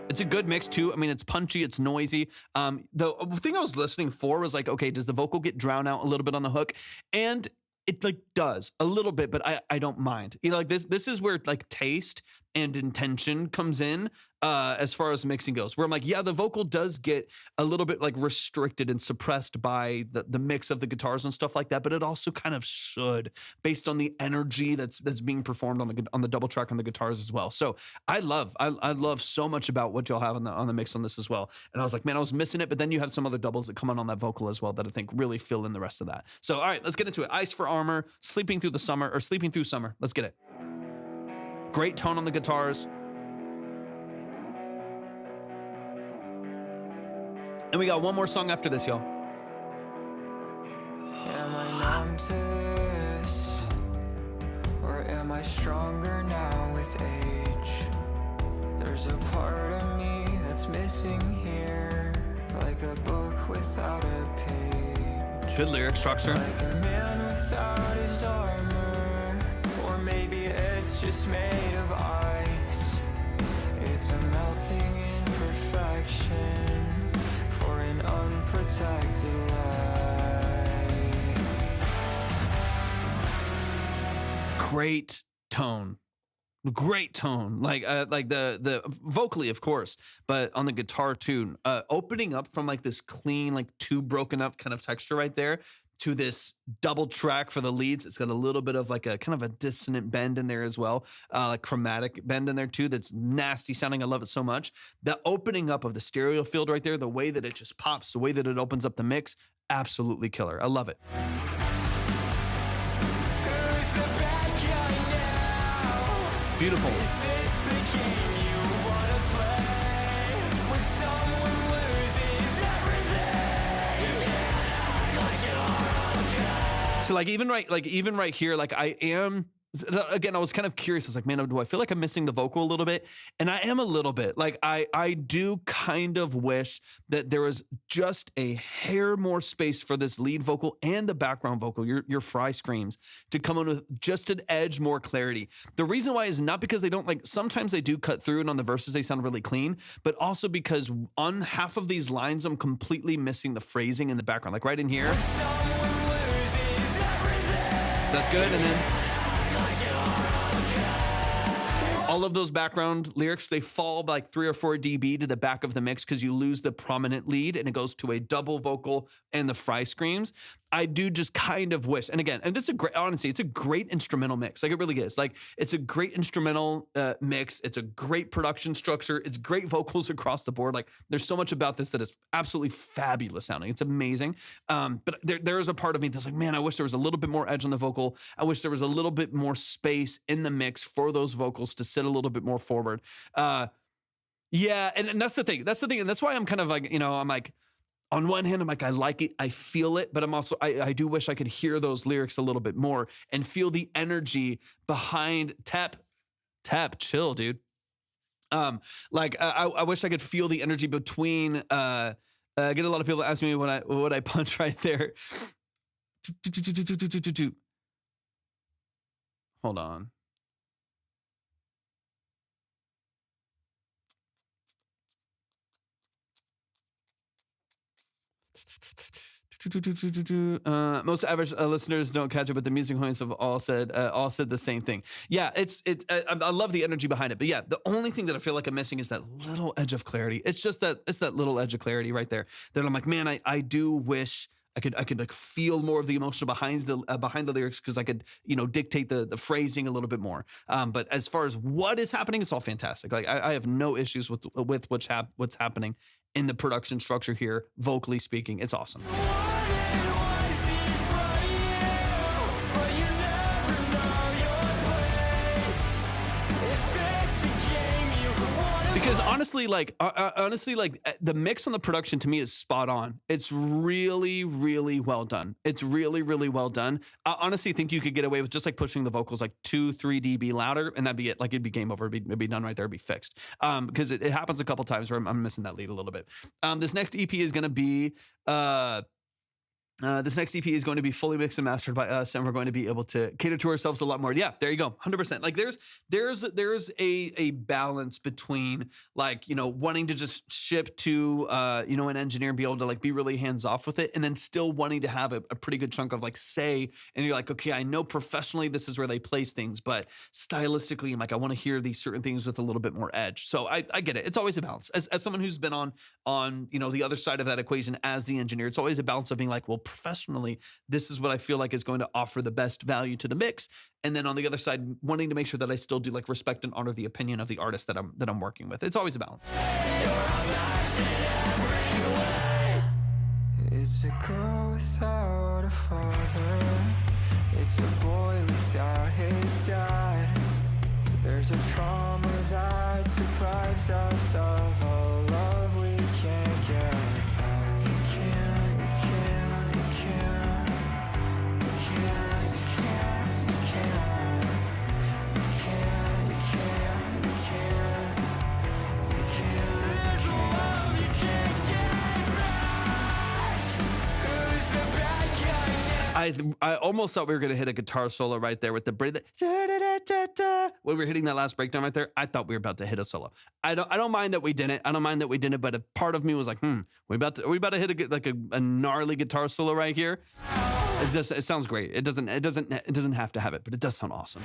It's a good mix too. I mean, it's punchy, it's noisy. The thing I was listening for was like, okay, does the vocal get drowned out a little bit on the hook? And it like does a little bit, but I don't mind. You know, like this is where like taste and intention comes in as far as mixing goes, where I'm like, yeah, the vocal does get a little bit like restricted and suppressed by the mix of the guitars and stuff like that, but it also kind of should, based on the energy that's being performed on the double track on the guitars as well. So I love so much about what y'all have on the mix on this as well. And I was like, man, I was missing it, but then you have some other doubles that come on that vocal as well that I think really fill in the rest of that. So all right, let's get into it. Ice for Armor, Sleeping Through Summer. Let's get it. Great tone on the guitars. And we got one more song after this, y'all. Am I numb to this? Or am I stronger now with age? There's a part of me that's missing here, like a book without a page. Good lyric structure. Like a man without his armor, or maybe it's just made of ice. It's a melting imperfection for an unprotected life. Great tone. Like the vocally, of course, but on the guitar too, opening up from like this clean, like two broken up kind of texture right there to this double track for the leads. It's got a little bit of like a kind of a dissonant bend in there as well, like chromatic bend in there too. That's nasty sounding. I love it so much. The opening up of the stereo field right there, the way that it just pops, the way that it opens up the mix, absolutely killer. I love it. Who's the bad guy now? Beautiful. Is this the game you wanna play? When someone loses everything, So like even right here, like I am, again, I was kind of curious. I was like, man, do I feel like I'm missing the vocal a little bit? And I am a little bit. Like I do kind of wish that there was just a hair more space for this lead vocal and the background vocal, your fry screams, to come in with just an edge more clarity. The reason why is not because they don't, like, sometimes they do cut through and on the verses they sound really clean, but also because on half of these lines I'm completely missing the phrasing in the background. Like right in here. someone loses everything. That's good. And then all of those background lyrics, they fall by like 3 or 4 dB to the back of the mix because you lose the prominent lead and it goes to a double vocal and the fry screams. I do just kind of wish, and again, and this is a great, honestly, it's a great instrumental mix. Like it really is. Like it's a great instrumental mix. It's a great production structure. It's great vocals across the board. Like there's so much about this that is absolutely fabulous sounding. It's amazing. But there is a part of me that's like, man, I wish there was a little bit more edge on the vocal. I wish there was a little bit more space in the mix for those vocals to sit a little bit more forward. Yeah, and that's the thing. And that's why I'm kind of like, I'm like, on one hand, I'm like, I like it, I feel it, but I'm also, I do wish I could hear those lyrics a little bit more and feel the energy behind Tap, chill, dude. I wish I could feel the energy between, I get a lot of people asking me what I punch right there. Hold on. Most average listeners don't catch it, but the music points have all said the same thing. Yeah, I love the energy behind it, but yeah, the only thing that I feel like I'm missing is that little edge of clarity. It's that little edge of clarity right there that I'm like, man, I do wish I could like feel more of the emotion behind the lyrics, because I could, dictate the phrasing a little bit more. But as far as what is happening, it's all fantastic. Like I have no issues with what's happening in the production structure here, vocally speaking. It's awesome. Because honestly, the mix on the production to me is spot on. It's really, really well done. It's really, really well done. I honestly think you could get away with just like pushing the vocals like 2-3 dB louder, and that'd be it. Like it'd be game over. It'd be done right there. It'd be fixed. Because it happens a couple times where I'm missing that lead a little bit. This next EP is going to be fully mixed and mastered by us, and we're going to be able to cater to ourselves a lot more. Yeah, there you go, 100%. Like there's a balance between like, wanting to just ship to an engineer and be able to like be really hands off with it, and then still wanting to have a pretty good chunk of like say, and you're like, okay, I know professionally this is where they place things, but stylistically, I'm like, I want to hear these certain things with a little bit more edge. So I get it. It's always a balance. As someone who's been on the other side of that equation as the engineer, it's always a balance of being like, well, professionally, this is what I feel like is going to offer the best value to the mix. And then on the other side, wanting to make sure that I still do like respect and honor the opinion of the artist that I'm working with. It's always a balance. It's a girl without a father. It's a boy without his dad. There's a trauma that deprives us of all love we can't get. I almost thought we were going to hit a guitar solo right there with the break. When we were hitting that last breakdown right there, I thought we were about to hit a solo. I don't mind that we didn't. I don't mind that we didn't. But a part of me was like, are we about to hit a gnarly guitar solo right here? It sounds great. It doesn't have to have it, but it does sound awesome.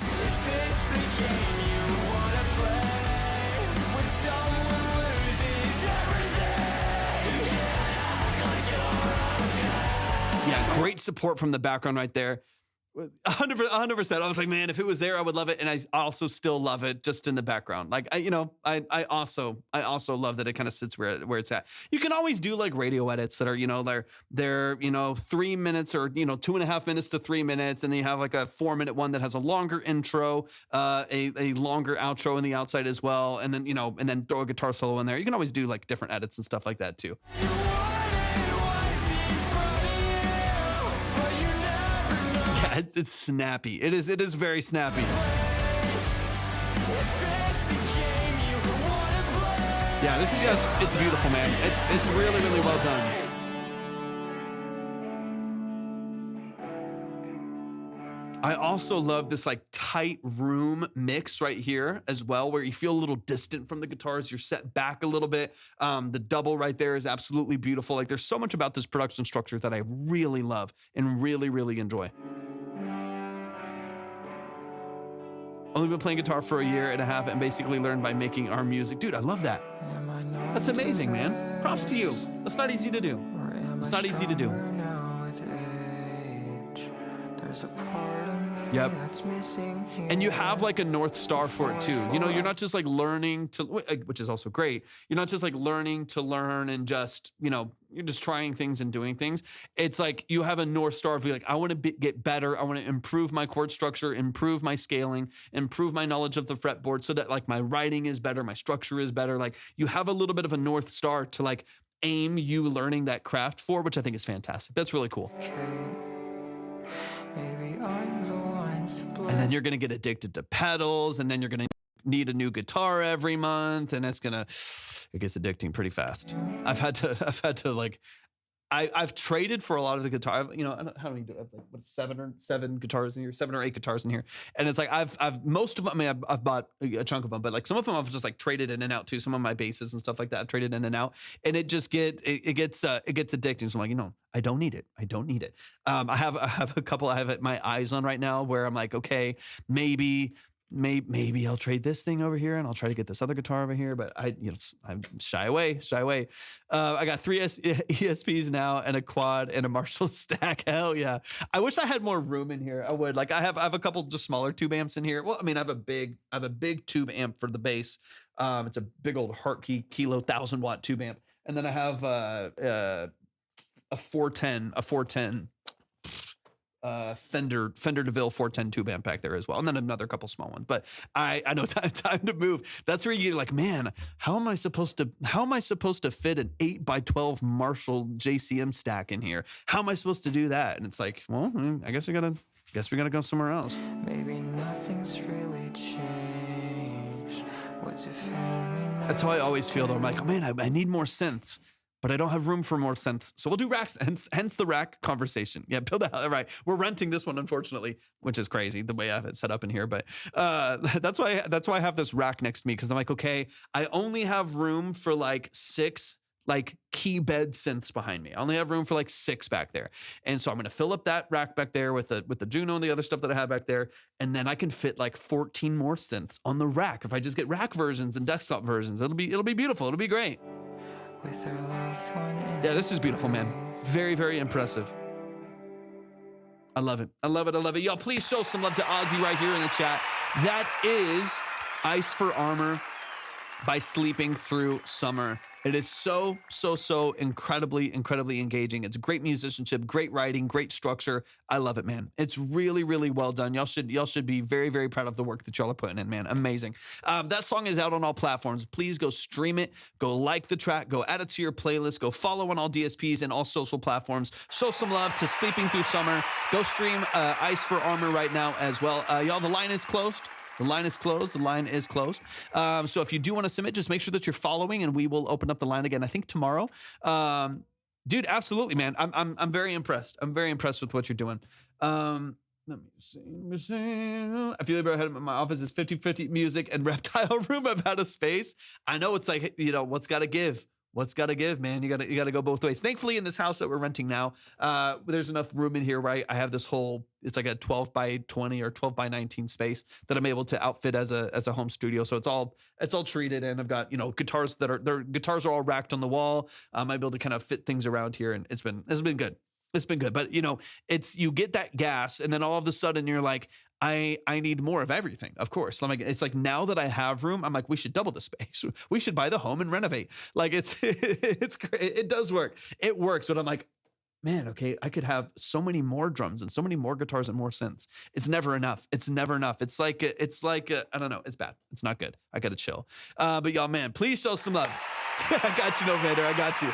Yeah, great support from the background right there. 100%. I was like, man, if it was there, I would love it. And I also still love it just in the background. Like, I also love that it kind of sits where it's at. You can always do like radio edits that are, they're 3 minutes or, 2.5 minutes to 3 minutes. And then you have like a 4-minute one that has a longer intro, a longer outro on the outside as well. And then, and then throw a guitar solo in there. You can always do like different edits and stuff like that too. It's snappy. It is very snappy. Yeah, it's beautiful, man. It's really, really well done. I also love this like tight room mix right here as well, where you feel a little distant from the guitars. You're set back a little bit. The double right there is absolutely beautiful. Like there's so much about this production structure that I really love and really, really enjoy. Only been playing guitar for 1.5 years and basically learned by making our music. Dude, I love that. That's amazing, man. Props to you. That's not easy to do. It's not easy to do. Yep. And you have like a North Star for it too. You're not just like learning to, which is also great. You're not just like learning to learn and just, you're just trying things and doing things. It's like you have a North Star of like, I want to get better. I want to improve my chord structure, improve my scaling, improve my knowledge of the fretboard so that like my writing is better, my structure is better. Like you have a little bit of a North Star to like aim you learning that craft for, which I think is fantastic. That's really cool. Maybe I'm the one to blame. And then you're going to get addicted to pedals, and then you're going to need a new guitar every month, and it gets addicting pretty fast. I've had to like, I've traded for a lot of the guitar. You know, I don't, how many do I have? Like, what, 7 or 8 guitars in here, and it's like I've most of them. I mean, I've bought a chunk of them, but like some of them I've just like traded in and out too. Some of my basses and stuff like that I've traded in and out, and it just gets addicting. So I'm like, you know, I don't need it. I have a couple I have my eyes on right now where I'm like, okay, maybe I'll trade this thing over here and I'll try to get this other guitar over here, but I shy away. I got 3 ESPs now and a quad and a Marshall stack. Hell yeah. I wish I had more room in here. I would. Like I have a couple just smaller tube amps in here. Well, I mean, I have a big tube amp for the bass. It's a big old Hartke Kilo 1000-watt tube amp. And then I have a 410 Fender DeVille 410 tube amp back there as well, and then another couple small ones. But I know time to move. That's where you're like, man, how am I supposed to fit an 8x12 Marshall JCM stack in here? How am I supposed to do that? And it's like, well, I guess we gotta go somewhere else. Maybe nothing's really changed. What's your family? That's how I always feel though. I'm like, oh man, I need more synths, but I don't have room for more synths. So we'll do racks, hence the rack conversation. Yeah, build a house. Right. We're renting this one, unfortunately, which is crazy the way I have it set up in here. But that's why I have this rack next to me, because I'm like, okay, I only have room for like 6 like key bed synths behind me. I only have room for like 6 back there. And so I'm gonna fill up that rack back there with the Juno and the other stuff that I have back there. And then I can fit like 14 more synths on the rack. If I just get rack versions and desktop versions, it'll be beautiful. It'll be great. With her loved one in Yeah, this is beautiful, man. Very, very impressive. I love it. Y'all, please show some love to Ozzy right here in the chat. That is Ice for Armor by Sleeping Through Summer. It is so incredibly engaging. It's great musicianship, great writing, great structure. I love it, man. It's really, really well done. Y'all should be very, very proud of the work that y'all are putting in, man. Amazing. That song is out on all platforms. Please go stream it. Go like the track. Go add it to your playlist. Go follow on all DSPs and all social platforms. Show some love to Sleeping Through Summer. Go stream Ice for Armor right now as well. Y'all, the line is closed. The line is closed. So if you do want to submit, just make sure that you're following, and we will open up the line again, I think tomorrow. Dude, absolutely, man. I'm very impressed. I'm very impressed with what you're doing. Let me see. I feel like my office is 50-50 music and reptile room. I'm out of space. I know it's like, you know, what's got to give. What's got to give, man? You got to go both ways. Thankfully, in this house that we're renting now, there's enough room in here, right? I have this whole, it's like a 12 by 20 or 12 by 19 space that I'm able to outfit as a home studio. So it's all treated, and I've got, you know, guitars are all racked on the wall. I'm able to kind of fit things around here, and it's been good. It's been good. But, you know, you get that gas, and then all of a sudden you're like, I need more of everything, of course. I'm like, it's like, now that I have room, I'm like, we should double the space. We should buy the home and renovate. Like it's great. It does work. It works. But I'm like, man, okay, I could have so many more drums and so many more guitars and more synths. It's never enough. It's like, I don't know. It's bad. It's not good. I got to chill. But y'all, man, please show some love. I got you, Novander. I got you.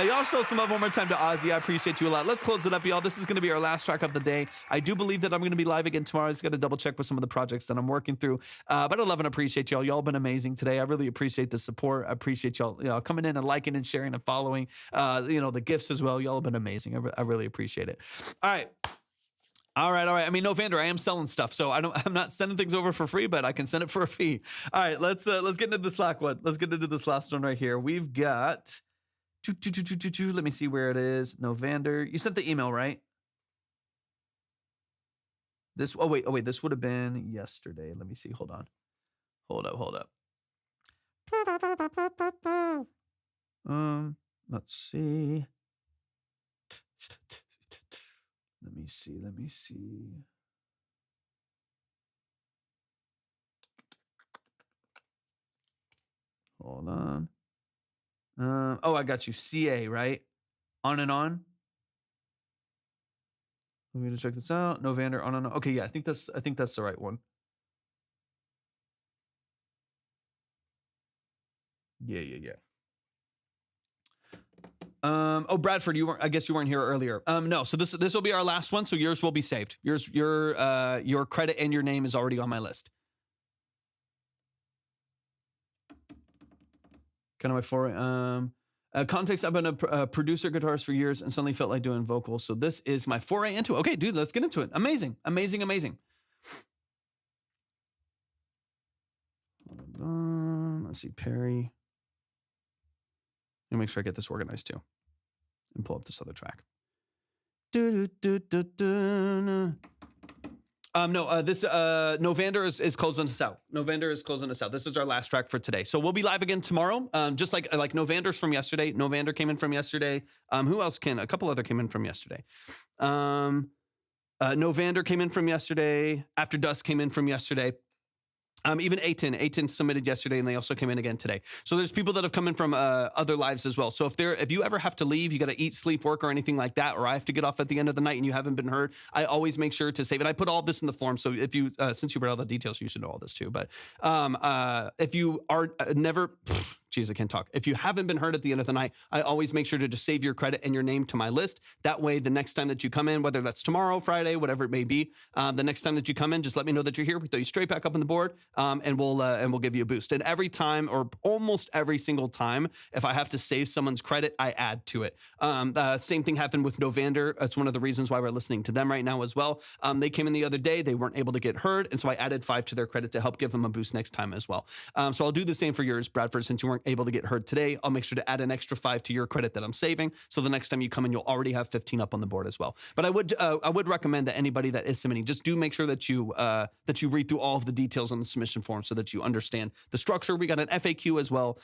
Y'all show some love one more time to Ozzy. I appreciate you a lot. Let's close it up, y'all. This is going to be our last track of the day. I do believe that I'm going to be live again tomorrow. I just got to double check with some of the projects that I'm working through. But I love and appreciate y'all. Y'all been amazing today. I really appreciate the support. I appreciate y'all coming in and liking and sharing and following. You know, the gifts as well. Y'all have been amazing. I really appreciate it. All right. I mean, Novander, I am selling stuff, so I'm not sending things over for free, but I can send it for a fee. All right, let's get into the Slack one. Let's get into this last one right here. We've got let me see where it is. Novander, you sent the email, right? This this would have been yesterday. Let me see. Hold on. Hold up. Let's see. Let me see. Hold on. I got you. CA, right? On and on. We're gonna check this out. Novander, on and on. Okay, yeah, I think that's the right one. Yeah. Oh, Bradford, you weren't. I guess you weren't here earlier. No. So this will be our last one. So yours will be saved. Your credit and your name is already on my list. Kind of my foray. Context, I've been a producer, guitarist for years and suddenly felt like doing vocals. So this is my foray into it. Okay, dude, let's get into it. Amazing, amazing, amazing. Hold on. Let's see, Perry. Let me make sure I get this organized too. And pull up this other track. This Novander is closing us out. Novander is closing us out. This is our last track for today. So we'll be live again tomorrow. Just like Novander's from yesterday. Novander came in from yesterday. Who else a couple other came in from yesterday. Novander came in from yesterday. Afterdusk came in from yesterday. Even A10 submitted yesterday, and they also came in again today. So there's people that have come in from other lives as well. So if you ever have to leave, you got to eat, sleep, work, or anything like that, or I have to get off at the end of the night and you haven't been heard, I always make sure to save it. I put all this in the form, so if you since you read all the details, you should know all this too. But if you are never, geez, I can't talk. If you haven't been heard at the end of the night, I always make sure to just save your credit and your name to my list. That way, the next time that you come in, whether that's tomorrow, Friday, whatever it may be, the next time that you come in, just let me know that you're here. We throw you straight back up on the board, and we'll give you a boost. And every time, or almost every single time, if I have to save someone's credit, I add to it. Same thing happened with Novander. That's one of the reasons why we're listening to them right now as well. They came in the other day. They weren't able to get heard, and so I added 5 to their credit to help give them a boost next time as well. So I'll do the same for yours, Bradford, since you weren't able to get heard today. I'll make sure to add an extra 5 to your credit that I'm saving. So the next time you come in, you'll already have 15 up on the board as well. But I would recommend that anybody that is submitting, just do make sure that you read through all of the details on the submission form so that you understand the structure. We got an FAQ as well,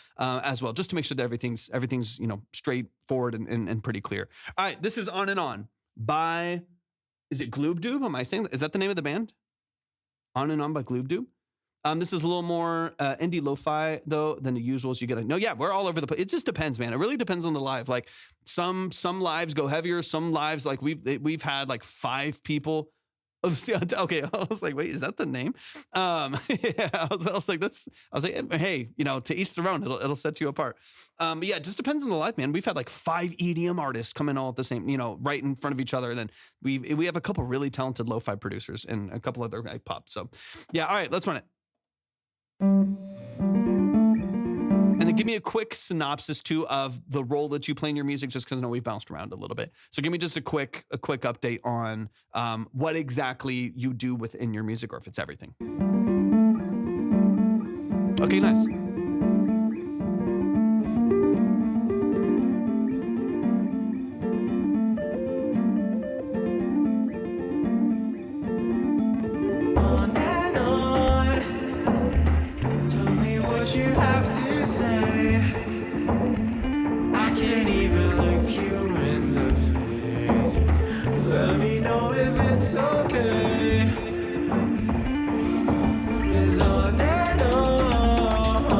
just to make sure that everything's straightforward and pretty clear. All right, this is On and On by, is it Gloobdoob? Am I saying that? Is that the name of the band? On and On by Gloobdoob. This is a little more indie lo-fi though than the usuals you get. No, yeah, we're all over the place. It just depends, man. It really depends on the live. Like some lives go heavier. Some lives, like we've had like 5 people. Okay, I was like, wait, is that the name? Yeah, I was like, hey, to each their own. It'll set you apart. But yeah, it just depends on the live, man. We've had like 5 EDM artists come in all at the same, right in front of each other. And then we have a couple really talented lo-fi producers and a couple other like pop. So yeah, all right, let's run it. And then give me a quick synopsis too of the role that you play in your music, just because I know we've bounced around a little bit. So give me just a quick update on what exactly you do within your music, or if it's everything. Okay, nice. You have to say, I can't even look you in the face. Let me know if it's okay. It's on and on.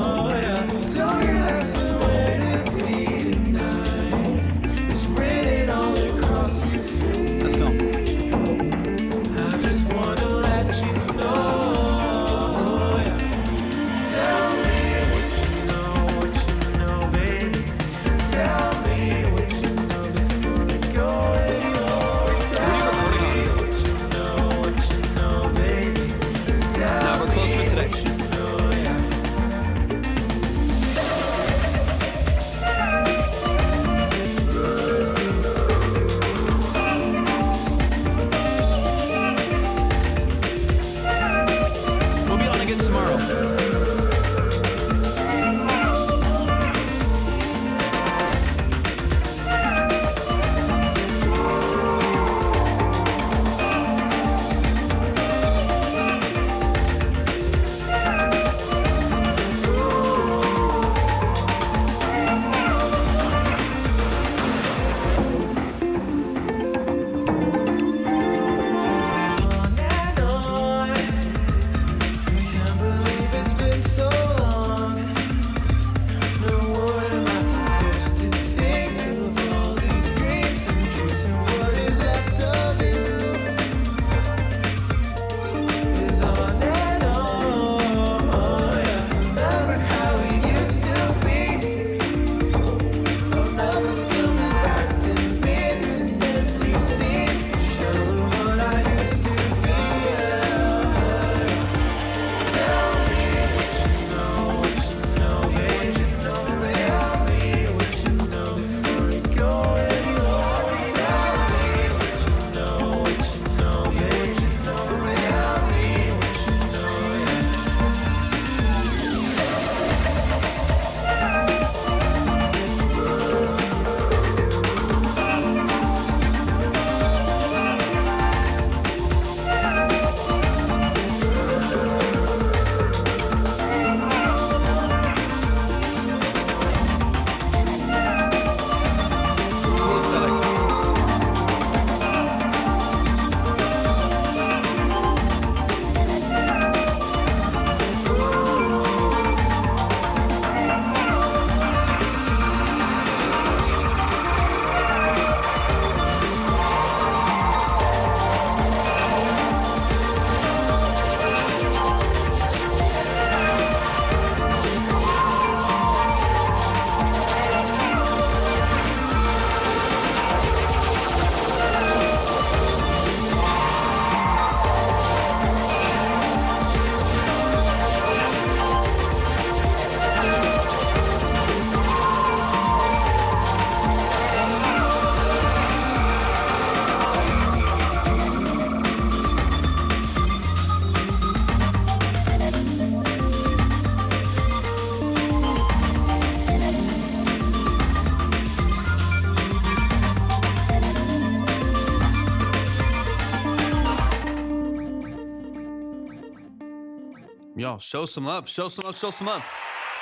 Y'all show some love, show some love, show some love.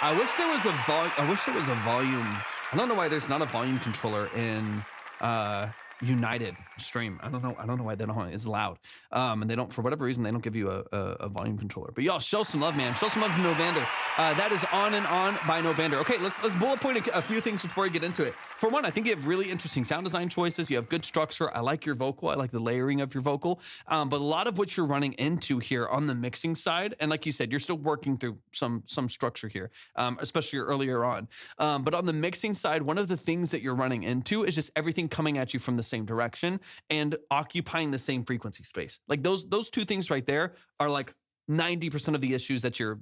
I wish there was a volume. I don't know why there's not a volume controller in United stream. I don't know why they don't. It's loud. And they don't, for whatever reason, they don't give you a volume controller. But y'all show some love, man. Show some love to Novander. That is On and On by Novander. Okay, let's bullet point a few things before I get into it. For one, I think you have really interesting sound design choices. You have good structure. I like your vocal. I like the layering of your vocal. But a lot of what you're running into here on the mixing side, and like you said, you're still working through some structure here, especially earlier on. But on the mixing side, one of the things that you're running into is just everything coming at you from the same direction and occupying the same frequency space. Like those two things right there are like 90% of the issues that you're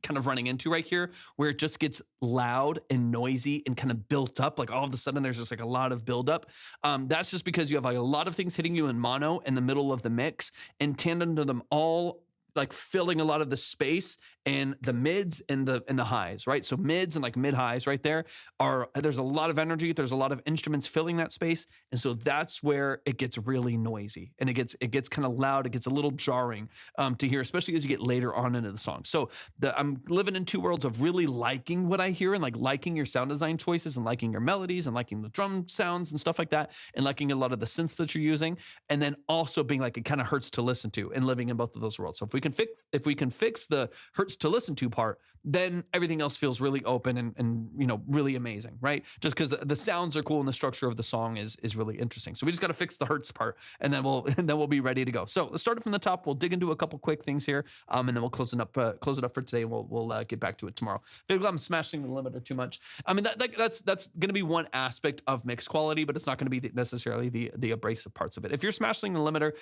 kind of running into right here, where it just gets loud and noisy and kind of built up. Like all of a sudden there's just like a lot of buildup. That's just because you have like a lot of things hitting you in mono in the middle of the mix, and tandem to them all like filling a lot of the space and the mids and the highs, right? So mids and like mid highs right there's a lot of energy. There's a lot of instruments filling that space. And so that's where it gets really noisy and it gets kind of loud. It gets a little jarring to hear, especially as you get later on into the song. So I'm living in two worlds of really liking what I hear and like liking your sound design choices and liking your melodies and liking the drum sounds and stuff like that, and liking a lot of the synths that you're using. And then also being like, it kind of hurts to listen to, and living in both of those worlds. So if we can fix the hurts to listen to part, then everything else feels really open and really amazing, right? Just because the sounds are cool and the structure of the song is really interesting. So we just got to fix the hurts part, and then we'll be ready to go. So let's start it from the top. We'll dig into a couple quick things here, and then we'll close it up for today. And we'll get back to it tomorrow. I feel like I'm smashing the limiter too much. I mean that's going to be one aspect of mix quality, but it's not going to be necessarily the abrasive parts of it. If you're smashing the limiter,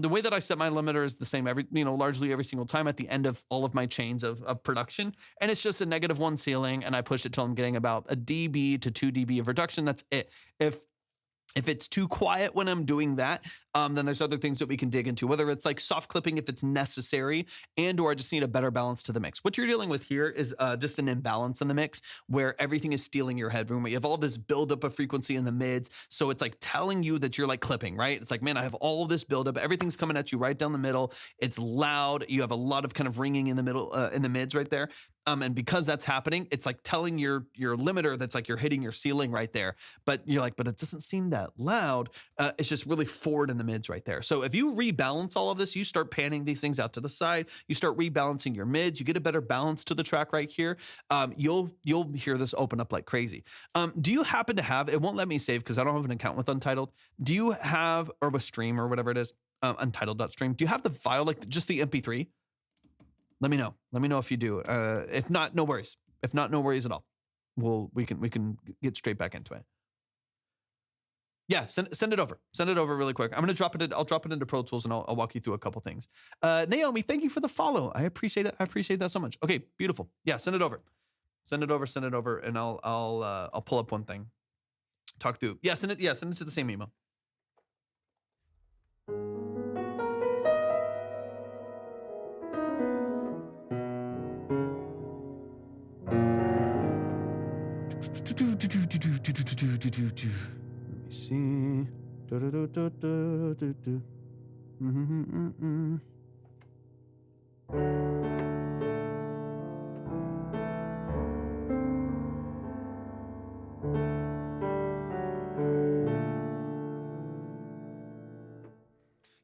the way that I set my limiter is the same largely every single time at the end of all of my chains of production. And it's just a -1 ceiling, and I push it till I'm getting about a dB to 2 dB of reduction. That's it. If it's too quiet when I'm doing that, then there's other things that we can dig into, whether it's like soft clipping if it's necessary, or I just need a better balance to the mix. What you're dealing with here is just an imbalance in the mix where everything is stealing your headroom. You have all this buildup of frequency in the mids. So it's like telling you that you're like clipping, right? It's like, man, I have all of this buildup. Everything's coming at you right down the middle. It's loud. You have a lot of kind of ringing in the middle, in the mids right there. And because that's happening, it's like telling your limiter that's like you're hitting your ceiling right there. But you're like, but it doesn't seem that loud. It's just really forward in the mids right there. So if you rebalance all of this, you start panning these things out to the side, you start rebalancing your mids, you get a better balance to the track right here. You'll hear this open up like crazy. Do you happen to have, it won't let me save because I don't have an account with Untitled. Do you have, or with Stream or whatever it is, Untitled.stream, do you have the file, like just the MP3? Let me know. Let me know if you do. If not, no worries. If not, no worries at all. We can get straight back into it. Yeah, send it over. Send it over really quick. I'm gonna drop it. I'll drop it into Pro Tools and I'll walk you through a couple things. Naomi, thank you for the follow. I appreciate it. I appreciate that so much. Okay, beautiful. Yeah, send it over. Send it over. Send it over, and I'll pull up one thing. Talk through. Yeah, send it. Yeah, send it to the same email. Let me see.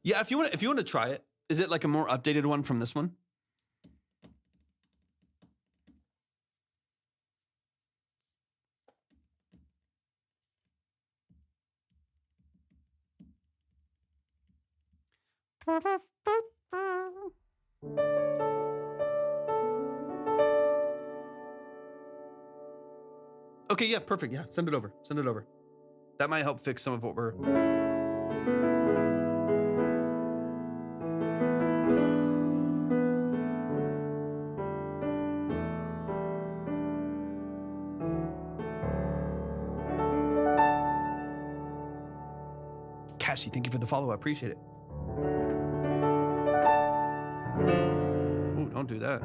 Yeah, if you want to try it, is it like a more updated one from this one? Okay, yeah, perfect. Yeah, send it over. Send it over. That might help fix some of what we're... Cassie, thank you for the follow. I appreciate it. Ooh, don't do that.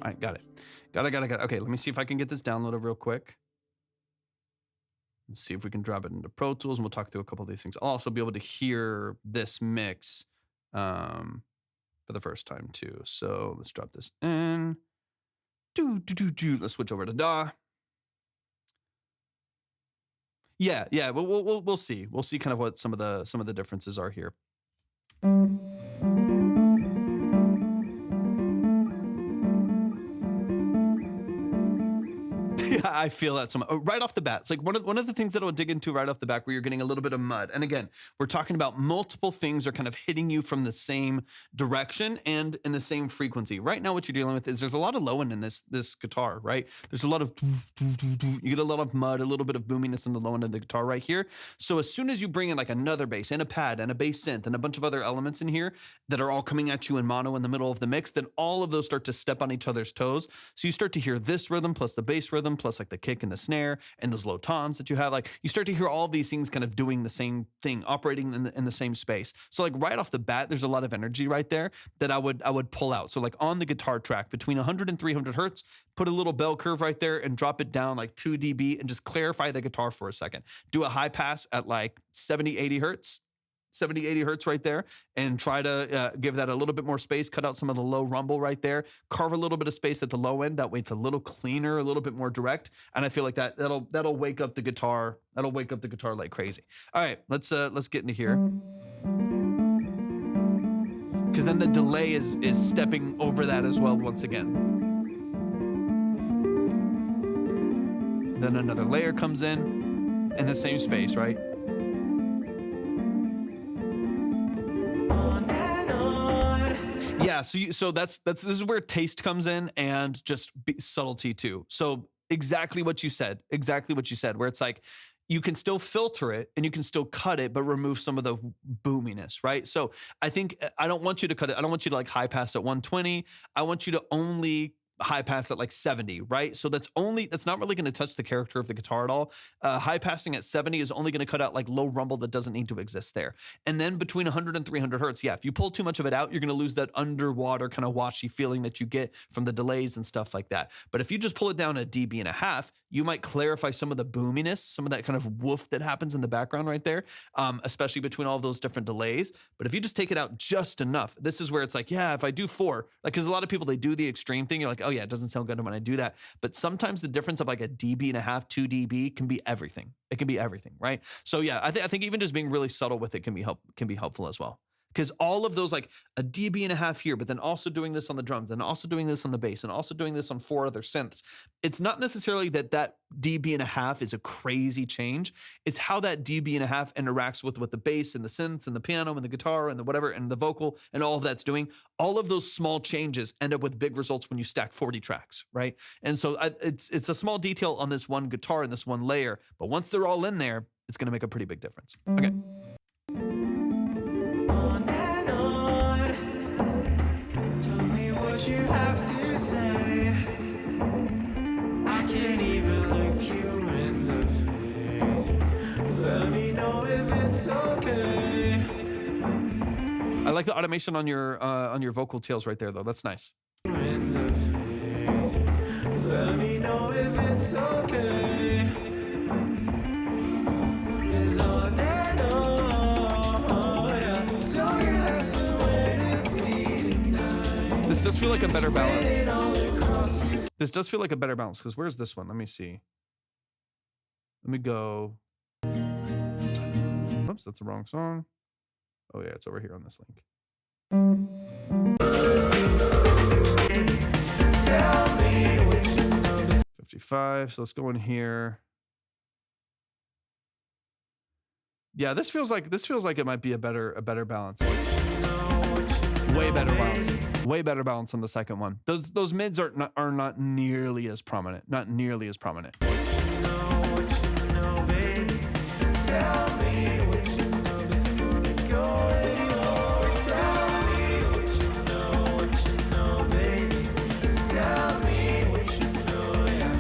All right, got it. Got it. Okay, let me see if I can get this downloaded real quick. Let's see if we can drop it into Pro Tools, and we'll talk through a couple of these things. I'll also be able to hear this mix for the first time too. So let's drop this in. Let's switch over to DAW. Yeah. We'll see. We'll see kind of what some of the differences are here. Yeah, I feel that right off the bat. It's like one of the things that I'll dig into right off the bat where you're getting a little bit of mud. And again, we're talking about multiple things are kind of hitting you from the same direction and in the same frequency. Right now, what you're dealing with is there's a lot of low end in this guitar, right? There's a lot of, you get a lot of mud, a little bit of boominess in the low end of the guitar right here. So as soon as you bring in like another bass and a pad and a bass synth and a bunch of other elements in here that are all coming at you in mono in the middle of the mix, then all of those start to step on each other's toes. So you start to hear this rhythm plus the bass rhythm plus like the kick and the snare and those low toms that you have. Like you start to hear all these things kind of doing the same thing, operating in the same space. So like right off the bat, there's a lot of energy right there that I would pull out. So like on the guitar track between 100 and 300 hertz, put a little bell curve right there and drop it down like 2 dB and just clarify the guitar for a second. Do a high pass at like 70, 80 hertz. 70, 80 hertz right there, and try to give that a little bit more space, cut out some of the low rumble right there, carve a little bit of space at the low end. That way it's a little cleaner, a little bit more direct. And I feel like that'll wake up the guitar. That'll wake up the guitar like crazy. All right, let's get into here. Because then the delay is stepping over that as well once again. Then another layer comes in the same space, right? Yeah, so this is where taste comes in and just subtlety too. So exactly what you said, where it's like you can still filter it and you can still cut it, but remove some of the boominess, right? So I think I don't want you to cut it. I don't want you to like high pass at 120. I want you to only high pass at like 70, right? So that's not really going to touch the character of the guitar at all. High passing at 70 is only going to cut out like low rumble that doesn't need to exist there. And then between 100 and 300 hertz, yeah, if you pull too much of it out, you're going to lose that underwater kind of washy feeling that you get from the delays and stuff like that. But if you just pull it down a dB and a half, you might clarify some of the boominess, some of that kind of woof that happens in the background right there, especially between all of those different delays. But if you just take it out just enough, this is where it's like, yeah, if I do 4, like, because a lot of people, they do the extreme thing. You're like, oh yeah, it doesn't sound good when I do that. But sometimes the difference of like a dB and a half, 2 dB can be everything. It can be everything, right? So yeah, I think even just being really subtle with it can be helpful as well. Because all of those, like a dB and a half here, but then also doing this on the drums and also doing this on the bass and also doing this on 4 other synths. It's not necessarily that dB and a half is a crazy change. It's how that dB and a half interacts with what the bass and the synths and the piano and the guitar and the whatever and the vocal and all of that's doing. All of those small changes end up with big results when you stack 40 tracks, right? And so it's a small detail on this one guitar and this one layer, but once they're all in there, it's going to make a pretty big difference. Okay. You have to say, I can't even look you in the face. Let me know if it's okay. I like the automation on your vocal tails right there, though. That's nice. In the face. Let me know if it's okay. It's on and on, yeah. So you have to wait to be tonight. This does feel like a better balance. This does feel like a better balance, because where's this one? Let me see. Let me go. Oops, that's the wrong song. Oh yeah, it's over here on this link. Tell me what you know. 55, so let's go in here. Yeah, this feels like it might be a better balance. Way better balance. Way better balance on the second one. Those mids are not nearly as prominent. Not nearly as prominent. What you know, baby. Tell me what you know before we go anymore. Tell me what you know, baby. Tell me what you know, yeah.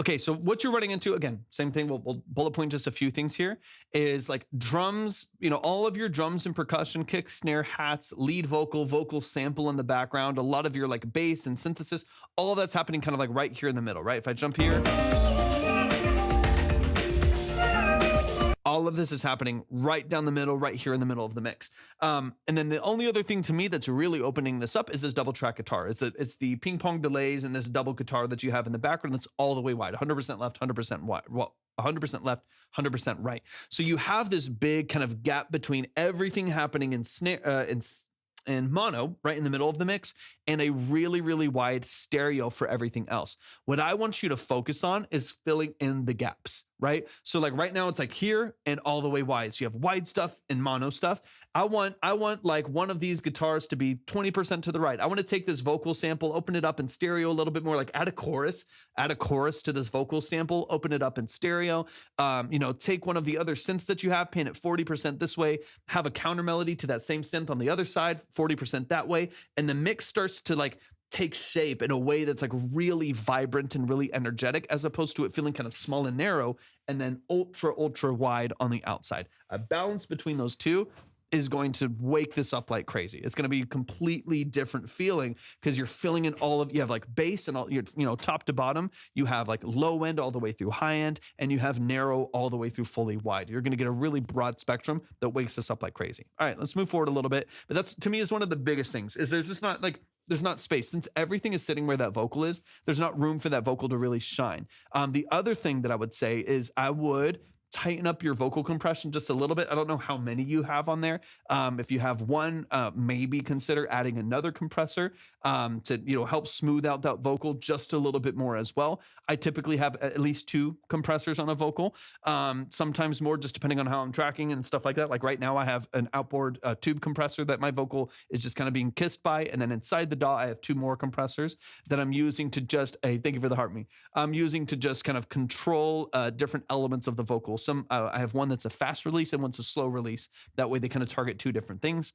Okay, so what you're running into, again, same thing, we'll bullet point just a few things here, is like drums, all of your drums and percussion, kick, snare, hats, lead vocal, vocal sample in the background, a lot of your like bass and synthesis, all of that's happening kind of like right here in the middle, right? If I jump here, all of this is happening right down the middle, right here in the middle of the mix. And then the only other thing to me that's really opening this up is this double track guitar. It's the ping pong delays and this double guitar that you have in the background that's all the way wide, 100% left, 100% wide. Well, 100% left, 100% right. So you have this big kind of gap between everything happening in snare, in mono, right in the middle of the mix, and a really, really wide stereo for everything else. What I want you to focus on is filling in the gaps, right? So like right now it's like here and all the way wide. So you have wide stuff and mono stuff. I want like one of these guitars to be 20% to the right. I want to take this vocal sample, open it up in stereo a little bit more, like add a chorus to this vocal sample, open it up in stereo. Take one of the other synths that you have, pan it 40% this way, have a counter melody to that same synth on the other side, 40% that way. And the mix starts to like take shape in a way that's like really vibrant and really energetic, as opposed to it feeling kind of small and narrow and then ultra, ultra wide on the outside. A balance between those two is going to wake this up like crazy. It's going to be a completely different feeling because you're filling in you have like bass and all your, top to bottom, you have like low end all the way through high end, and you have narrow all the way through fully wide. You're going to get a really broad spectrum that wakes this up like crazy. All right, let's move forward a little bit. But that's, to me, is one of the biggest things is there's not space. Since everything is sitting where that vocal is, there's not room for that vocal to really shine. The other thing that I would say is I would tighten up your vocal compression just a little bit. I don't know how many you have on there. If you have one, maybe consider adding another compressor to help smooth out that vocal just a little bit more as well. I typically have at least 2 compressors on a vocal, sometimes more, just depending on how I'm tracking and stuff like that. Like right now I have an outboard tube compressor that my vocal is just kind of being kissed by. And then inside the DAW, I have 2 more compressors that I'm using to just, hey, thank you for the heart me. I'm using to just kind of control different elements of the vocal. I have one that's a fast release and one's a slow release. That way they kind of target 2 different things.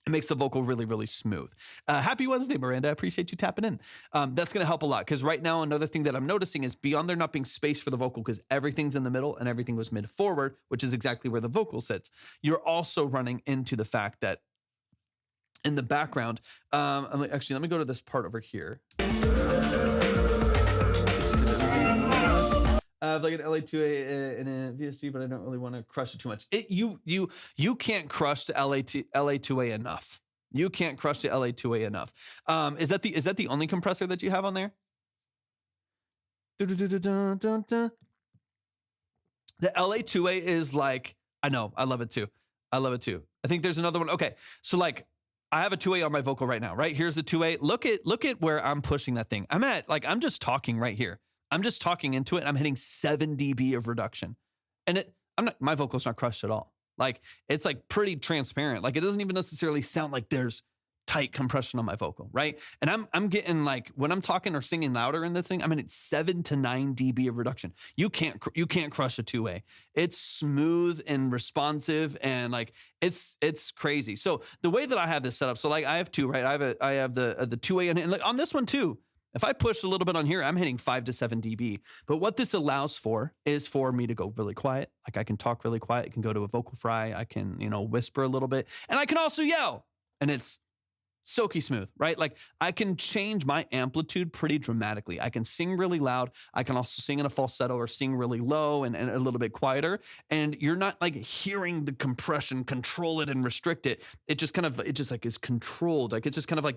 It makes the vocal really, really smooth. Happy Wednesday, Miranda. I appreciate you tapping in. That's going to help a lot because right now, another thing that I'm noticing is beyond there not being space for the vocal because everything's in the middle and everything was mid forward, which is exactly where the vocal sits. You're also running into the fact that in the background, actually, let me go to this part over here. I have like an LA2A and a VST, but I don't really want to crush it too much. You can't crush the LA2A enough. You can't crush the LA2A enough. Is that the only compressor that you have on there? The LA2A is like, I know, I love it too. I think there's another one. Okay, so like I have a 2A on my vocal right now, right? Here's the 2A. Look at where I'm pushing that thing. I'm just talking right here. I'm just talking into it and I'm hitting 7 dB of reduction. And my vocal's not crushed at all. Like it's like pretty transparent. Like it doesn't even necessarily sound like there's tight compression on my vocal, right? And I'm getting like, when I'm talking or singing louder in this thing, I'm at 7 to 9 dB of reduction. You can't crush a 2A. It's smooth and responsive and like it's crazy. So the way that I have this set up, so like I have 2, right? I have the 2A and like on this one too. If I push a little bit on here, I'm hitting 5 to 7 dB. But what this allows for is for me to go really quiet. Like I can talk really quiet. I can go to a vocal fry. I can, whisper a little bit. And I can also yell. And it's silky smooth, right? Like I can change my amplitude pretty dramatically. I can sing really loud. I can also sing in a falsetto or sing really low and a little bit quieter. And you're not like hearing the compression, control it and restrict it. It just like is controlled. Like it's just kind of like,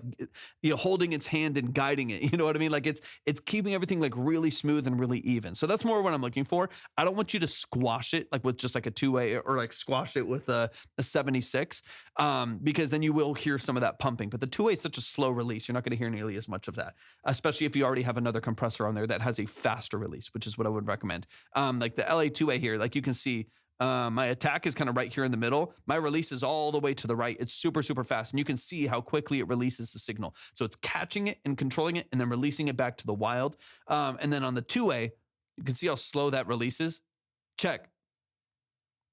holding its hand and guiding it. You know what I mean? Like it's keeping everything like really smooth and really even. So that's more what I'm looking for. I don't want you to squash it like with just like a 2A or like squash it with a 76 because then you will hear some of that pumping. But the 2A is such a slow release. You're not going to hear nearly as much of that, especially if you already have another compressor on there that has a faster release, which is what I would recommend. Like the LA2A here, like you can see my attack is kind of right here in the middle. My release is all the way to the right. It's super, super fast. And you can see how quickly it releases the signal. So it's catching it and controlling it and then releasing it back to the wild. And then on the 2A, you can see how slow that releases. Check.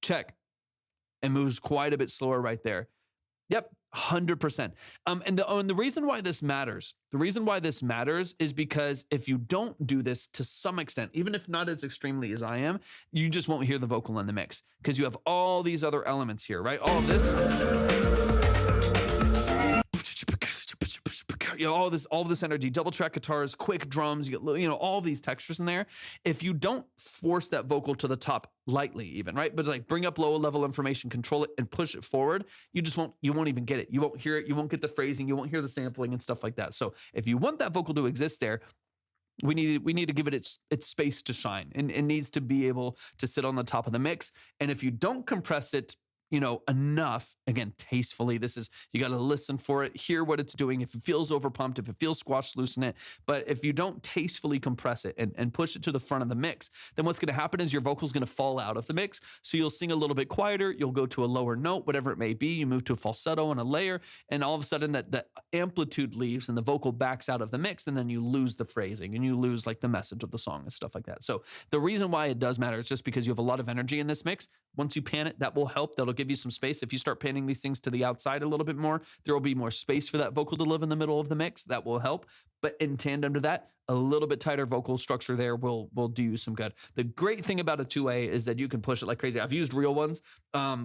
It moves quite a bit slower right there. Yep. 100%. And the reason why this matters, is because if you don't do this to some extent, even if not as extremely as I am, you just won't hear the vocal in the mix because you have all these other elements here, right? All of this. You know, all this energy, double track guitars, quick drums, you get, you know, all these textures in there. If you don't force that vocal to the top lightly even, right? But like bring up lower level information, control it and push it forward, you won't even get it. You won't hear it. You won't get the phrasing. You won't hear the sampling and stuff like that. So if you want that vocal to exist there, we need to give it its space to shine, and it needs to be able to sit on the top of the mix. And if you don't compress it, you know, enough, again, tastefully, you got to listen for it, hear what it's doing. If it feels overpumped, if it feels squashed, loosen it. But if you don't tastefully compress it and push it to the front of the mix, then what's going to happen is your vocal's going to fall out of the mix. So you'll sing a little bit quieter. You'll go to a lower note, whatever it may be. You move to a falsetto and a layer, and all of a sudden that amplitude leaves and the vocal backs out of the mix, and then you lose the phrasing and you lose like the message of the song and stuff like that. So the reason why it does matter is just because you have a lot of energy in this mix. Once you pan it, that will help. That'll give you some space. If you start panning these things to the outside a little bit more, there will be more space for that vocal to live in the middle of the mix. That will help. But in tandem to that, a little bit tighter vocal structure there will do you some good. The great thing about a 2A is that you can push it like crazy. I've used real ones,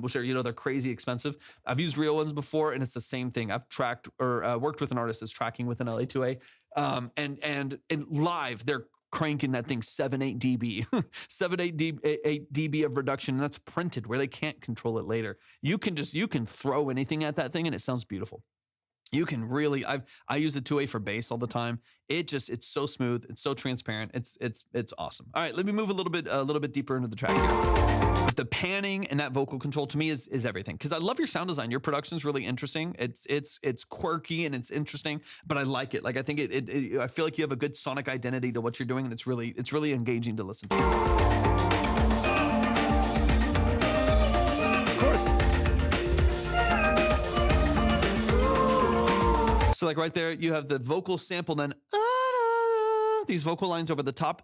which are, you know, they're crazy expensive. I've used real ones before, and it's the same thing. I've tracked or worked with an artist that's tracking with an LA2A, and live they're cranking that thing 7-8 dB, 7-8 dB of reduction, and that's printed where they can't control it later. You can throw anything at that thing and it sounds beautiful. You can really, I use the 2A for bass all the time. It's so smooth, it's so transparent, it's awesome. All right, let me move a little bit deeper into the track here. But the panning and that vocal control to me is everything, because I love your sound design. Your production is really interesting. It's quirky and it's interesting, but I like it. Like I think I feel like you have a good sonic identity to what you're doing, and it's really engaging to listen to. Of course. So like right there, you have the vocal sample, then these vocal lines over the top.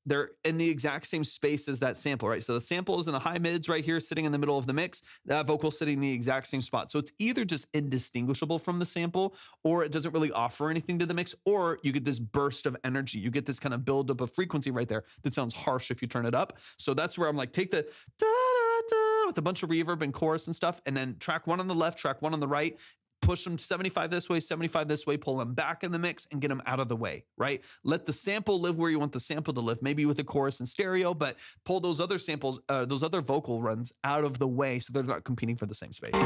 They're in the exact same space as that sample, right? So the sample is in the high mids right here, sitting in the middle of the mix. That vocal sitting in the exact same spot. So it's either just indistinguishable from the sample, or it doesn't really offer anything to the mix, or you get this burst of energy. You get this kind of buildup of frequency right there that sounds harsh if you turn it up. So that's where I'm like, take the da-da-da with a bunch of reverb and chorus and stuff, and then track one on the left, track one on the right, push them 75 this way, 75 this way, pull them back in the mix and get them out of the way, right? Let the sample live where you want the sample to live, maybe with a chorus and stereo, but pull those other samples, those other vocal runs out of the way so they're not competing for the same space. All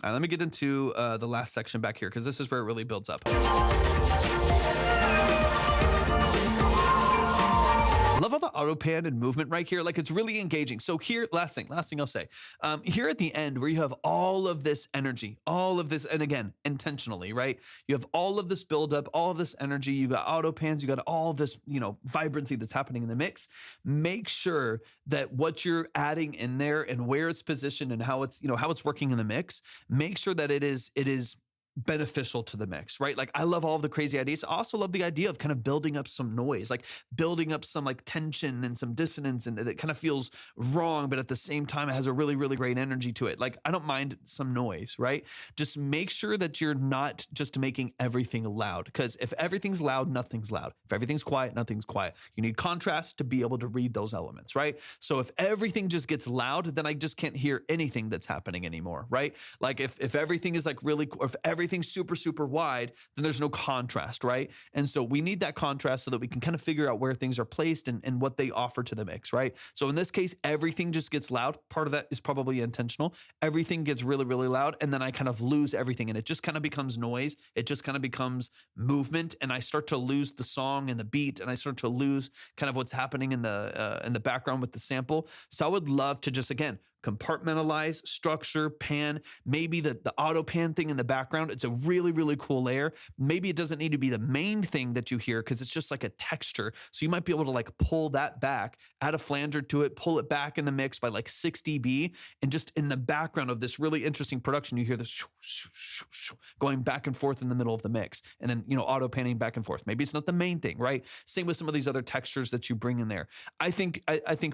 right, let me get into the last section back here, because this is where it really builds up. I love all the auto pan and movement right here. Like, it's really engaging. So here, last thing I'll say, here at the end where you have all of this energy, all of this, and again, intentionally, right? You have all of this buildup, all of this energy. You got auto pans, you got all of this, you know, vibrancy that's happening in the mix. Make sure that what you're adding in there and where it's positioned and how it's, you know, how it's working in the mix, make sure that it is beneficial to the mix, right? Like, I love all of the crazy ideas. I also love the idea of kind of building up some noise, like building up some like tension and some dissonance, and it kind of feels wrong, but at the same time, it has a really, really great energy to it. Like, I don't mind some noise, right? Just make sure that you're not just making everything loud, because if everything's loud, nothing's loud. If everything's quiet, nothing's quiet. You need contrast to be able to read those elements, right? So if everything just gets loud, then I just can't hear anything that's happening anymore, right? Like if everything is like really, or if everything's super, super wide, then there's no contrast, right? And so we need that contrast so that we can kind of figure out where things are placed and what they offer to the mix, right? So in this case, everything just gets loud. Part of that is probably intentional. Everything gets really, really loud, and then I kind of lose everything, and it just kind of becomes noise. It just kind of becomes movement, and I start to lose the song and the beat, and I start to lose kind of what's happening in the background with the sample. So I would love to just, again, compartmentalize, structure, pan, maybe the auto pan thing in the background. It's a really, really cool layer. Maybe it doesn't need to be the main thing that you hear, because it's just like a texture. So you might be able to like pull that back, add a flanger to it, pull it back in the mix by like 6 dB. And just in the background of this really interesting production, you hear this going back and forth in the middle of the mix. And then, you know, auto panning back and forth. Maybe it's not the main thing, right? Same with some of these other textures that you bring in there. I think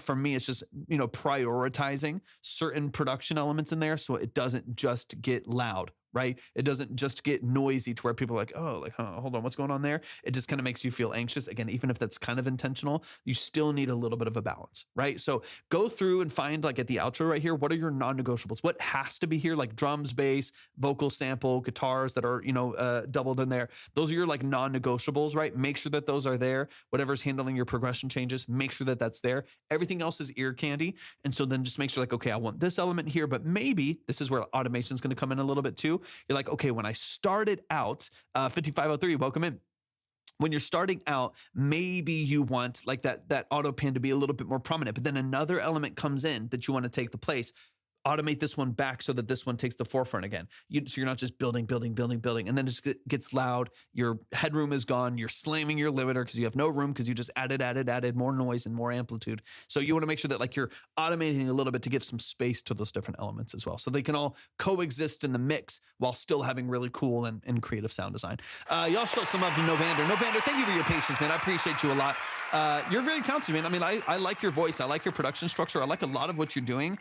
for me, it's just, you know, prioritizing. certain production elements in there so it doesn't just get loud, right? It doesn't just get noisy to where people are like, oh, like, huh, hold on, what's going on there? It just kind of makes you feel anxious. Again, even if that's kind of intentional, you still need a little bit of a balance, right? So go through and find, like at the outro right here, what are your non-negotiables? What has to be here? Like drums, bass, vocal sample, guitars that are, doubled in there. Those are your like non-negotiables, right? Make sure that those are there. Whatever's handling your progression changes, make sure that that's there. Everything else is ear candy. And so then just make sure like, okay, I want this element here, but maybe this is where automation is going to come in a little bit too. You're like, okay, when I started out, 5503, welcome in. When you're starting out, maybe you want like that auto pan to be a little bit more prominent, but then another element comes in that you want to take the place. Automate this one back so that this one takes the forefront again. So you're not just building, and then it just gets loud. Your headroom is gone. You're slamming your limiter because you have no room because you just added more noise and more amplitude. So you want to make sure that like you're automating a little bit to give some space to those different elements as well. So they can all coexist in the mix while still having really cool and creative sound design. Y'all show some love to Novander. Novander, thank you for your patience, man. I appreciate you a lot. You're really talented, man. I mean, I like your voice. I like your production structure. I like a lot of what you're doing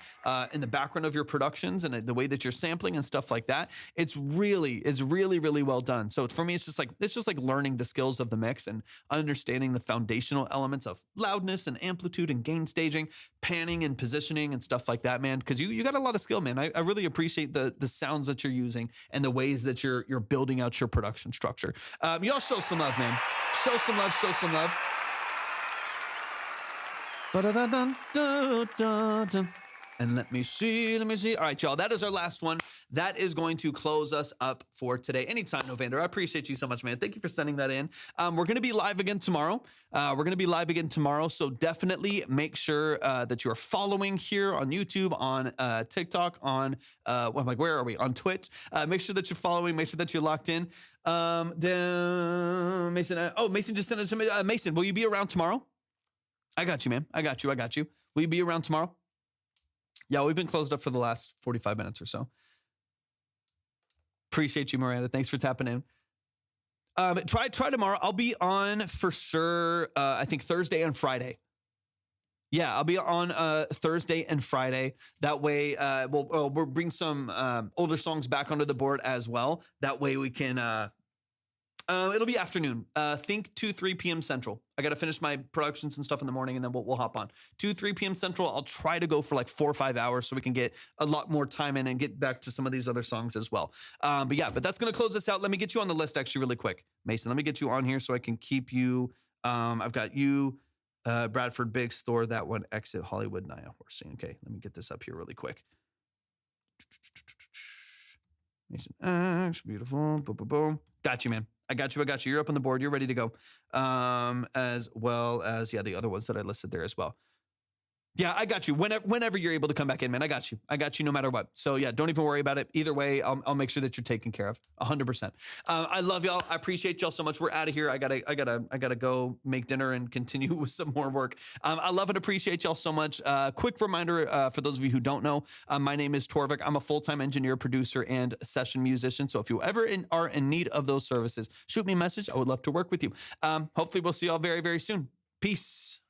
in the background of your productions and the way that you're sampling and stuff like that. It's really, really well done. So for me, it's just like learning the skills of the mix and understanding the foundational elements of loudness and amplitude and gain staging, panning and positioning and stuff like that, man. Because you got a lot of skill, man. I really appreciate the sounds that you're using and the ways that you're building out your production structure. Y'all show some love, man. Show some love. Show some love. And let me see. All right, y'all, that is our last one. That is going to close us up for today. Anytime, Novander. I appreciate you so much, man. Thank you for sending that in. We're going to be live again tomorrow. So definitely make sure that you are following here on YouTube, on TikTok, on, where are we? On Twitch. Make sure that you're following. Make sure that you're locked in. Mason. Mason just sent us some. Mason, will you be around tomorrow? I got you, man. I got you. Will you be around tomorrow? Yeah, we've been closed up for the last 45 minutes or so. Appreciate you, Miranda. Thanks for tapping in. Try tomorrow. I'll be on for sure. I think Thursday and Friday. Yeah, I'll be on Thursday and Friday. That way, we'll bring some older songs back onto the board as well. That way we can. It'll be afternoon. Think 2-3 p.m. Central. I got to finish my productions and stuff in the morning, and then we'll hop on. 2-3 p.m. Central. I'll try to go for like 4 or 5 hours so we can get a lot more time in and get back to some of these other songs as well. But that's going to close us out. Let me get you on the list actually really quick. Mason, let me get you on here so I can keep you. I've got you, Bradford Biggs, Thor, that one, Exit, Hollywood, Naya Horsing. Okay, let me get this up here really quick. Mason X, beautiful. Boom, boom, boom. Got you, man. I got you. You're up on the board. You're ready to go. As well as, the other ones that I listed there as well. Yeah, I got you. Whenever you're able to come back in, man, I got you. I got you no matter what. So yeah, don't even worry about it. Either way, I'll make sure that you're taken care of 100%. I love y'all. I appreciate y'all so much. We're out of here. I gotta go make dinner and continue with some more work. I love and appreciate y'all so much. Quick reminder for those of you who don't know, my name is Torvik. I'm a full-time engineer, producer, and session musician. So if you ever are in need of those services, shoot me a message. I would love to work with you. Hopefully we'll see y'all very, very soon. Peace.